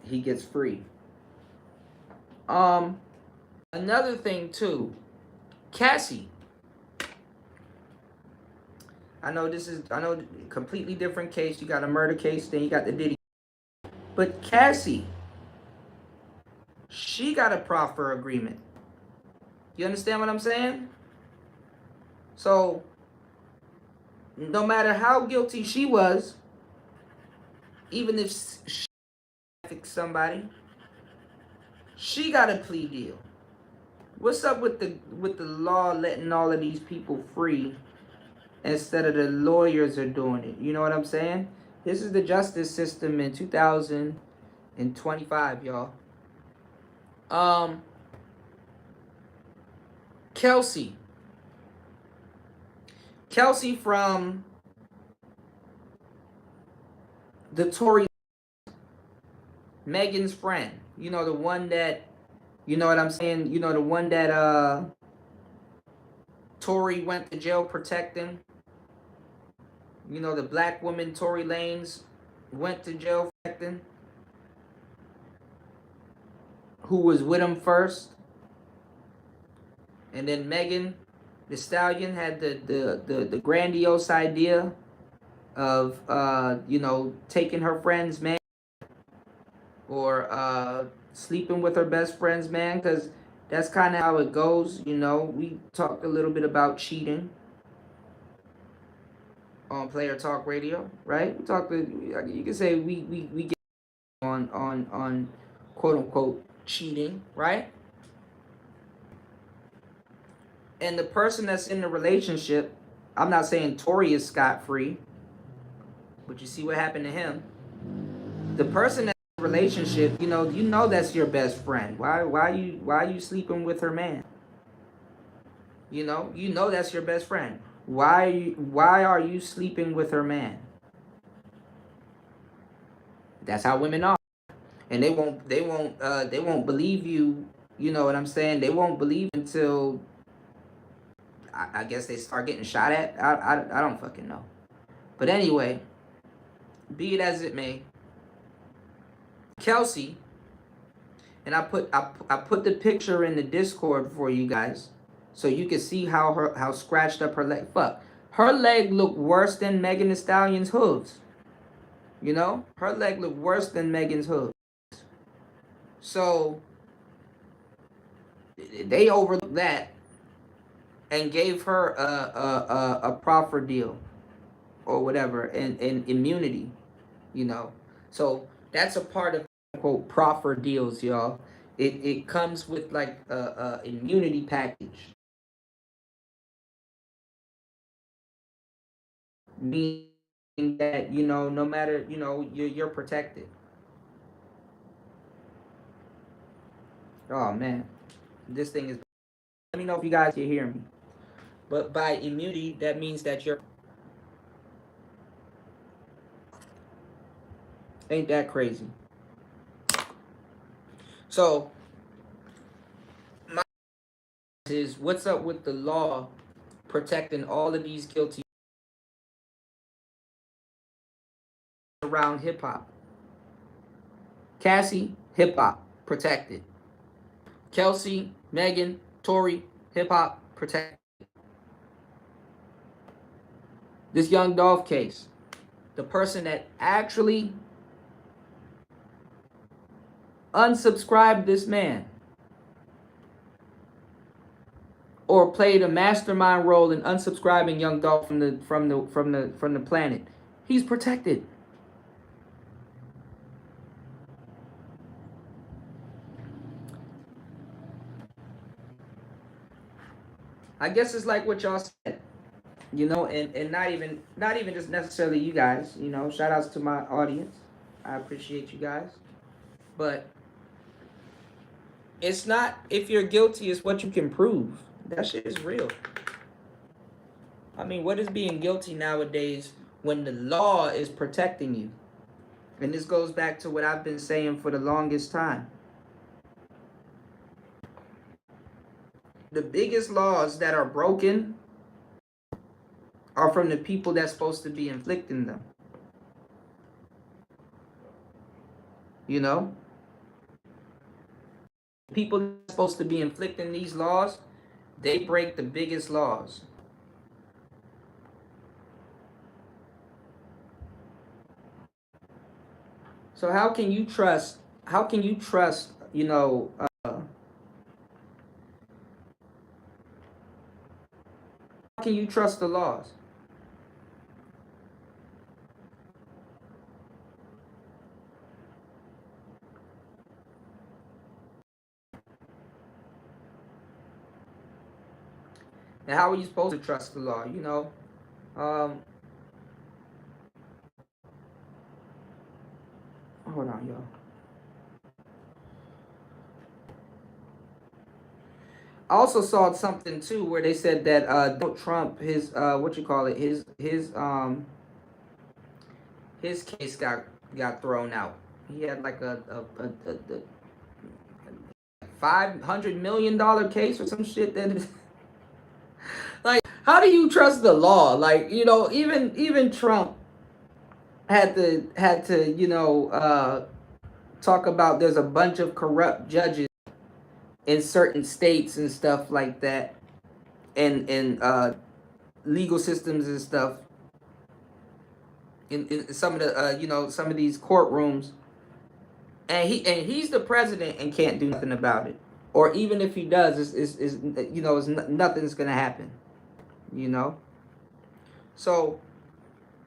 he gets free. Another thing too, Cassie. I know completely different case. You got a murder case, then you got the Diddy. But Cassie, she got a proffer agreement. You understand what I'm saying? So, no matter how guilty she was, even if she fixed somebody, she got a plea deal. What's up with the law letting all of these people free instead of the lawyers are doing it? You know what I'm saying? This is the justice system in 2025, y'all. Kelsey from the Tory, Megan's friend. The one that, you know what I'm saying? The one that Tory went to jail protecting. The black woman Tory Lanez went to jail protecting. Who was with him first. And then Megan the Stallion had the grandiose idea of taking her friend's man or sleeping with her best friend's man, because that's kind of how it goes. We talked a little bit about cheating on Player Talk Radio, right? We talked. You can say we get on quote unquote cheating, right? And the person that's in the relationship, I'm not saying Tory is scot-free, but you see what happened to him. The person that's in the relationship, you know that's your best friend. Why are you sleeping with her man? You know that's your best friend. Why are you sleeping with her man? That's how women are. And they won't believe you, you know what I'm saying? They won't believe until I guess they start getting shot at. I don't fucking know. But anyway, Be it as it may, Kelsey, and I put the picture in the Discord for you guys, so you can see how scratched up her leg. Fuck, her leg looked worse than Megan Thee Stallion's hooves. You know, her leg looked worse than Megan's hooves. So they overlooked that and gave her a proffer deal or whatever, and immunity. You know, so that's a part of quote proffer deals, y'all. It comes with like a immunity package, meaning that no matter you're protected. Oh man, this thing is. Let me know if you guys can hear me. But by immunity, that means that you're. Ain't that crazy? So my is what's up with the law protecting all of these guilty around hip hop? Cassie, hip hop, protected. Kelsey, Megan, Tori, hip hop, protected. This Young Dolph case, the person that actually unsubscribed this man or played a mastermind role in unsubscribing Young Dolph from the planet, he's protected. I guess it's like what y'all said, and not even just necessarily you guys, shout outs to my audience. I appreciate you guys. But it's not if you're guilty, it's what you can prove. That shit is real. I mean, what is being guilty nowadays when the law is protecting you? And this goes back to what I've been saying for the longest time. The biggest laws that are broken are from the people that's supposed to be inflicting them. You know? People that's supposed to be inflicting these laws, they break the biggest laws. So how can you trust, how can you trust the laws? And how are you supposed to trust the law? Hold on, y'all. I also saw something too where they said that Donald Trump, his his case got thrown out. He had like a $500 million case or some shit that like, how do you trust the law? Like, even Trump had to talk about there's a bunch of corrupt judges in certain states and stuff like that, and legal systems and stuff in some of the some of these courtrooms, and he's the president and can't do nothing about it, or even if he does, nothing's gonna happen, you know. So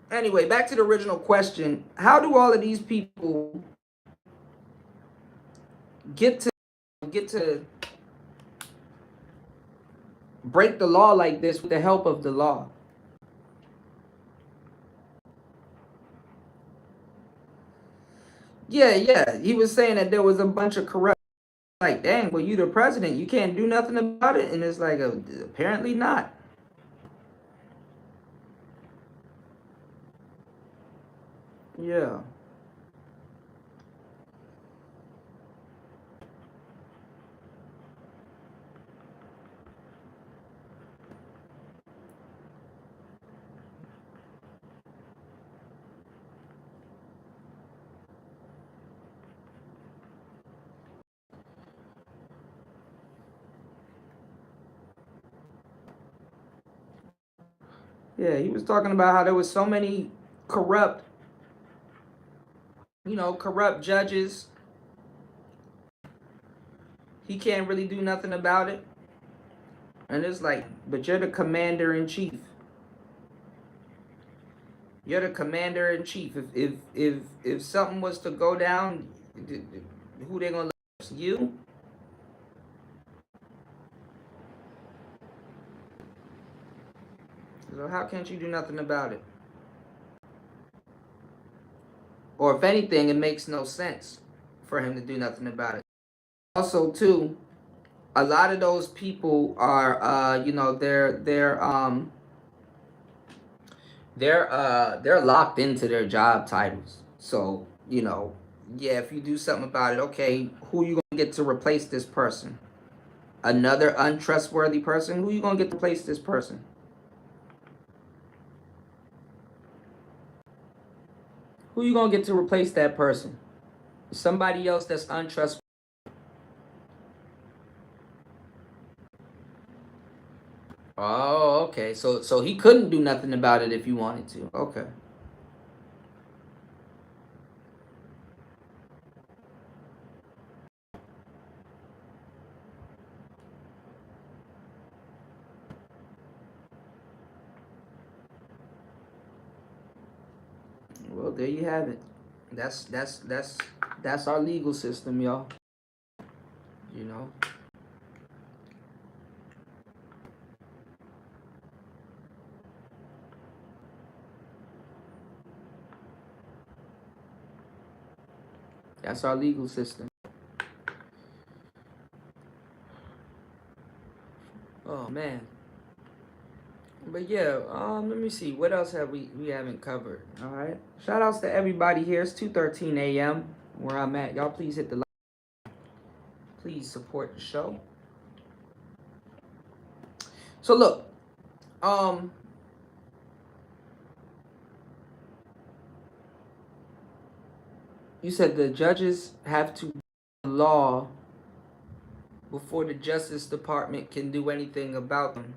anyway, back to the original question: how do all of these people get to break the law like this with the help of the law? Yeah. He was saying that there was a bunch of corrupt. Like, dang, well, you the president, you can't do nothing about it, and it's like, apparently not. Yeah. Yeah, he was talking about how there was so many corrupt, corrupt judges. He can't really do nothing about it. And it's like, but you're the commander in chief. You're the commander in chief. If something was to go down, who they gonna let? You? So how can't you do nothing about it? Or if anything, it makes no sense for him to do nothing about it. Also, too, a lot of those people are, they're locked into their job titles. So, yeah, if you do something about it, okay, who you gonna get to replace this person? Another untrustworthy person? Who you gonna get to replace this person? Who you gonna get to replace that person? Somebody else that's untrustworthy. Oh, okay. So he couldn't do nothing about it if you wanted to. Okay. Well, there you have it. That's our legal system, y'all. You know. That's our legal system. Oh man. But yeah, let me see. What else have we haven't covered? All right. Shout outs to everybody here. It's 2:13 a.m. where I'm at. Y'all please hit the like. Please support the show. So look, um, you said the judges have to law before the Justice Department can do anything about them.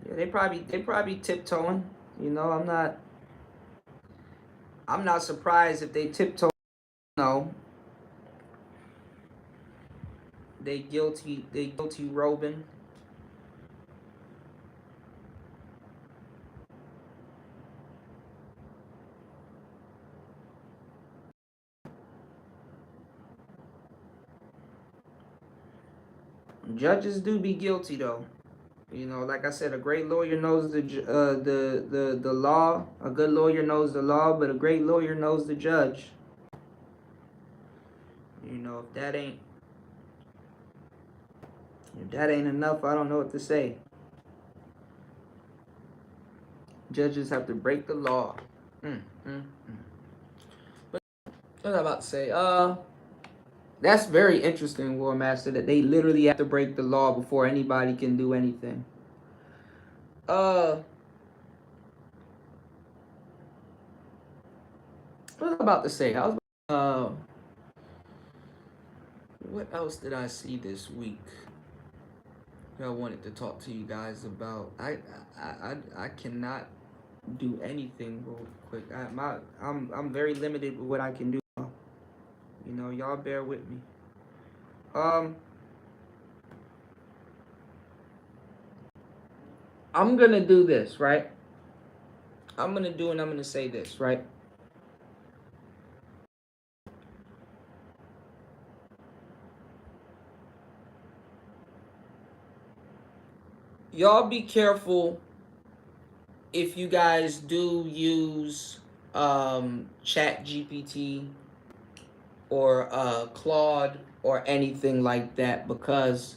Yeah, they probably tiptoeing. I'm not surprised if they tiptoe. No, they guilty robing. Judges do be guilty though. Like I said, a great lawyer knows the law. A good lawyer knows the law, but a great lawyer knows the judge. If that ain't enough, I don't know what to say. Judges have to break the law. Mm, mm, mm. But what was I about to say? That's very interesting, War Master, that they literally have to break the law before anybody can do anything. Uh, what was I about to say? What else did I see this week that I wanted to talk to you guys about? I cannot do anything real quick. I'm very limited with what I can do. Y'all bear with me. Um, I'm gonna do this, right? I'm gonna say this, right? Y'all be careful if you guys do use Chat GPT or Claude or anything like that, because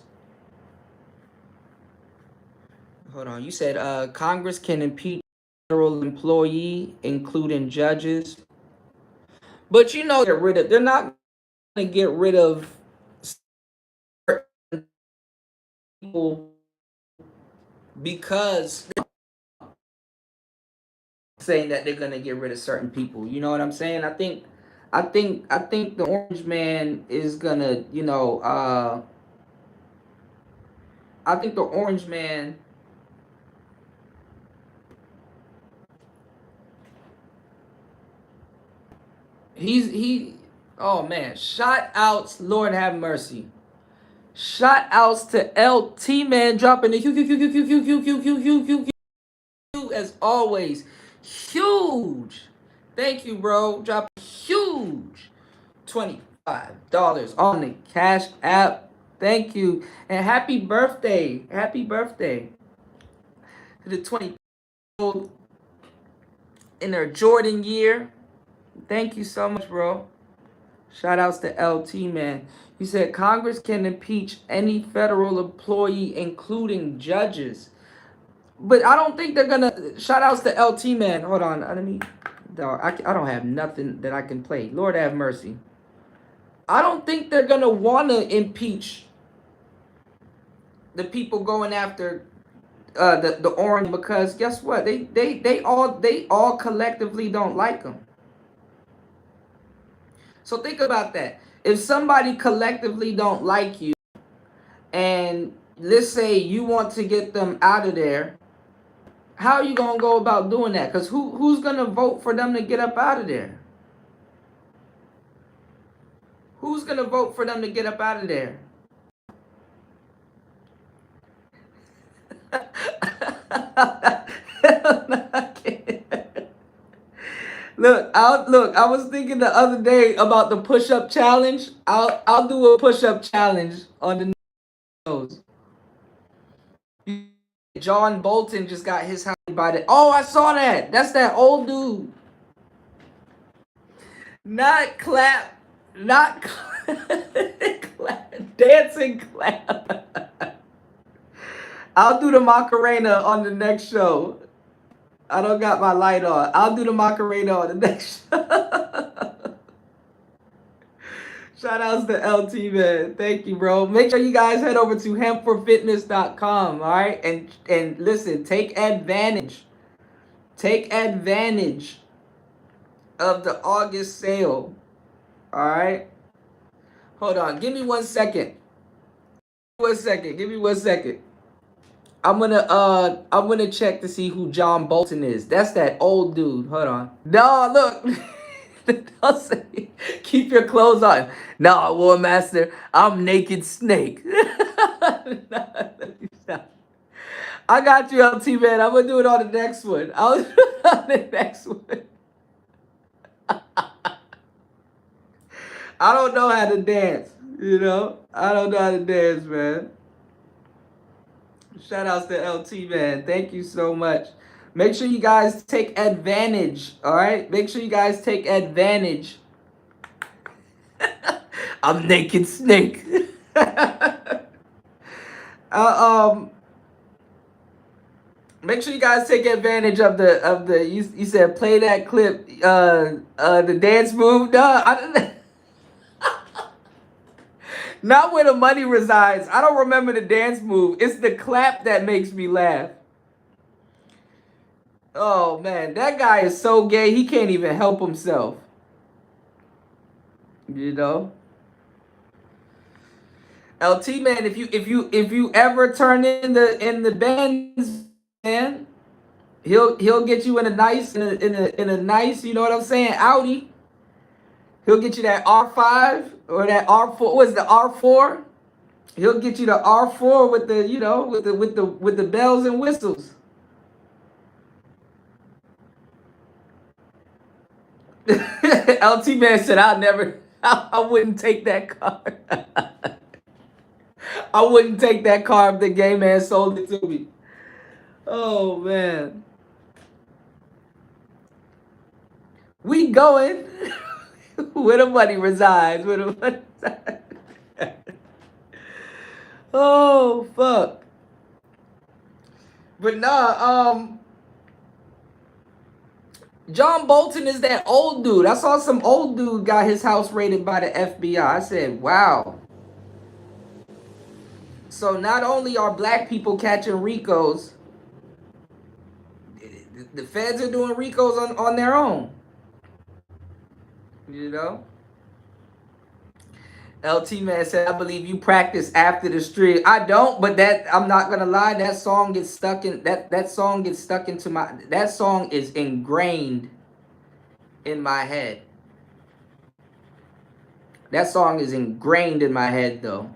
hold on, you said Congress can impeach federal employee, including judges, but they're not gonna get rid of certain people because saying that they're gonna get rid of certain people. You know what I'm saying? I think the Orange Man is gonna, I think the Orange Man Oh man, shout outs, Lord have mercy. Shout outs to LT man dropping the as always. Huge. Thank you, bro. Dropping huge. $25 on the Cash App. Thank you. And happy birthday. Happy birthday to the 20-year-old in their Jordan year. Thank you so much, bro. Shout outs to LT, man. He said Congress can impeach any federal employee, including judges. But I don't think they're gonna. Shout outs to LT, man. Hold on. I don't have nothing that I can play. Lord have mercy. I don't think they're gonna want to impeach the people going after the orange, because guess what? They all collectively don't like them. So think about that. If somebody collectively don't like you, and let's say you want to get them out of there, how are you gonna go about doing that? Because who's gonna vote for them to get up out of there? Who's gonna vote for them to get up out of there? Look, I was thinking the other day about the push-up challenge. I'll do a push-up challenge on the nose. John Bolton just got his house by the. Oh, I saw that. That's that old dude. Not clap. Not clap. Dancing clap. I'll do the Macarena on the next show. I don't got my light on. I'll do the Macarena on the next show. Shout outs to LT, man. Thank you, bro. Make sure you guys head over to hempforfitness.com, all right? And listen, take advantage. Take advantage of the August sale, all right? Hold on. Give me 1 second. 1 second. Give me 1 second. I'm gonna check to see who John Bolton is. That's that old dude. Hold on. No, look. Don't say, keep your clothes on. No, War Master, I'm Naked Snake. I got you, LT, man. I'm gonna do it on the next one. I'll do it on the next one. I don't know how to dance, you know? I don't know how to dance, man. Shout outs to LT, man. Thank you so much. Make sure you guys take advantage, all right? Make sure you guys take advantage. I'm Naked Snake. Make sure you guys take advantage of the you said play that clip, the dance move. No, not where the money resides. I don't remember the dance move. It's the clap that makes me laugh. Oh man, that guy is so gay he can't even help himself. You know? LT, man, if you ever turn in the Benz, man, he'll get you in a nice nice, you know what I'm saying, Audi. He'll get you that R5 or that R4. What's the R4? He'll get you the R4 with the, you know, with the bells and whistles. LT man said, I wouldn't take that car. I wouldn't take that car if the gay man sold it to me. Oh man. We going where the money resides. Where the money resides. Oh fuck. But nah, John Bolton is that old dude. I saw some old dude got his house raided by the FBI. I said, wow. So not only are black people catching RICOs, the feds are doing RICOs on their own. You know? LT man said, I believe you practice after the stream. I don't, but that I'm not gonna lie, that song gets stuck in that song gets stuck into my that song is ingrained in my head. That song is ingrained in my head, though.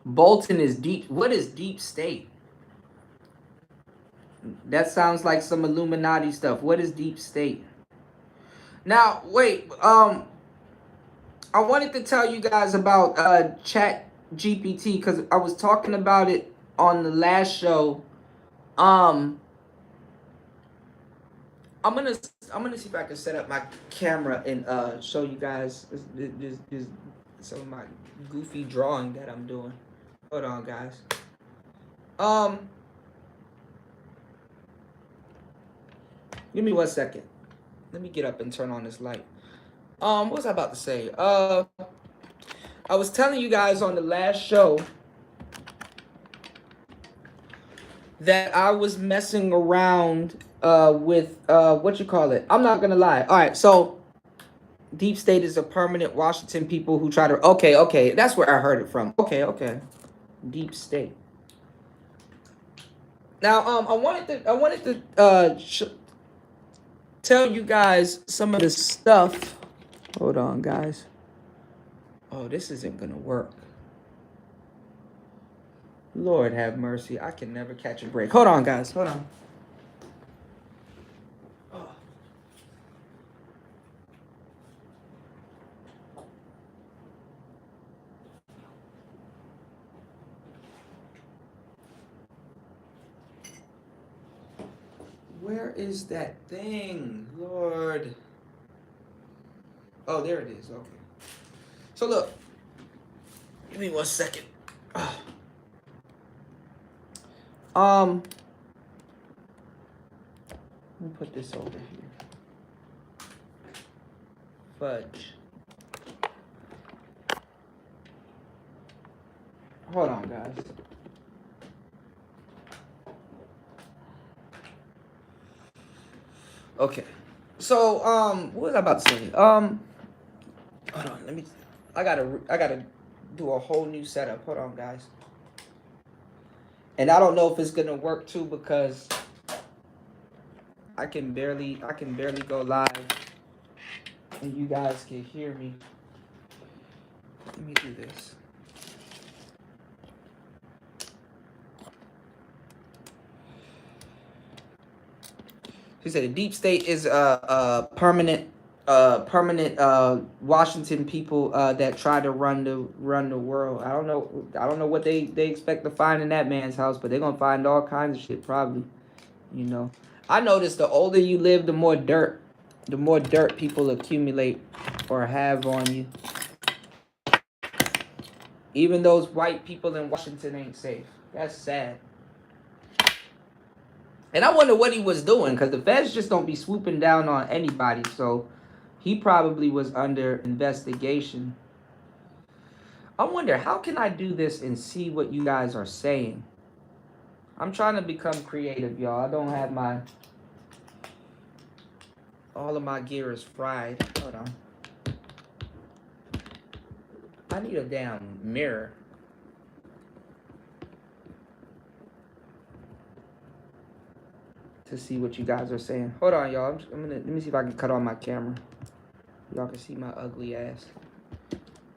Bolton is deep. What is deep state? That sounds like some Illuminati stuff. What is deep state? Now, wait. I wanted to tell you guys about Chat GPT because I was talking about it on the last show. Um, I'm gonna see if I can set up my camera and show you guys this some of my goofy drawing that I'm doing. Hold on, guys. Give me 1 second. Let me get up and turn on this light. What was I about to say? I was telling you guys on the last show that I was messing around with what you call it. I'm not gonna lie. All right, so deep state is a permanent Washington people who try to. Okay, that's where I heard it from. Okay, deep state. Now, I wanted to tell you guys some of the stuff. Hold on, guys. Oh, this isn't gonna work. Lord have mercy. I can never catch a break. Hold on, guys. Hold on. Oh. Where is that thing? Lord. Oh, there it is. Okay. So look. Give me 1 second. Let me put this over here. Fudge. Hold on, guys. Okay. So, what was I about to say? Hold on. I gotta do a whole new setup. Hold on, guys. And I don't know if it's gonna work too because I can barely go live, and you guys can hear me. Let me do this. He said the deep state is a permanent Washington people that try to run the world. I don't know what they expect to find in that man's house, but they're gonna find all kinds of shit probably. You know, I noticed the older you live, the more dirt people accumulate or have on you. Even those white people in Washington ain't safe. That's sad. And I wonder what he was doing, because the feds just don't be swooping down on anybody. So he probably was under investigation. I wonder, how can I do this and see what you guys are saying? I'm trying to become creative, y'all. I don't have all of my gear is fried. Hold on. I need a damn mirror. To see what you guys are saying. Hold on, y'all. Let me see if I can cut on my camera. Y'all can see my ugly ass.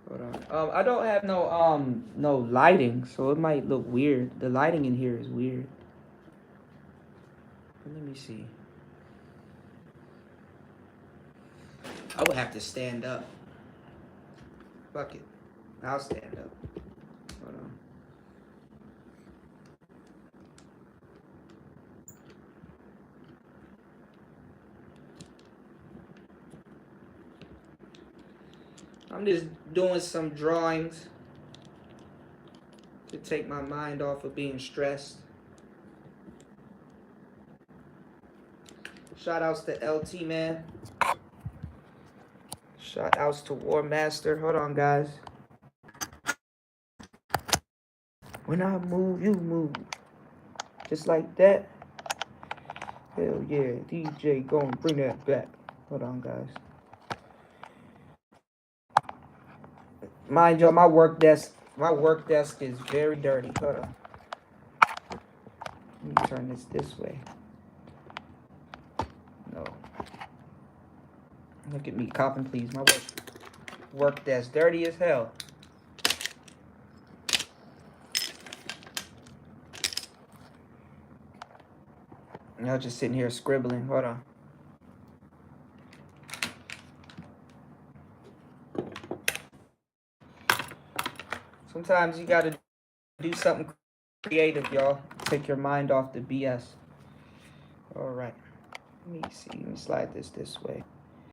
Hold on. I don't have no lighting, so it might look weird. The lighting in here is weird. Let me see. I would have to stand up. Fuck it. I'll stand up. Hold on. I'm just doing some drawings to take my mind off of being stressed. Shout outs to LT, man. Shout outs to War Master. Hold on, guys. When I move, you move. Just like that. Hell yeah. DJ gonna bring that back. Hold on, guys. Mind you, my work desk is very dirty. Hold on. Let me turn this way. No. Look at me copping, please. My work desk dirty as hell. Y'all just sitting here scribbling. Hold on. Sometimes you gotta do something creative, y'all. Take your mind off the BS. All right. Let me see. Let me slide this way.